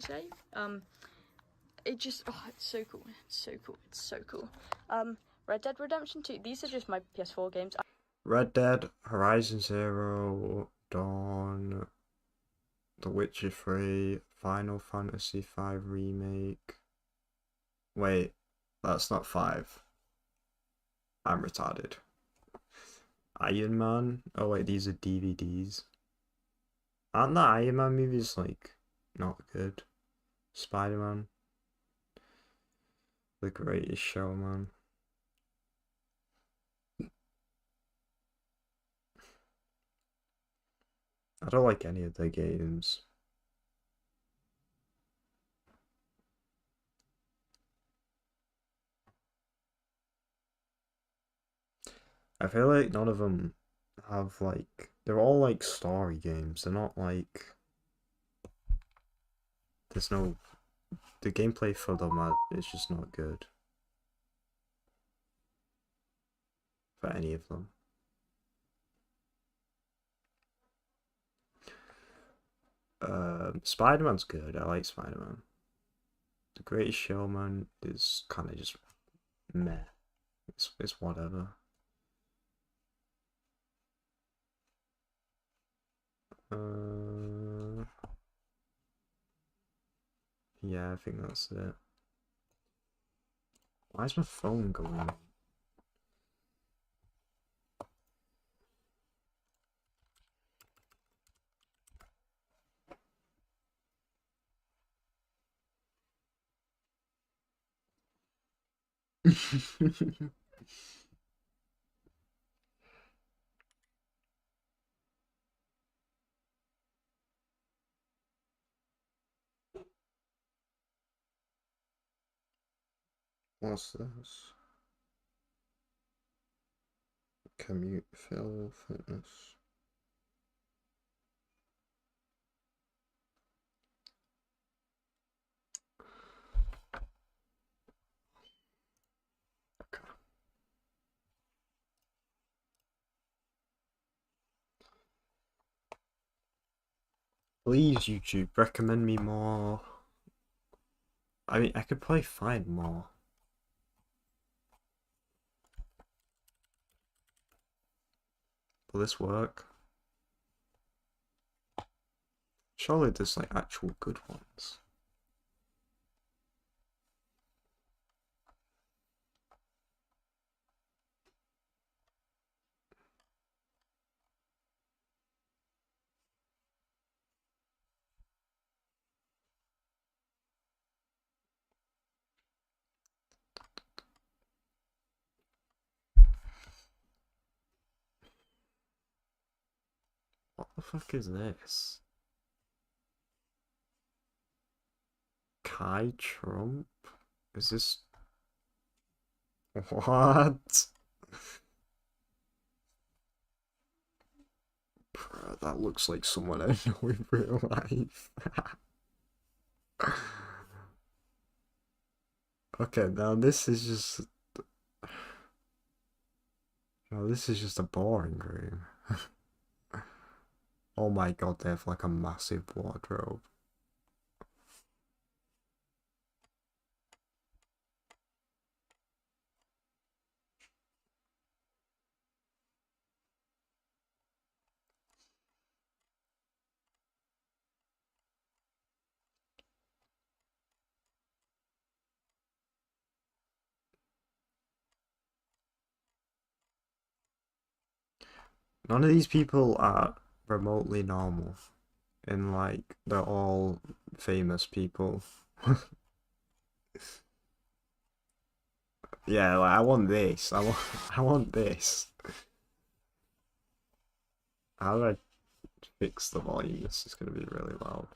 say. It just, it's so cool. It's so cool. It's so cool. Red Dead Redemption 2. These are just my PS4 games. Red Dead, Horizon Zero Dawn, The Witcher 3, Final Fantasy 5 Remake. Wait, that's not 5. I'm retarded. Iron Man. Oh wait, these are DVDs. Aren't the Iron Man movies like not good? Spider-Man. The Greatest Showman. I don't like any of their games. I feel like none of them have like, they're all like story games. They're not like, there's no, the gameplay for them is just not good. For any of them. Spider-Man's good. I like Spider-Man. The Greatest Showman is kind of just meh. It's whatever. Yeah, I think that's it. Why is my phone going? What's this? Commute Phil Fitness. Please, YouTube, recommend me more. I mean, I could probably find more. Will this work? Surely there's like actual good ones. What the fuck is this? Kai Trump? Is this... What? Bro, that looks like someone I know in real life. Okay, now this is just... No, this is just a boring room. Oh my god, they have like a massive wardrobe. None of these people are remotely normal. And like, they're all famous people. Yeah, like, I want this. I want this. How do I fix the volume? This is gonna be really loud.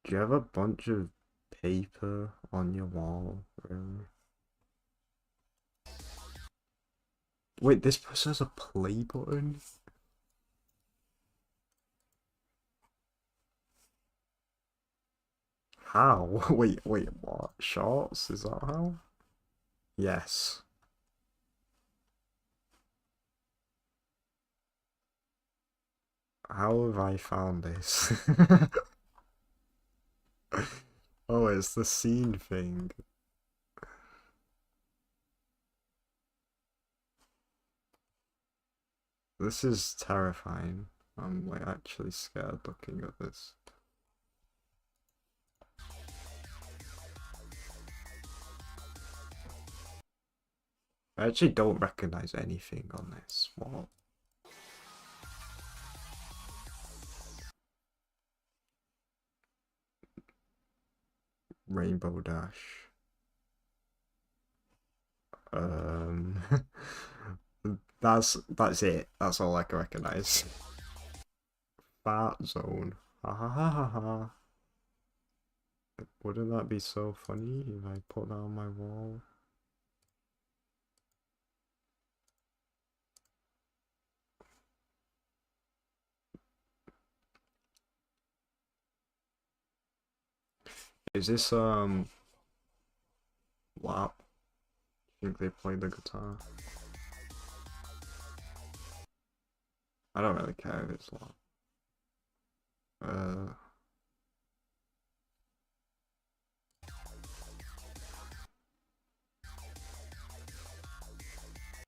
Do you have a bunch of paper on your wall, really? Wait, this person has a play button? How? Wait, what? Shorts? Is that how? Yes. How have I found this? Oh, it's the scene thing. This is terrifying. I'm like actually scared looking at this. I actually don't recognize anything on this. What? Rainbow Dash. That's it. That's all I can recognize. Fart Zone. Ha ha ha ha ha. Wouldn't that be so funny if I put that on my wall? Is this lap? I think they play the guitar. I don't really care if it's lap.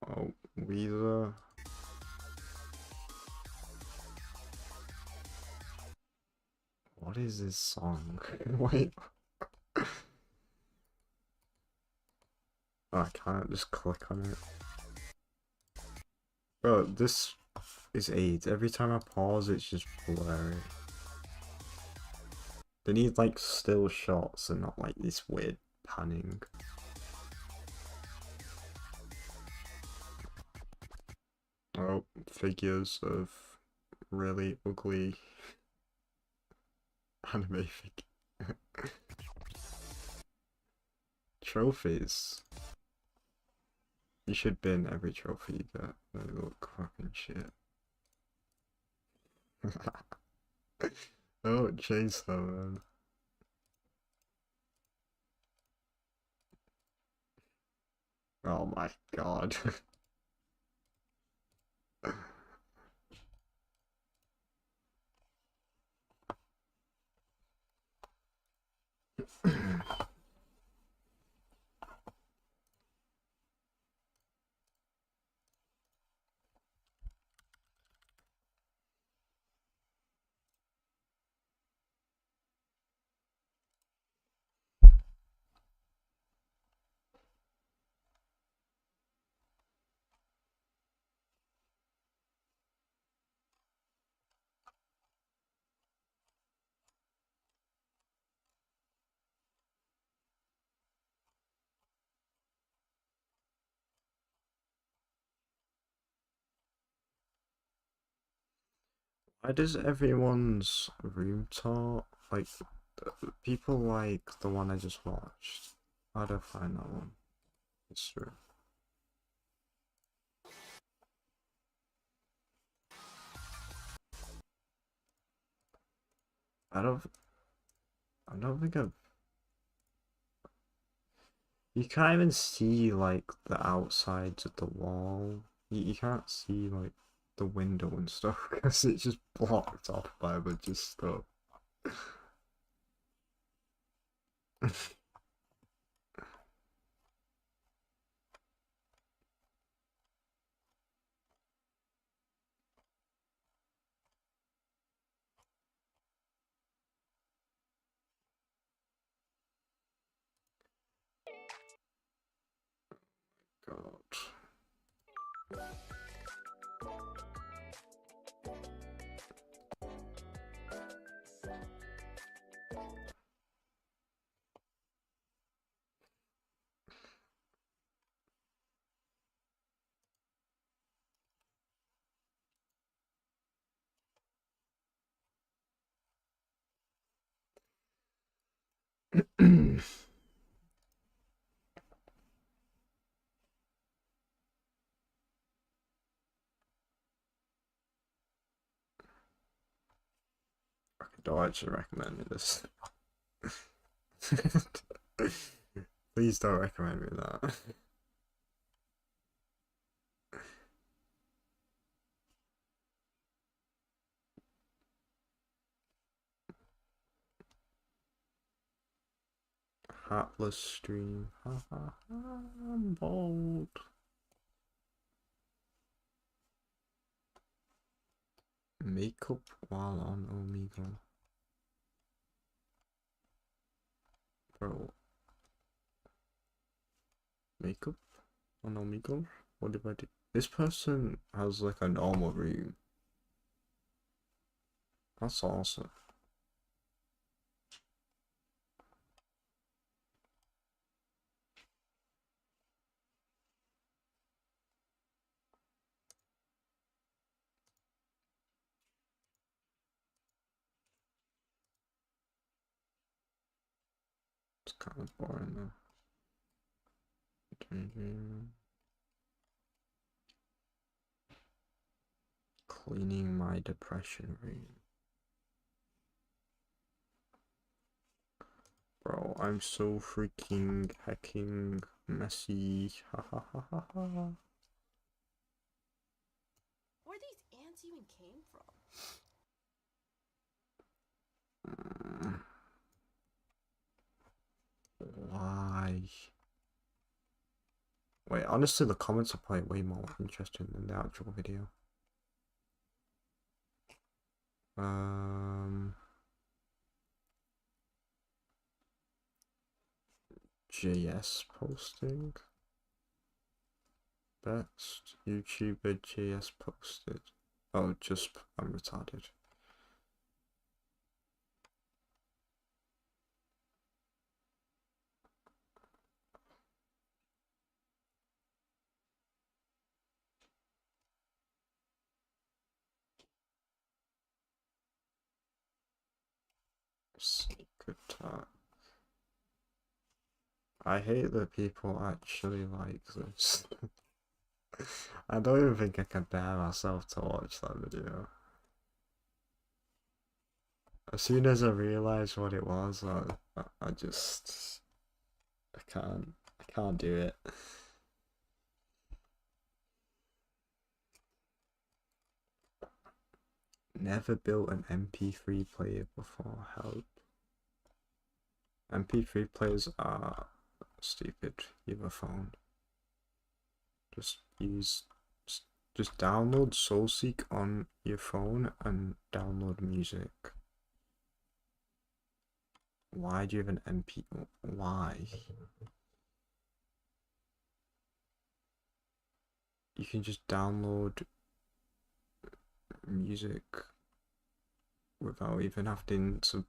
Oh, Weezer. What is this song? Wait. Oh, I can't just click on it. Bro, this is AIDS. Every time I pause, it's just blurry. They need like still shots and not like this weird panning. Oh, figures of really ugly anime figure. Trophies. You should bin every trophy you get. They look fucking shit. Oh, Chainsaw Man. Oh my god. Why does everyone's room talk like people like the one I just watched? How do I find that one? It's true. I don't think I've. You can't even see like the outsides of the wall. You can't see like the window and stuff because it's just blocked off by a bunch of stuff. God. Don't actually recommend me this. Please don't recommend me that. Hatless stream. I'm bold. Makeup while on Omegle. Bro. Makeup on Omegle? What did I do? This person has like a normal room. That's awesome. It's kind of boring though. Cleaning my depression room. Bro, I'm so freaking hecking messy. Ha ha ha ha ha. Where these ants even came from? Why? Wait, honestly, the comments are probably way more interesting than the actual video. JS posting. Best YouTuber JS posted. Oh, just I'm retarded. Good talk. I hate that people actually like this. I don't even think I can bear myself to watch that video. As soon as I realised what it was, I just I can't do it. Never built an MP3 player before, help. MP3 players are stupid. You have a phone. Just download SoulSeek on your phone and download music. Why do you have an MP? Why? You can just download music without even having to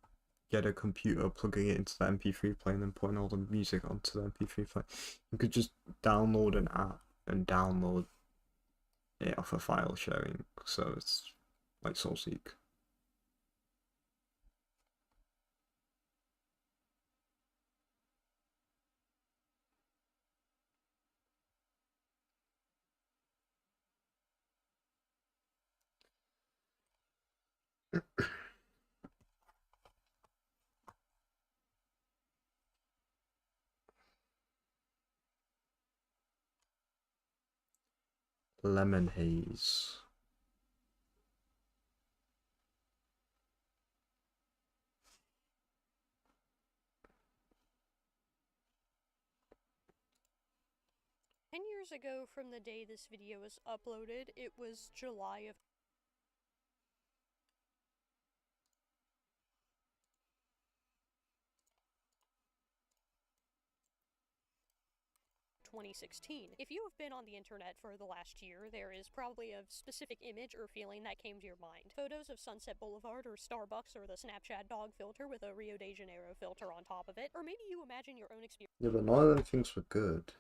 get a computer, plugging it into the MP3 player and then putting all the music onto the MP3 player. You could just download an app and download it off a file sharing, so it's like SoulSeek. Lemon haze. 10 years ago from the day this video was uploaded, it was July of 2016. If you have been on the internet for the last year, there is probably a specific image or feeling that came to your mind. Photos of Sunset Boulevard or Starbucks or the Snapchat dog filter with a Rio de Janeiro filter on top of it. Or maybe you imagine your own Yeah, but none of them things were good.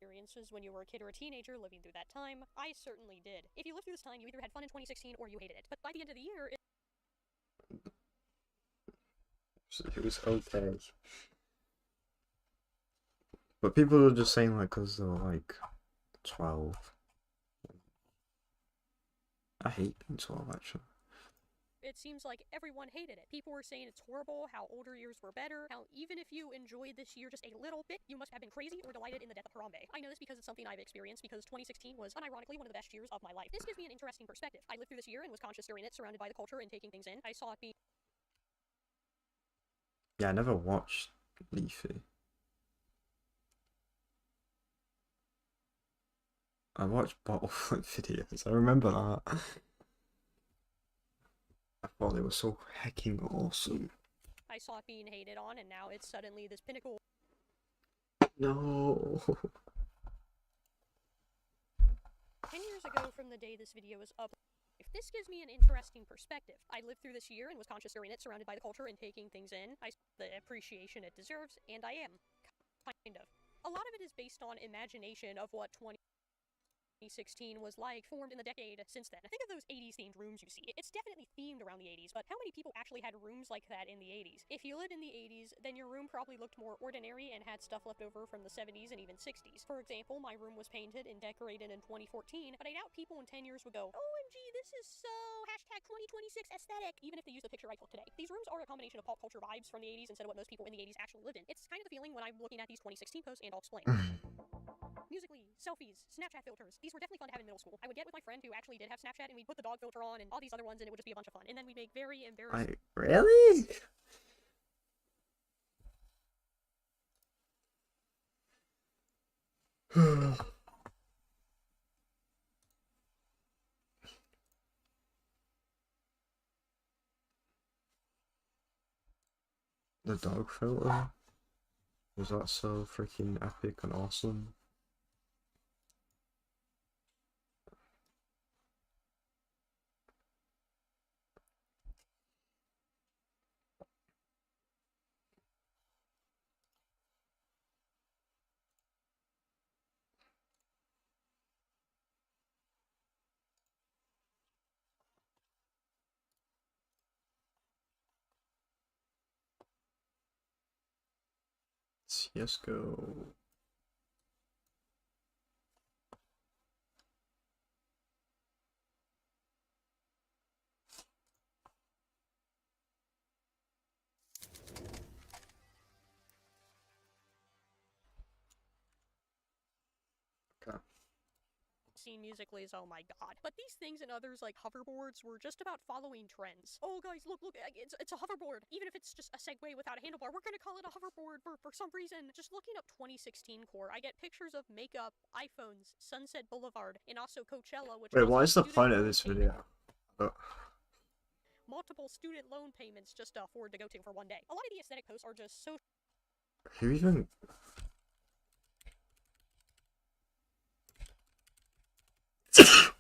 experiences when you were a kid or a teenager living through that time. I certainly did. If you lived through this time, you either had fun in 2016 or you hated it. But by the end of the year, It was okay. But people were just saying like because they were like 12. I hate being 12 actually. it seems like everyone hated it. People were saying it's horrible, how older years were better, how even if you enjoyed this year just a little bit, you must have been crazy or delighted in the death of Harambe. I know this because it's something I've experienced, because 2016 was unironically one of the best years of my life. This gives me an interesting perspective. I lived through this year and was conscious during it, surrounded by the culture and taking things in. I saw it being... Yeah, I never watched Leafy. I watched bottle flip videos. I remember that. I thought they were so hecking awesome. I saw it being hated on, and now it's suddenly this pinnacle. No. 10 years ago from the day this video was up. If this gives me an interesting perspective. I lived through this year and was conscious during it, surrounded by the culture and taking things in. The appreciation it deserves, and I am. Kind of. A lot of it is based on imagination of what 2016 was like, formed in the decade since then. Think of those 80s themed rooms you see. It's definitely themed around the 80s, but how many people actually had rooms like that in the 80s? If you lived in the 80s, then your room probably looked more ordinary and had stuff left over from the 70s and even 60s. For example, my room was painted and decorated in 2014, but I doubt people in 10 years would go, OMG, this is so #2026 aesthetic, even if they use the picture I took today. These rooms are a combination of pop culture vibes from the 80s instead of what most people in the 80s actually lived in. It's kind of the feeling when I'm looking at these 2016 posts, and I'll explain. Musically, selfies, Snapchat filters. These were definitely fun to have in middle school. I would get with my friend who actually did have Snapchat, and we'd put the dog filter on and all these other ones, and it would just be a bunch of fun. And then we'd make very embarrassing... Really? The dog filter? Was that so freaking epic and awesome? CSGO. Scene musically is, oh my god. But these things and others like hoverboards were just about following trends. Oh guys, look, it's a hoverboard. Even if it's just a Segway without a handlebar, we're gonna call it a hoverboard for some reason. Just looking up 2016 core, I get pictures of makeup, iPhones, Sunset Boulevard, and also Coachella, which... Wait, what is the point of this video? Multiple student loan payments just to afford to go to for one day. A lot of the aesthetic posts are just so... Who even...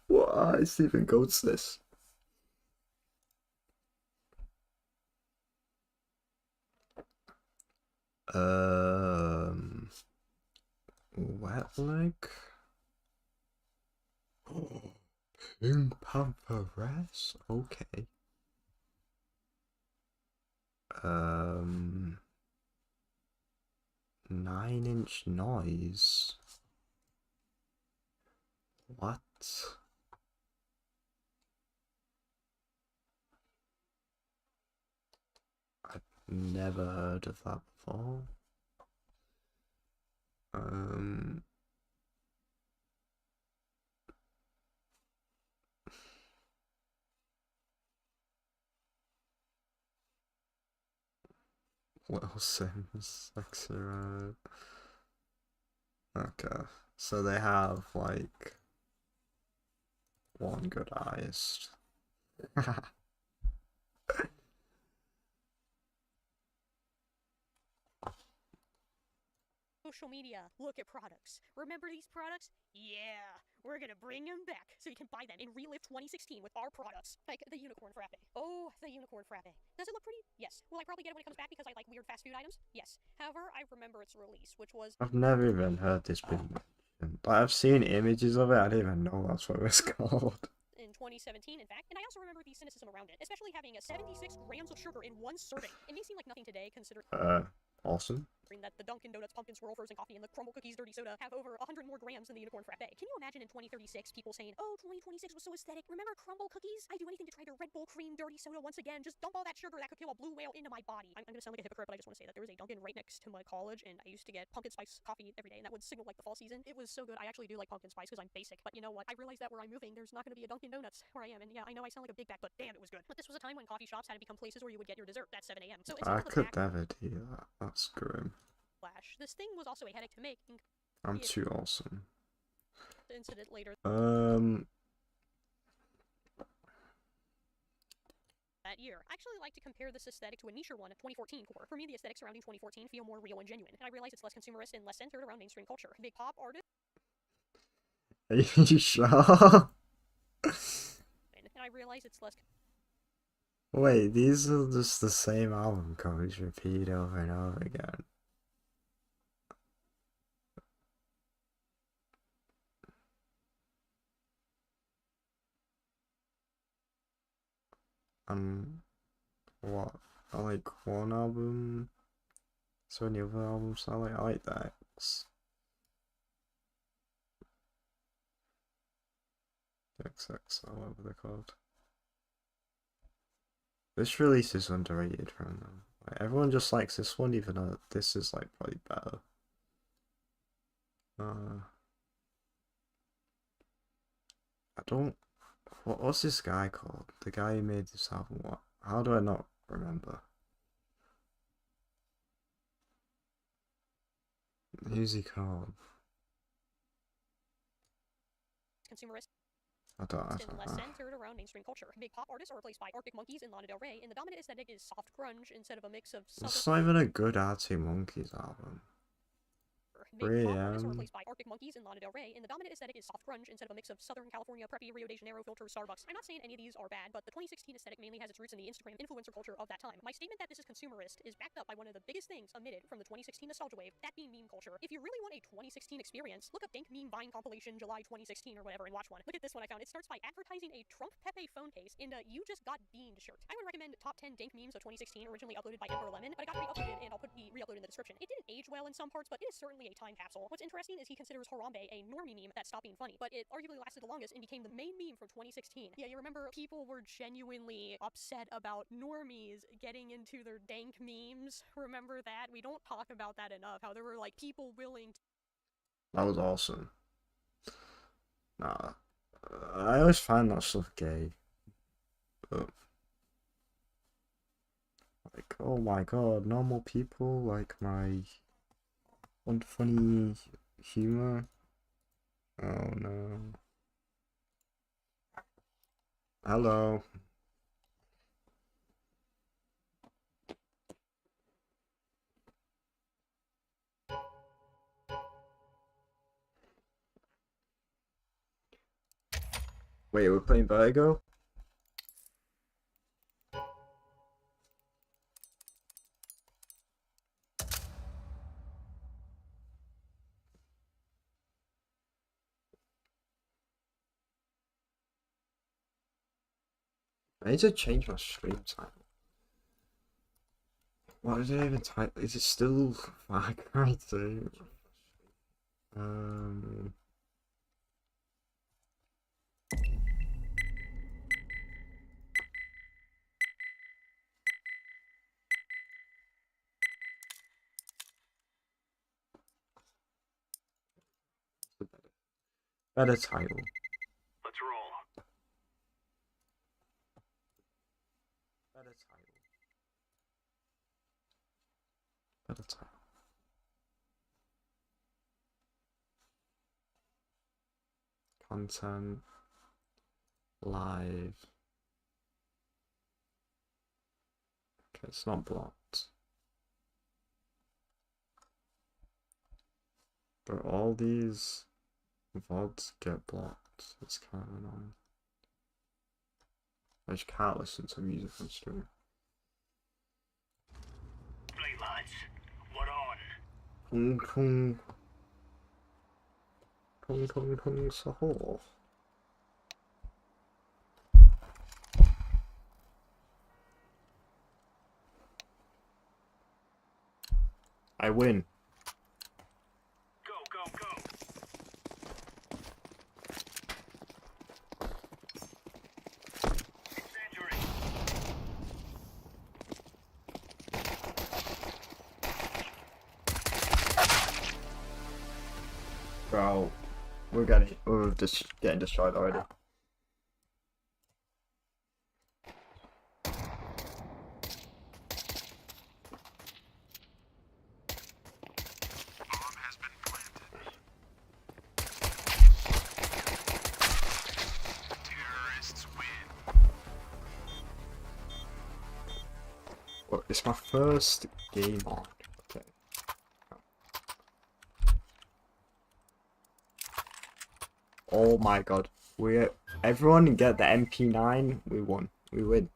What is even goes this? Wet leg? Pink Pantheress? Okay. 9-inch noise? What? I've never heard of that before. Wilson's Sexy Red. Okay, so they have like one good artist. Social media, look at products. Remember these products? Yeah, we're gonna bring them back so you can buy them and relive 2016 with our products. Like the Unicorn Frappe. Oh, the Unicorn Frappe. Does it look pretty? Yes. Will I probably get it when it comes back because I like weird fast food items? Yes. However, I remember its release, which was... I've never even heard this being mentioned. Like, I've seen images of it, I didn't even know that's what it was called. in 2017, in fact, and I also remember the cynicism around it, especially having a 76 grams of sugar in one serving. It may seem like nothing today, considering Awesome. that the Dunkin' Donuts pumpkin swirl frozen coffee and the crumble cookies dirty soda have over 100 more grams than the Unicorn Frappe. Can you imagine in 2036 people saying, oh, 2026 was so aesthetic, remember crumble cookies? I do anything to try to Red Bull cream dirty soda once again, just dump all that sugar that could kill a blue whale into my body. I'm gonna sound like a hypocrite, but I just want to say that there was a Dunkin' right next to my college, and I used to get pumpkin spice coffee every day, and that would signal like the fall season. It was so good. I actually do like pumpkin spice because I'm basic, but you know what? I realized that where I'm moving, there's not gonna be a Dunkin' Donuts where I am, and yeah, I know I sound like a big back, but damn, it was good. But this was a time when coffee shops had to become places where you would get your dessert at 7 a.m. So I could never do that. That's grim. This thing was also a headache to make. I'm too awesome. The incident later that year. I actually like to compare this aesthetic to a niche one, 2014 core. For me, the aesthetics surrounding 2014 feel more real and genuine, and I realize it's less consumerist and less centered around mainstream culture. Big pop artists. Are you sure? And I realize it's less. Wait, these are just the same album covers repeat over and over again. What? I like one album. Is there any other albums I like? I like the X. XX, or whatever they're called. This release is underrated from them. Like, everyone just likes this one, even though this is like probably better. I don't. What's this guy called? The guy who made this album. What? How do I not remember? Who's he called? Consumerist. I don't Less know. centered around mainstream culture. Big pop artists are replaced by Arctic Monkeys and Lana Del Rey, and the dominant aesthetic is soft grunge instead of a mix of It's not even a good Arctic Monkeys album. Big pop artists are replaced by Arctic Monkeys and Lana Del Rey, and the dominant aesthetic is soft grunge instead of a mix of Southern California preppy Rio de Janeiro filter Starbucks. I'm not saying any of these are bad, but the 2016 aesthetic mainly has its roots in the Instagram influencer culture of that time. My statement that this is consumerist is backed up by one of the biggest things emitted from the 2016 nostalgia wave, that being meme culture. If you really want a 2016 experience, look up Dank Meme Vine compilation July 2016 or whatever and watch one. Look at this one I found. It starts by advertising a Trump Pepe phone case in a You Just Got Beaned shirt. I would recommend top 10 dank memes of 2016, originally uploaded by Ember Lemon, but it got re-uploaded and I'll put the re-upload in the description. It didn't age well in some parts, but it is certainly a time capsule. What's interesting is he considers Harambe a normie meme that stopped being funny, but it arguably lasted the longest and became the main meme from 2016. Yeah, you remember people were genuinely upset about normies getting into their dank memes. Remember that? We don't talk about that enough, how there were like people willing to... That was awesome. Nah, I always find that stuff gay. But, like, oh my god, normal people like my unfunny humor. Oh no. Hello. Wait, we're playing Vertigo? I need to change my stream title. What did I even type? Is it still Far Cry 2? Better title. Let's roll. Better title. content, live. Okay, it's not blocked. But all these VODs get blocked. It's kind of annoying. I just can't listen to music on stream. Right, lads. We're on. Tung tung. Tung tung tung sahur. I win. Go, go, go. Incendiary. Bro, we're just getting destroyed already. Well, it's my first game on. Okay. Oh my god. Everyone get the MP9, we won. We win.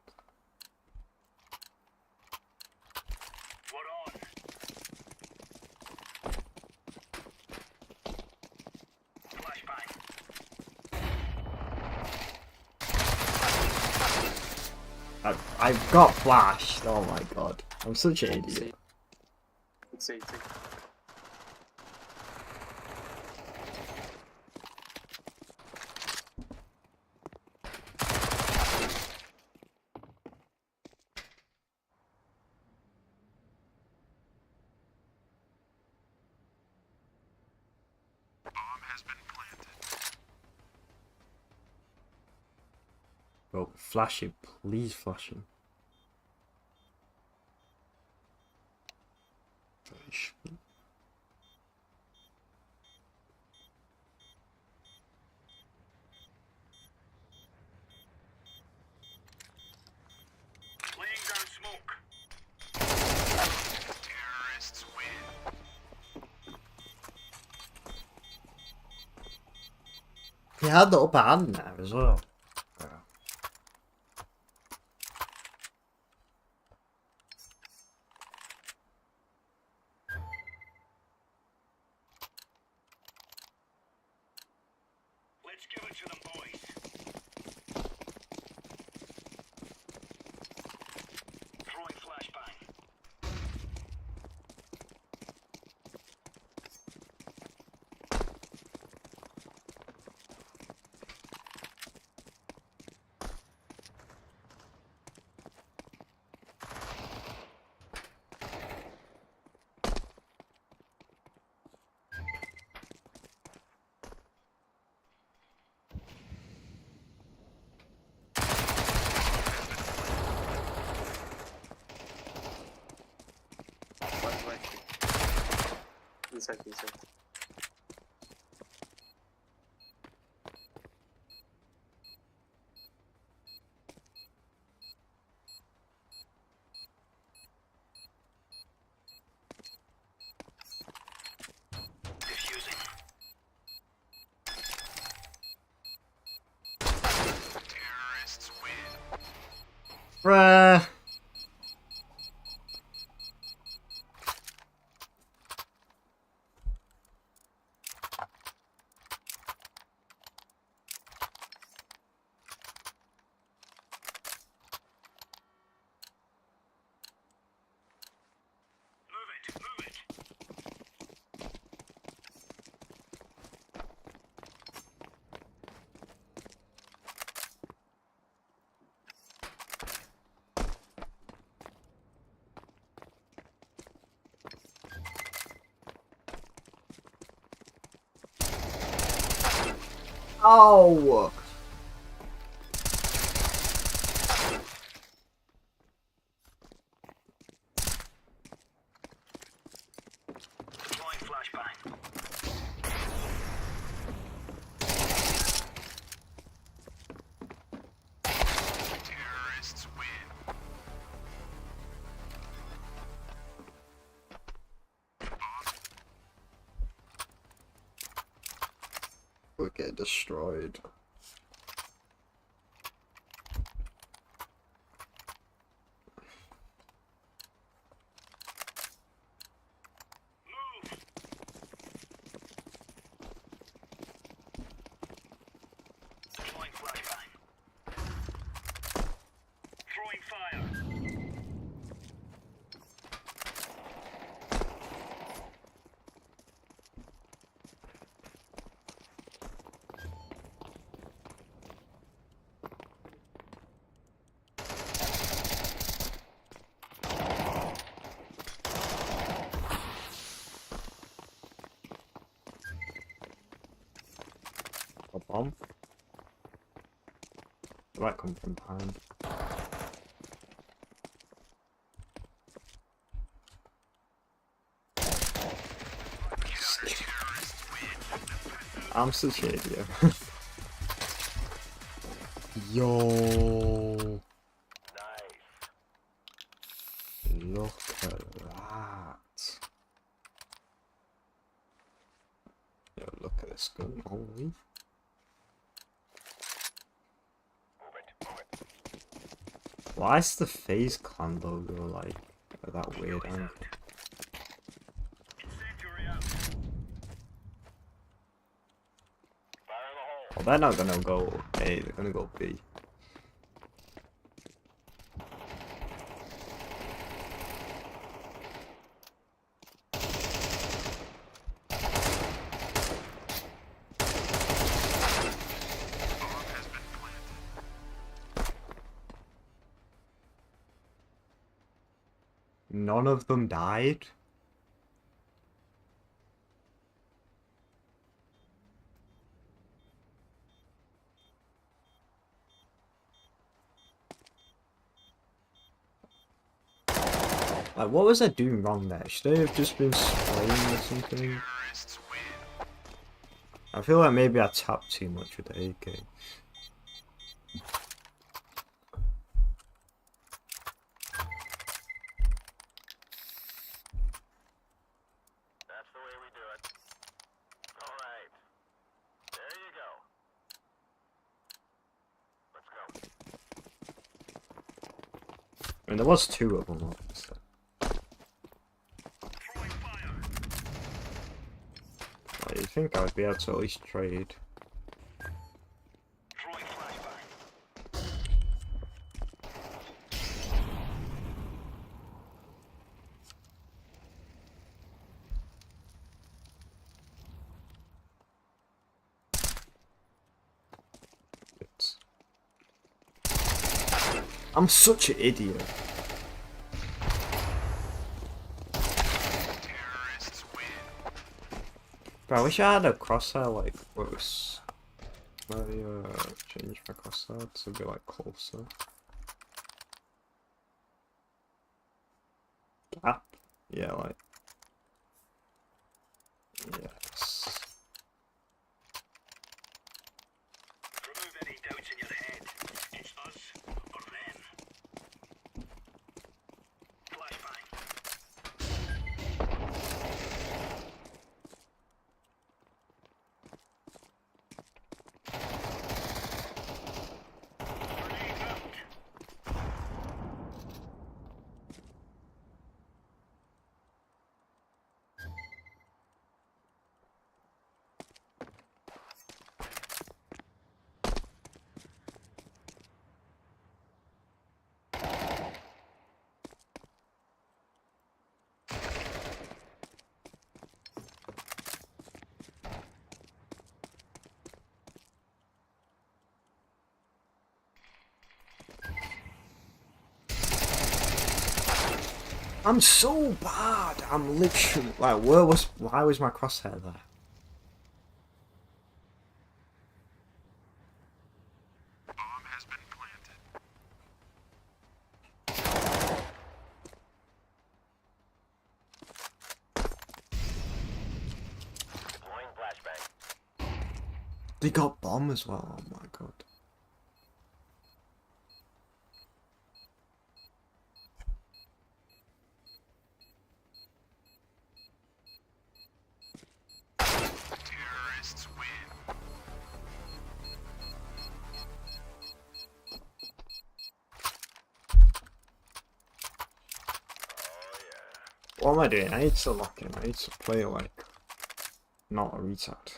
I've got flashed. Oh my god. I'm such an idiot. See. Bro, flash him. Please flash him. Laying down smoke. Terrorists win. He had the upper hand there as well. Let's give it to them, boys. Throwing flashbang. Inside. Diffusing. Terrorists win. Bruh. Move it. Oh. Deploying flashbang. We'll get destroyed. A bomb? It might come from behind. I'm such an idiot. Yo. Look at that. Yo, look at this gun. Holy. Why is the FaZe Clan logo like at that weird angle? Well, they're not gonna go A, they're gonna go B. None of them died? Like, what was I doing wrong there? Should I have just been spraying or something? I feel like maybe I tapped too much with the AK. I mean, there was two of them, obviously. Like, you think I would be able to at least trade? I'm such an idiot. Bro, I wish I had a crosshair like close. I change my crosshair to be like closer. Gap? Yeah, like. Yes. Remove any doubts in your head. It's us or them. Flashbang. I'm so bad. I'm literally like, why was my crosshair there? They got bomb as well. Oh my god. What am I doing? I need to lock in. I need to play like not a retard.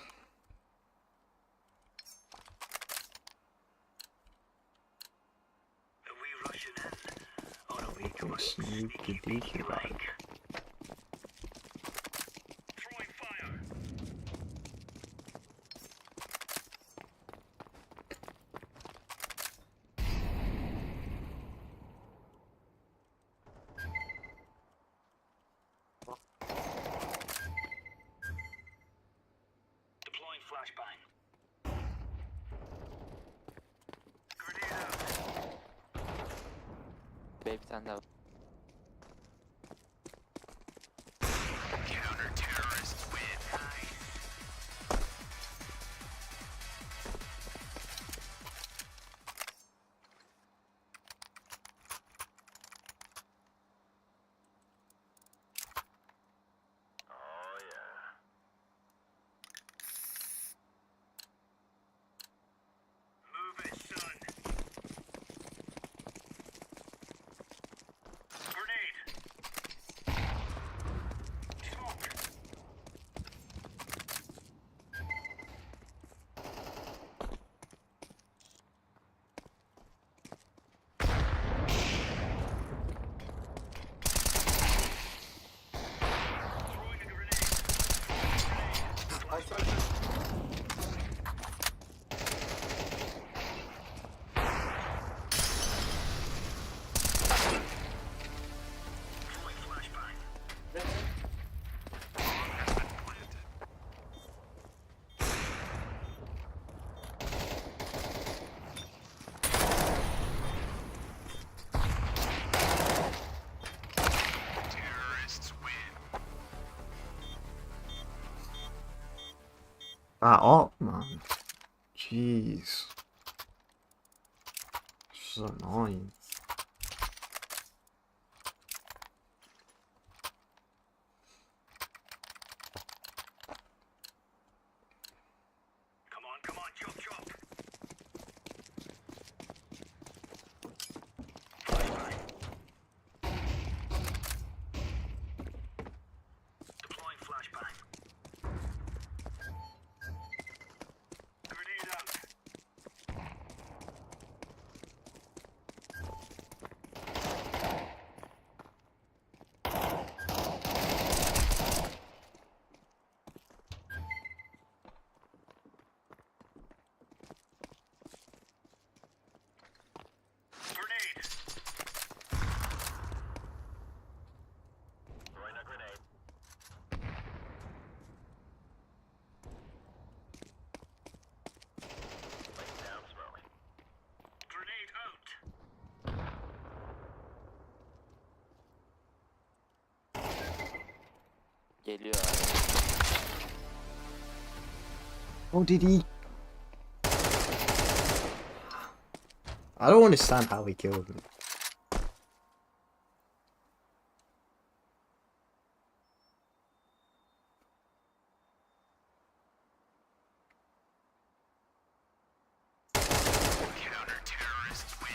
Looking sneaky deaky like. Deploying flashbang. Baby, bir tane daha var. Counter-terrorists win. Oh yeah. Move it, son. Grenade. Smoke. Throwing a grenade. Throwing flashbang. Terrorists win. That up, man. Jeez. This is annoying. Come on, chop, chop. Flashbang. Deploying flashbang. Grenade out. Grenade. Throwing a grenade. Laying down smoke. Grenade out. Geliyor abi. Oh, did he? I don't understand how he killed me. Counter-terrorists win.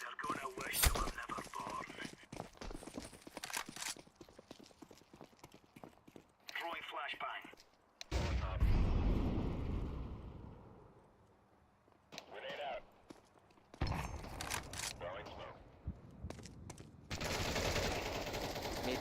They're gonna wish they were never born. Throwing flashbang. Grenade out. Throwing smoke. Mid.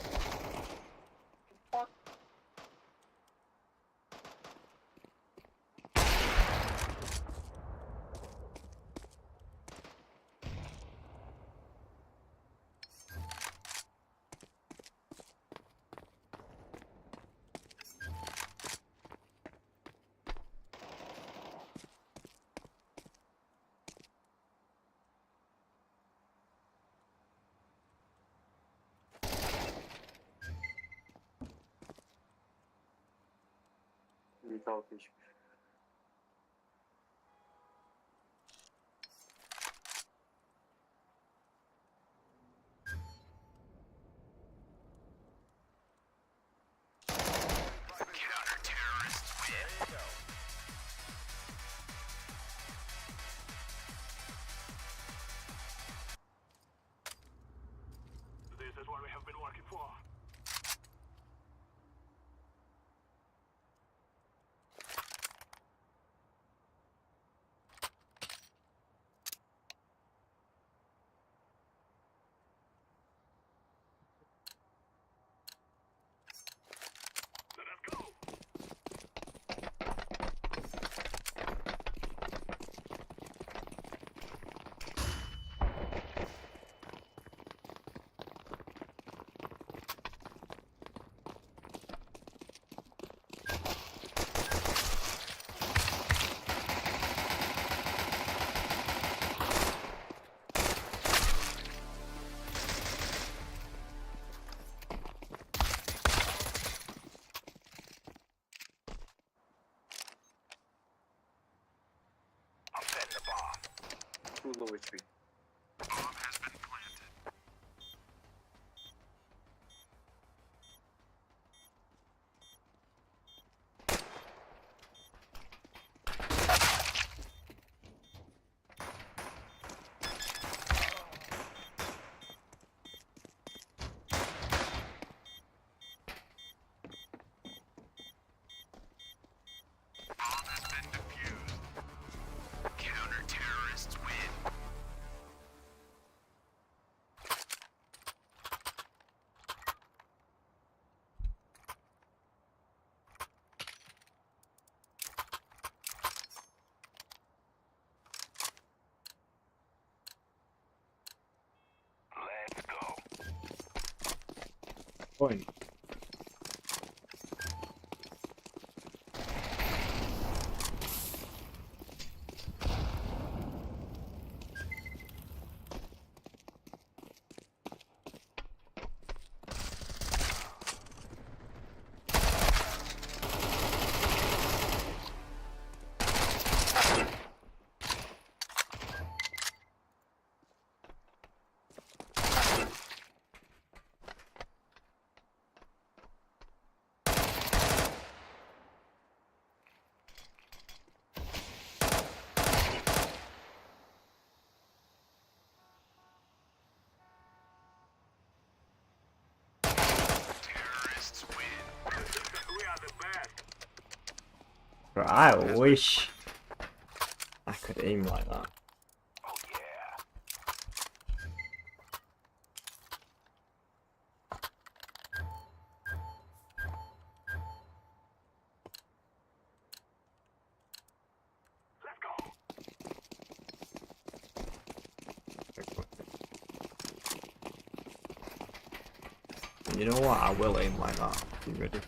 Bir kalk geçmiş. have been working for. Let us go. I'm setting the bomb. Too low HP. Bomb has been planted. Bomb has been defused. Counter-terrorists win. Let's go. Point. Terrorists win. We are the best. Bro, I wish I could aim like that. Oh yeah. Let's go. You know what? I will aim like that. You ready?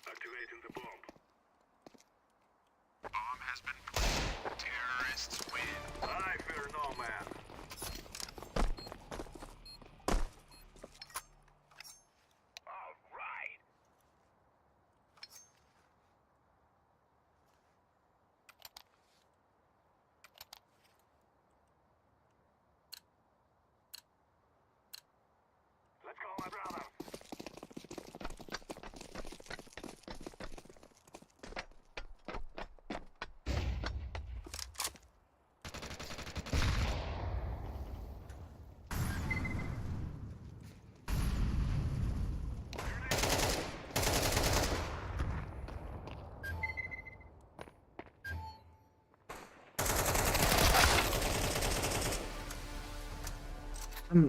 Activating the bomb. Bomb has been planted. Terrorists win. I fear no man. All right. Let's go, my brother.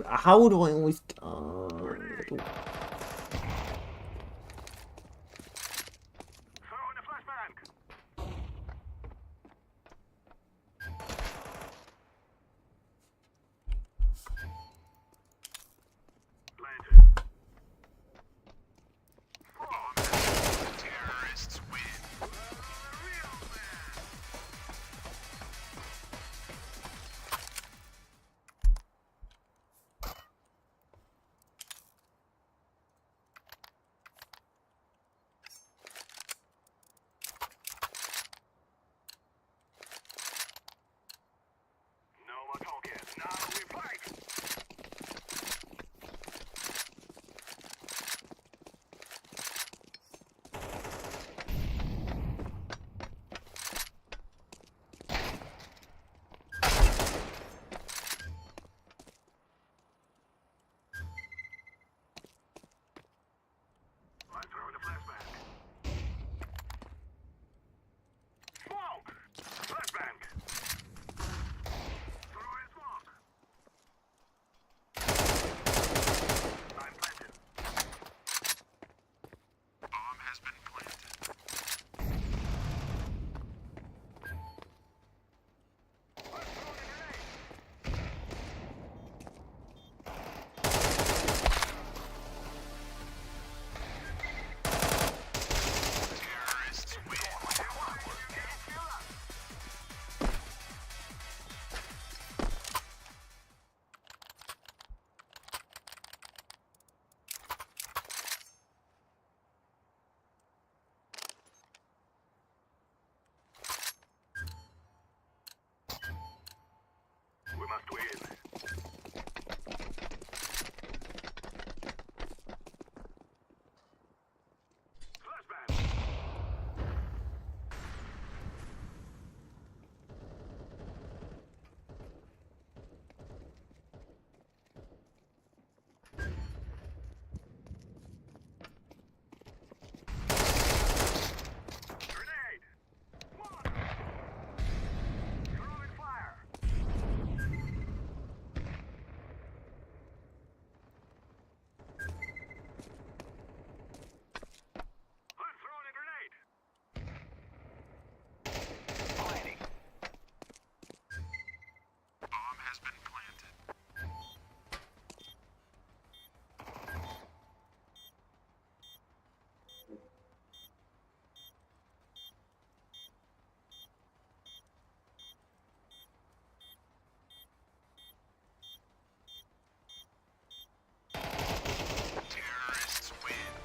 How do I always? Throw in the flashbang. Planted. Bomb. Terrorists win. Real man.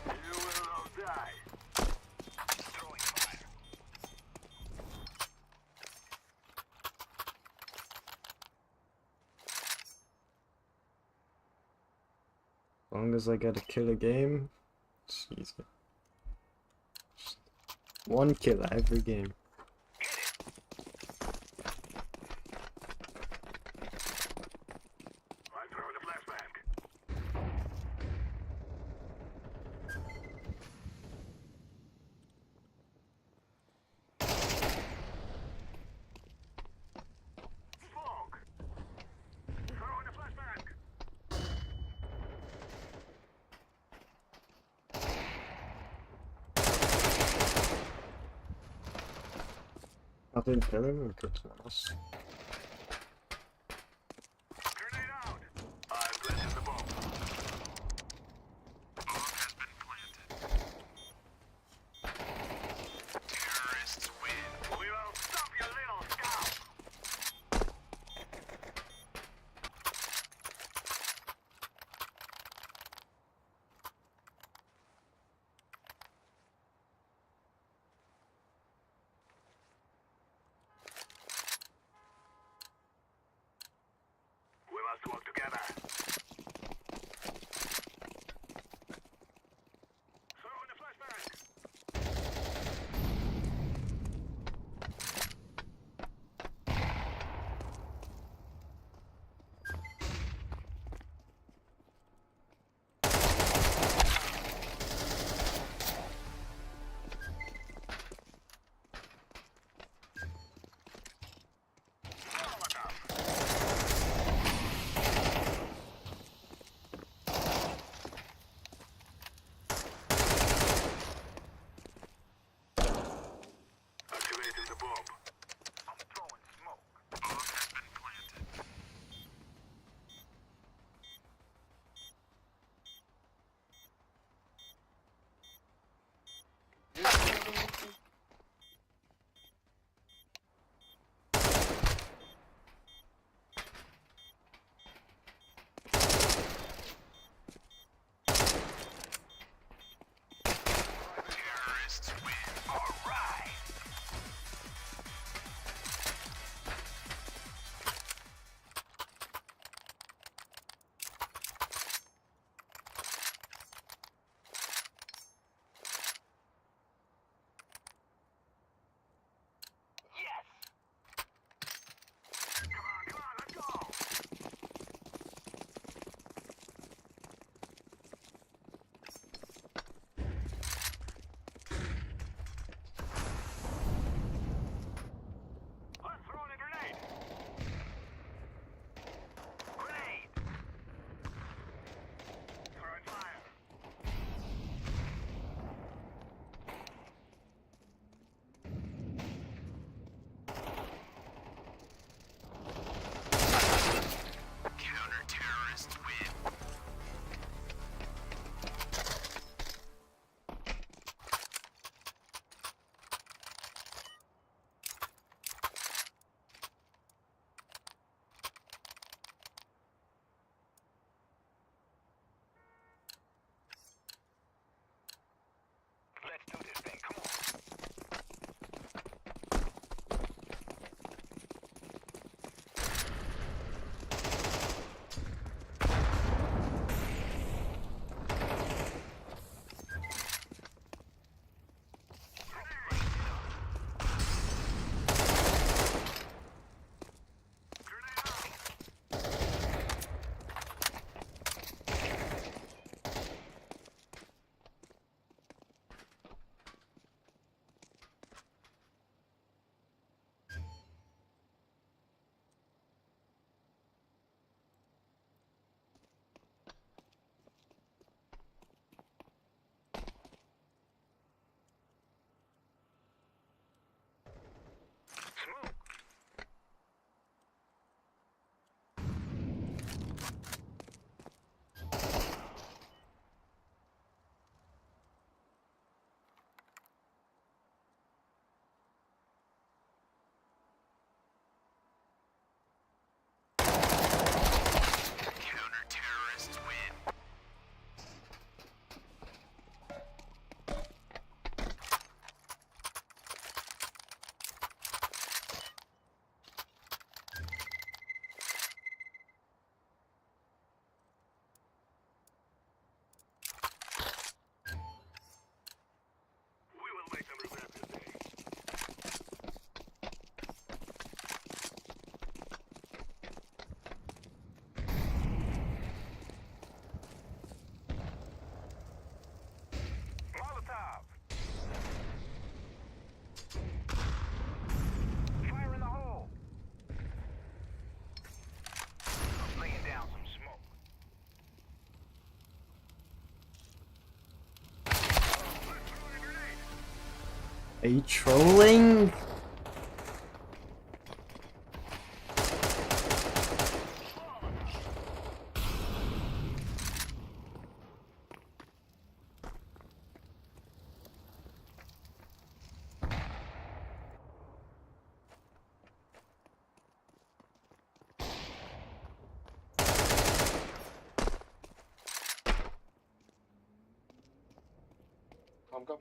You will all die. Throwing fire. As long as I get a killer game, it's easy. Just one killer every game. I'm throwing a flashbang. Smoke. Throwing a flashbang. I didn't kill him or killed someone else. Grenade out. I've planted the bomb. Bomb has been planted. Terrorists win. We will stop your little scout. We must work together. Throwing the flashbang. Activating the bomb. I'm throwing smoke. Bomb has been planted. Terrorists win. All right. Are you trolling? Come.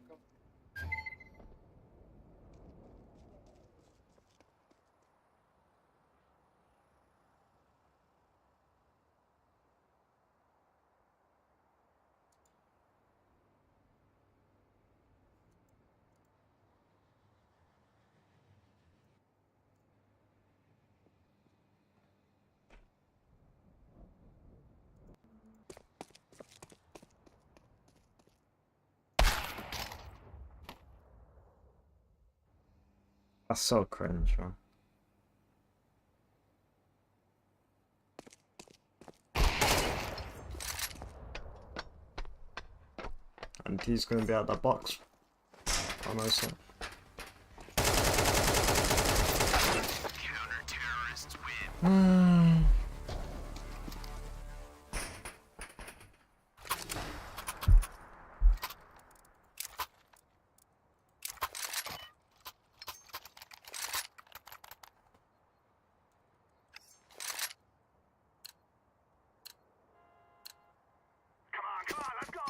That's so cringe, man. And he's gonna be out that box. Almost. Counter-terrorists win. Come on, let's go!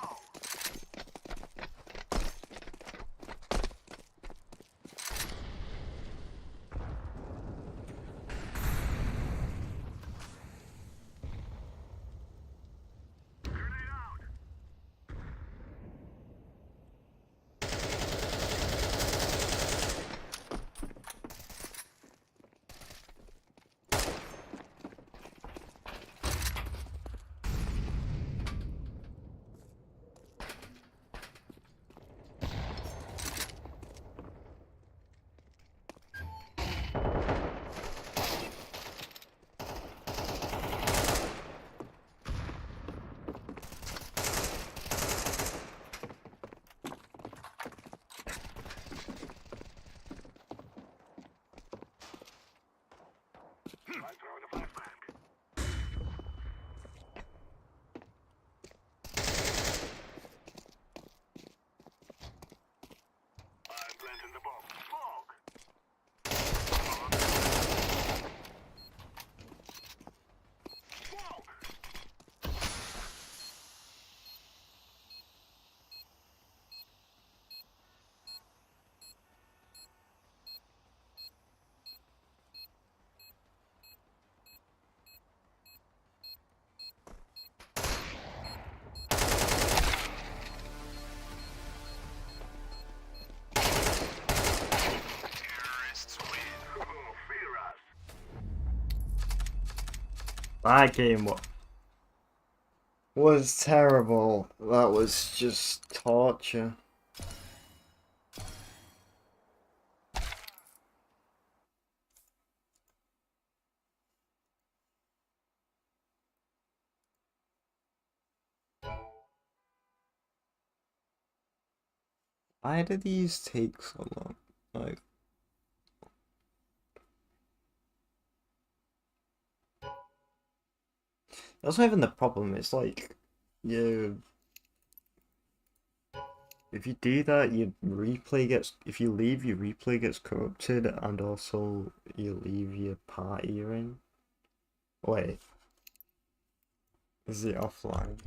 That game was terrible. That was just torture. Why do these take so long? Like, that's not even the problem. It's like, if you do that, your replay gets, if you leave, your replay gets corrupted, and also you leave your party you're in. Wait, is it offline?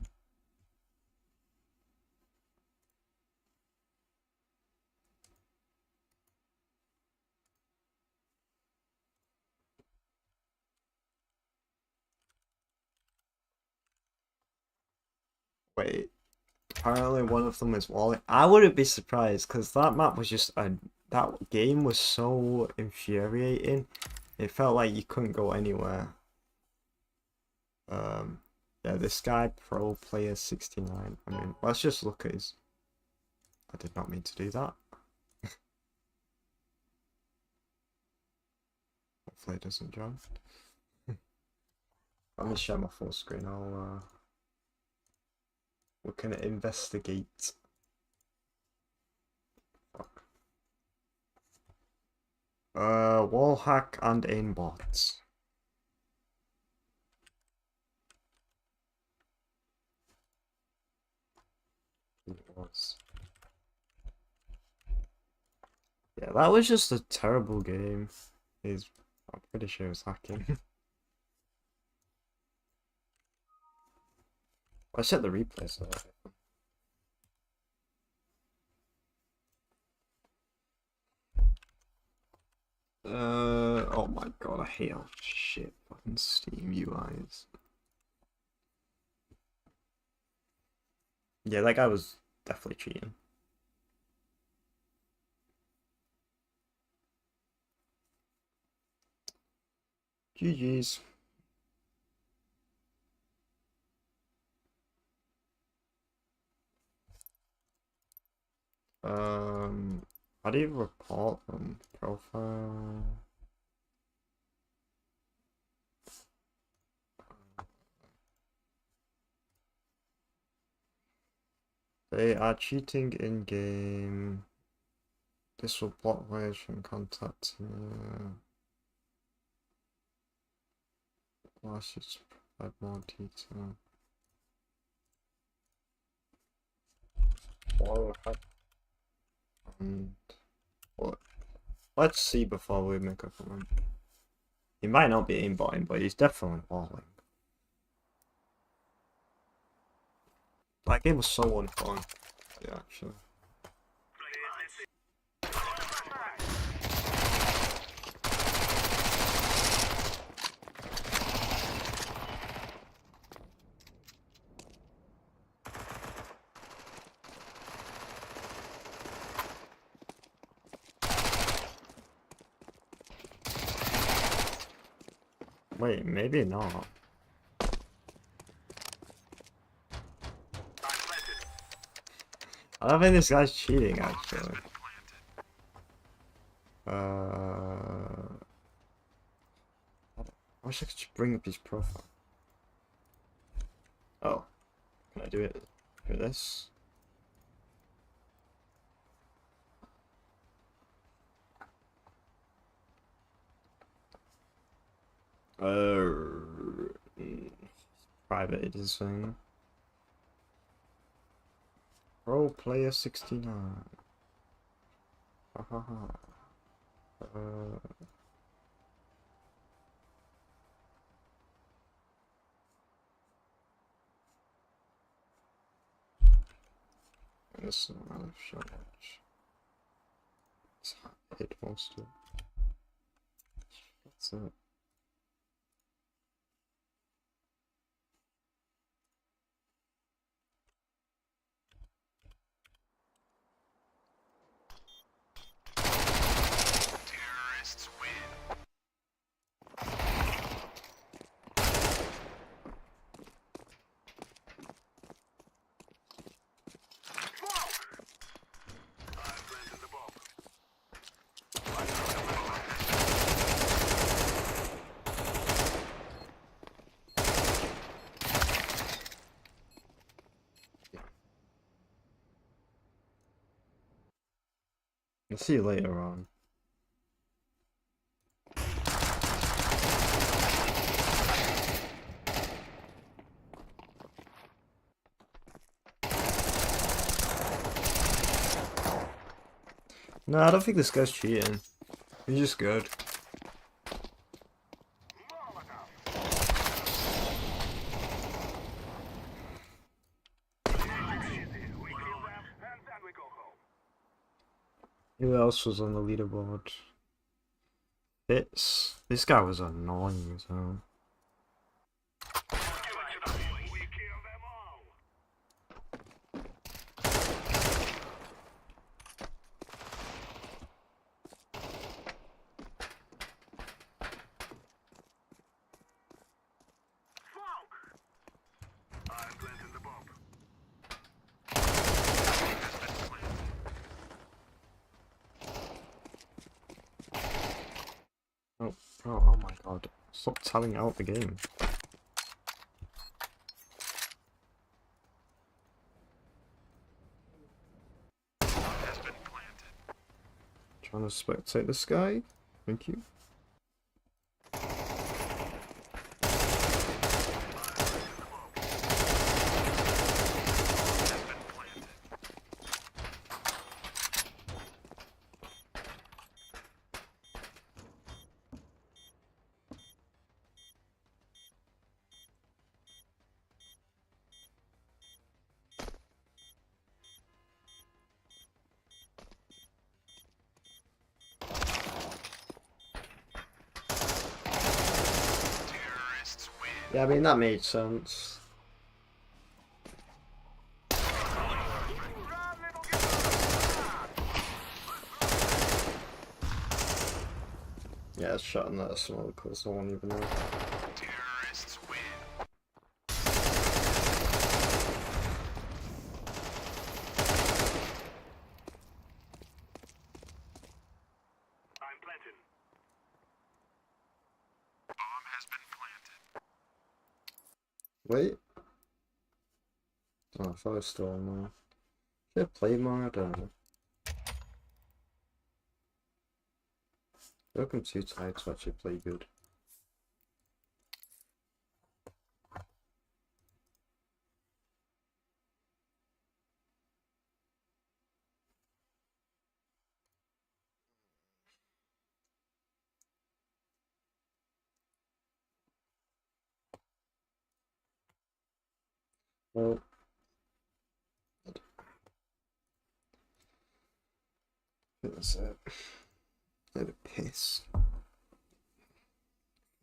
Wait, apparently one of them is Wally. I wouldn't be surprised because that map was just that game was so infuriating. It felt like you couldn't go anywhere. Yeah, this guy Pro Player 69. I mean, let's just look at his. I did not mean to do that. Hopefully it doesn't join. Let me share my full screen. We can investigate. Fuck. Wall hack and aimbot. It was. Yeah, that was just a terrible game. I'm pretty sure it's hacking. I set the replay so. Oh my god, I hate how shit fucking Steam UI is. Yeah, that guy was definitely cheating. GG's. How do you report them? Profile. They are cheating in game. This will block players from contacting. I should provide more detail. And well, let's see before we make a comment. He might not be aimbotting, but he's definitely walling. That game was so unfun. Yeah, actually. Wait, maybe not. I don't think this guy's cheating, actually. I wish I could just bring up his profile. Oh, can I do it through this? Private it is saying. Pro player 69. Hahaha. This is another shot. It's hit most of it. That's it. Terrorists win. I'll see you later on. No, I don't think this guy's cheating. He's just good. Who else was on the leaderboard? Fitz. This guy was annoying as hell. Oh, bro, oh my god. Stop telling out the game. Trying to spectate this guy? Thank you. Yeah, I mean, that made sense. Yeah, it's shutting that smoke because I won't even know. Terrorists win. I'm planted. Bomb has been planted. Wait. Oh, I thought I was still on there. Should I play more? I don't know. I think I'm too tired to actually play good. Well, I think that's it. I had a piss.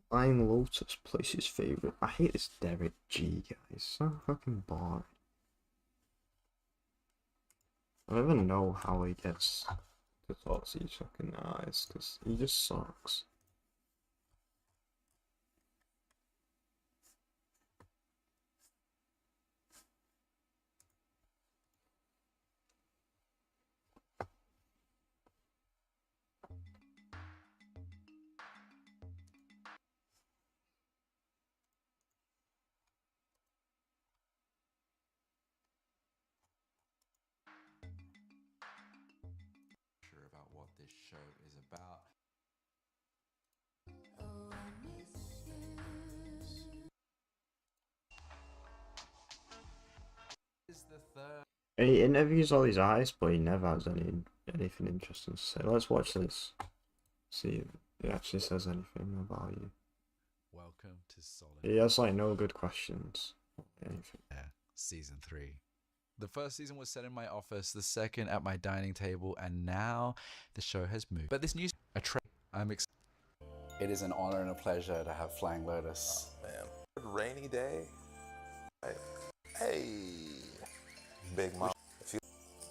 Flying Lotus places favourite. I hate this Derek G guy. So fucking boring. I don't even know how he gets to talk to these fucking guys because he just sucks. About what this show is about. Is the third. And he interviews all these artists, but he never has anything interesting to say. Let's watch this. See if he actually says anything about you. Welcome to Solid. He has like no good questions. Anything. Yeah, season 3. The first season was set in my office, the second at my dining table, and now the show has moved. But this news, I'm excited. It is an honor and a pleasure to have Flying Lotus. Oh, man. Rainy day. Hey, Big Mom.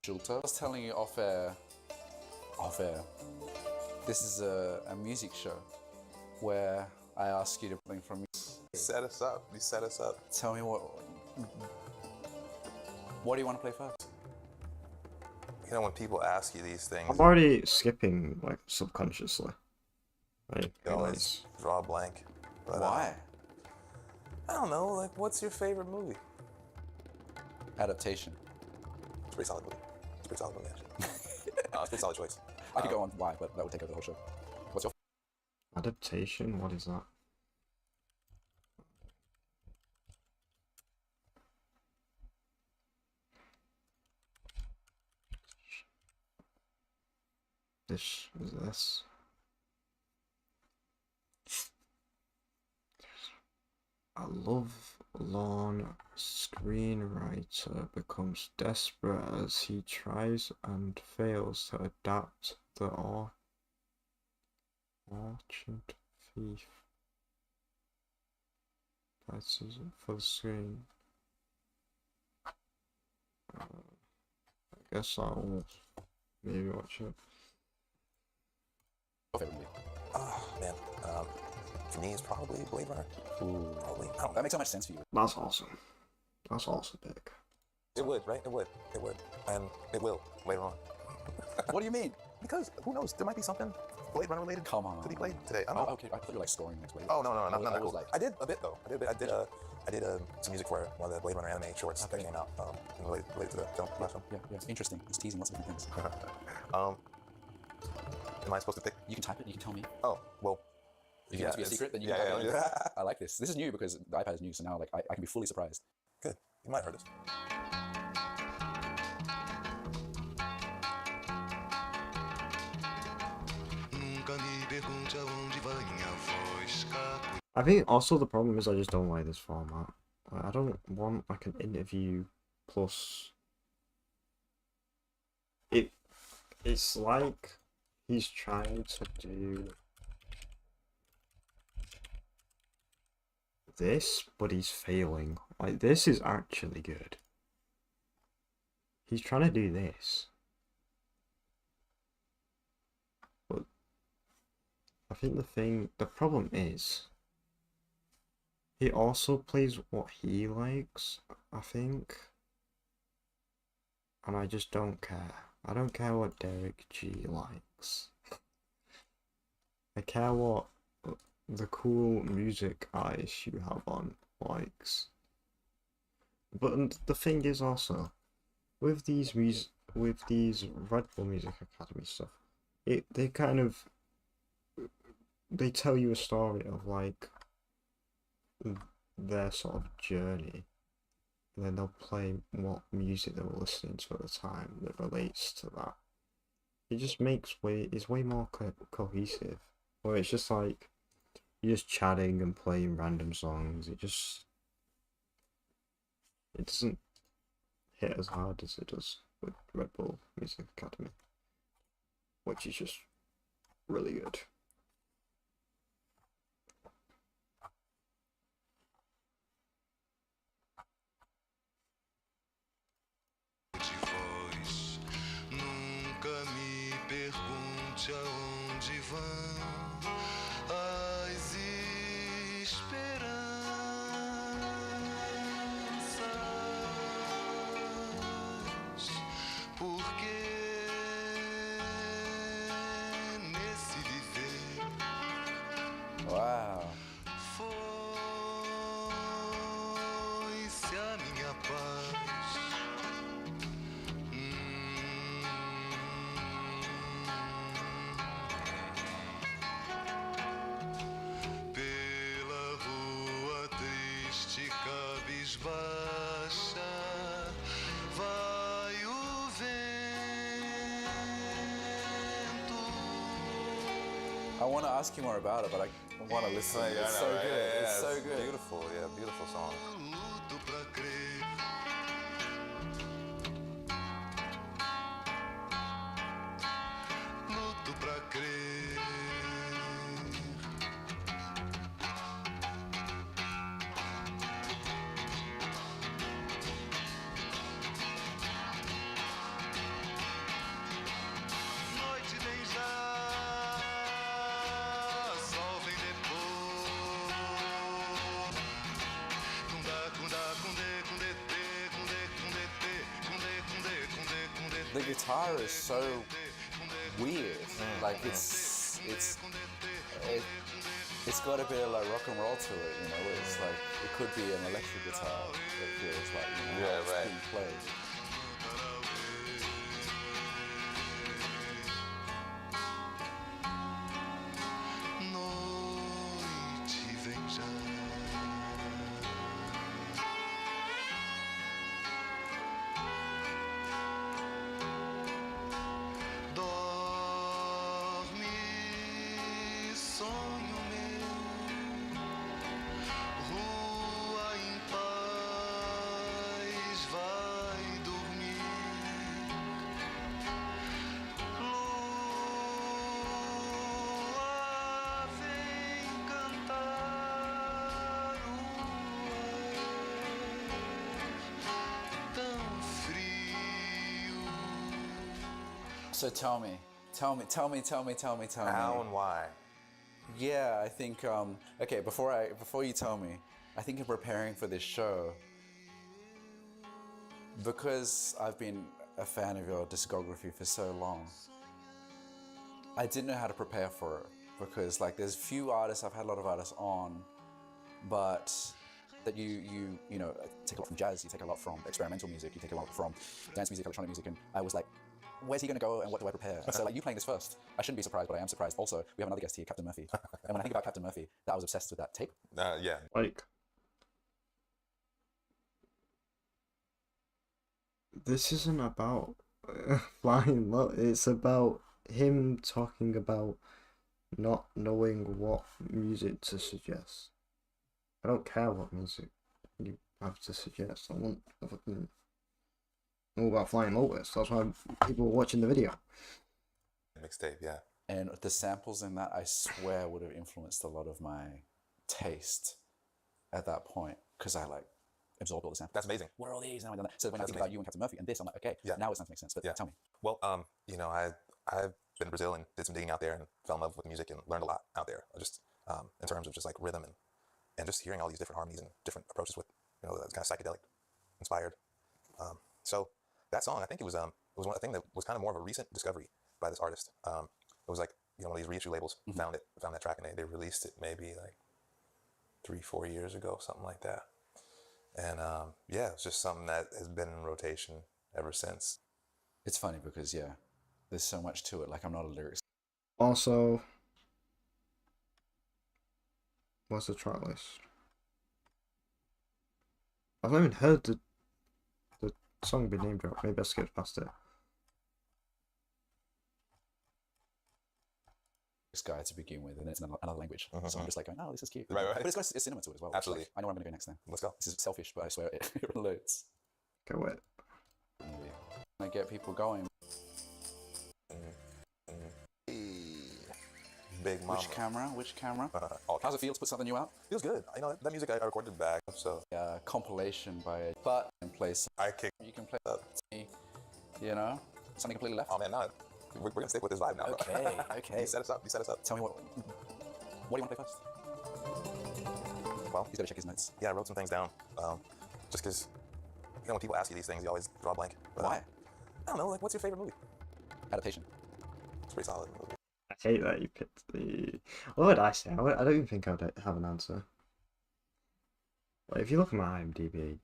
Shulter. I was telling you off air, this is a music show where I ask you to play from me. Set us up. You set us up. Tell me what do you want to play first? You know, when people ask you these things, I'm already skipping like subconsciously. Like, you always draw a blank. But, why? I don't know. Like, what's your favorite movie? Adaptation. It's a pretty solid movie. It's a pretty solid movie, actually. It's a pretty solid choice. I could go on why, but that would take over the whole show. What's your adaptation? What is that? This is this. A lovelorn screenwriter becomes desperate as he tries and fails to adapt the Orchard Thief for the screen. I guess I'll maybe watch it. Oh, man. For me, it's probably Blade Runner. Ooh. Probably. That makes so much sense for you. That's awesome. That's awesome, Dick. It would, right? It would. It would. And it will later on. What do you mean? Because who knows? There might be something Blade Runner related to be played today. I don't know. Okay, I thought you were like scoring next Blade. Oh, no, not I that was cool. like, I did a bit, though. I did some music for one of the Blade Runner anime shorts that came out related to the film last one. Yeah, it's interesting. It's teasing lots of different things. Am I supposed to pick? You can type it. You can tell me. Oh, well. If you want it to be a secret, then you can type it. Yeah. I like this. This is new because the iPad is new, so now like I can be fully surprised. Good. You might have heard it. I think also the problem is I just don't like this format. Like, I don't want like an interview plus. It's like he's trying to do this, but he's failing. Like, this is actually good. He's trying to do this. But I think the problem is he also plays what he likes, I think. And I just don't care. I don't care what Derek G likes. I care what the cool music artist you have on likes. But the thing is also, with these Red Bull Music Academy stuff, they tell you a story of like their sort of journey, and then they'll play what music they were listening to at the time that relates to that. It just it's way more cohesive. Where it's just like you're just chatting and playing random songs. It doesn't hit as hard as it does with Red Bull Music Academy, which is just really good. Nunca me pergunte aonde vão as esperanças, porque nesse viver Wow. foi-se a minha paz. Pela rua triste cabisbaixa vai o vento. I want to ask you more about it, but I want to listen. Yeah, It's I so know, right? good. Yeah, It's so good. Beautiful, yeah, beautiful song. Luto pra crer. Luto pra crer. Noite vem já, sol vem depois. Cundá, cundá, cundê, cundê, tê, cundê, cundê, tê, cundê, cundê, cundê, cundê, The guitar is so weird. Like it's got a bit of like rock and roll to it, you know. Where it's like it could be an electric guitar that feels like, you know, Yeah, how it's right. being played. noite vem já. Dorme, sonho meu, rua em paz vai dormir. Lua vem cantar o ar tão frio. So tell me. How and why? Yeah, I think okay, before you tell me, I think in preparing for this show, because I've been a fan of your discography for so long, I didn't know how to prepare for it, because like there's few artists, I've had a lot of artists on, but that you know take a lot from jazz, you take a lot from experimental music, you take a lot from dance music, electronic music, and I was like, where's he going to go and what do I prepare? So like you playing this first, I shouldn't be surprised, but I am surprised. Also, we have another guest here, Captain Murphy. And when I think about Captain Murphy, I was obsessed with that tape. Yeah. Like, this isn't about flying low. It's about him talking about not knowing what music to suggest. I don't care what music you have to suggest. I want to fucking know about Flying Lotus. That's why people were watching the video. Mixtape, yeah. And the samples in that, I swear, would have influenced a lot of my taste at that point, because I like absorbed all the samples. That's amazing. What are all these? Now I done that. So when I That's think about amazing. you and Captain Murphy and this, I'm like, okay, Yeah. now it's starting to make sense. But Yeah. tell me. Well, you know, I've been in Brazil and did some digging out there and fell in love with music and learned a lot out there. Just in terms of just like rhythm and just hearing all these different harmonies and different approaches with, you know, that's kind of psychedelic inspired. So that song, I think it was one thing that was kind of more of a recent discovery by this artist. It was like, you know, one of these reissue labels found that track, and they released it maybe like 3-4 years ago, something like that. And yeah, it's just something that has been in rotation ever since. It's funny because, yeah, there's so much to it. Like, I'm not a lyricist. Also, what's the track list? I've not even heard the song be name dropped. Maybe I skipped past it. This guy to begin with, and it's in another language. So I'm just like going, oh, this is cute. Right. But it's got a cinema to it as well. Absolutely. Like, I know where I'm going to go next then. Let's go. This is selfish, but I swear it relates. Okay, wait. I get people going. Big mama. Which camera? All How's it feel to put something new out? Feels good. You know, that music I recorded back, so. Compilation by but in place. I kick. You can play up. You know, something completely left. Oh man, no, we're gonna stick with this vibe now. Bro. Okay. You set us up. Tell me what do you want to play first? Well, he's got to check his notes. Yeah, I wrote some things down. Just because, you know, when people ask you these things, you always draw a blank. But, Why? I don't know. Like, what's your favorite movie? Adaptation. It's a pretty solid movie. I hate that you picked the. What would I say? I don't even think I'd have an answer. Like, if you look at my IMDb,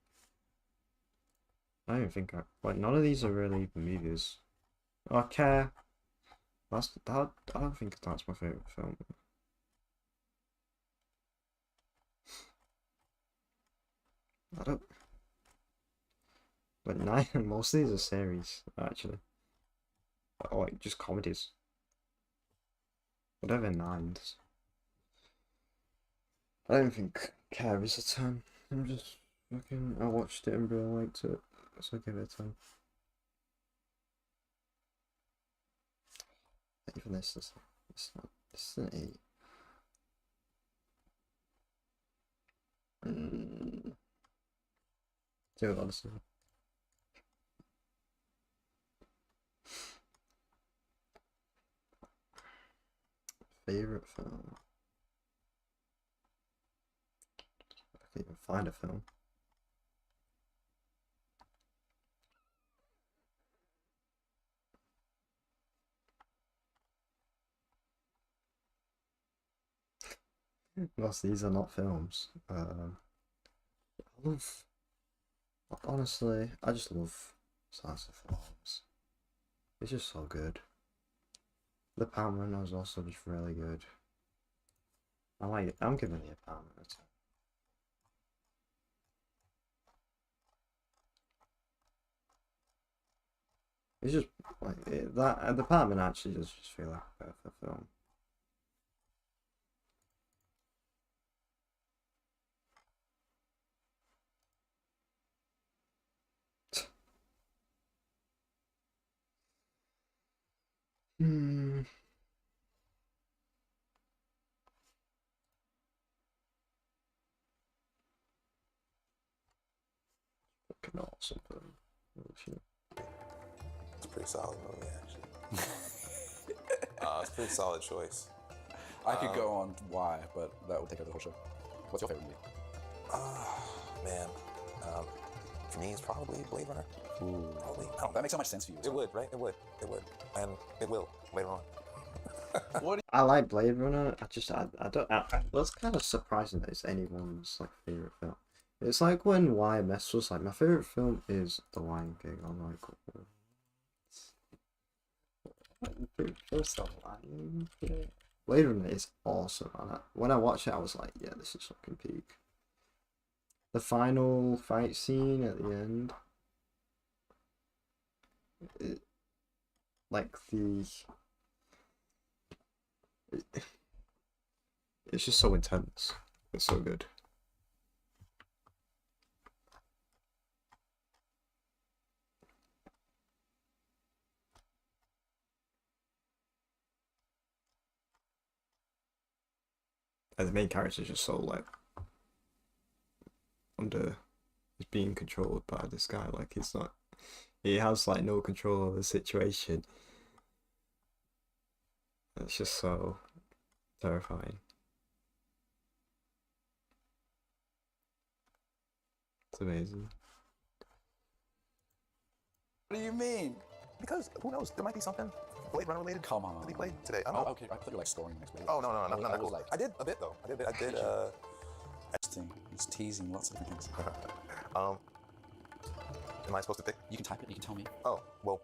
I don't even think none of these are really movies. Okay. I don't think that's my favourite film. I don't. But most of these are series, actually. Or like just comedies. Whatever nines. I don't think Care is a 10. I'm just fucking. I watched it and really liked it, so I give it a 10. Even this is an 8. Do it honestly. Favorite film? I can't even find a film. Most of these are not films. Honestly, I just love salsa films. It's just so good. The Apartment was also just really good. I like it. I'm giving The Apartment a 10. It's just like The Apartment actually does just feel like a perfect film. Fucking awesome film. Oh, shit. It's a pretty solid movie, actually. It's a pretty solid choice. I could go on why, but that would take over the whole show. What's your favorite movie? Man. For me, it's probably Blade Runner. Ooh. Probably. That makes so much sense for you. It would, right? It would. And it will later on. I like Blade Runner. I don't. That's kind of surprising that it's anyone's like favorite film. It's like when YMS was like, my favorite film is The Lion King. I'm like, First of all, Blade Runner is awesome. And when I watched it, I was like, yeah, this is fucking peak. The final fight scene at the end, it's just so intense. It's so good. And the main character is just so like is being controlled by this guy. Like he has like no control of the situation. It's just so terrifying. It's amazing. What do you mean? Because who knows? There might be something Blade Runner related. Come on. To be played today. I don't know. Okay, I thought you were like scoring next Blade. Oh no, not that cool. Like, I did a bit though. I did. Interesting. It's teasing lots of different things. Am I supposed to pick? You can type it. You can tell me. Oh well.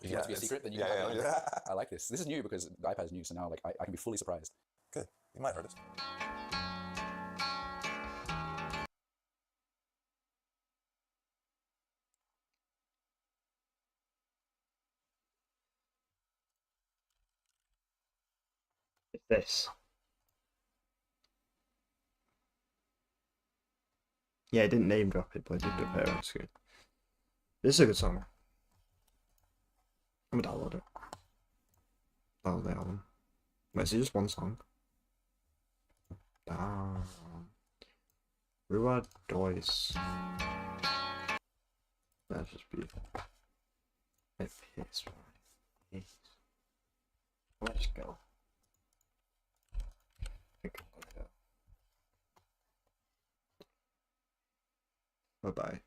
If you want it to be a secret, then you can. Yeah. I like this. This is new because the iPad is new, so now like I can be fully surprised. Good. You might have heard this. It's this. Yeah, I didn't name drop it, but I did put it on screen. This is a good song. I'm gonna download it. Download the album. Wait, is it just one song? Down. Rua Dois. That's just beautiful. It is right. Let's go. Bye bye.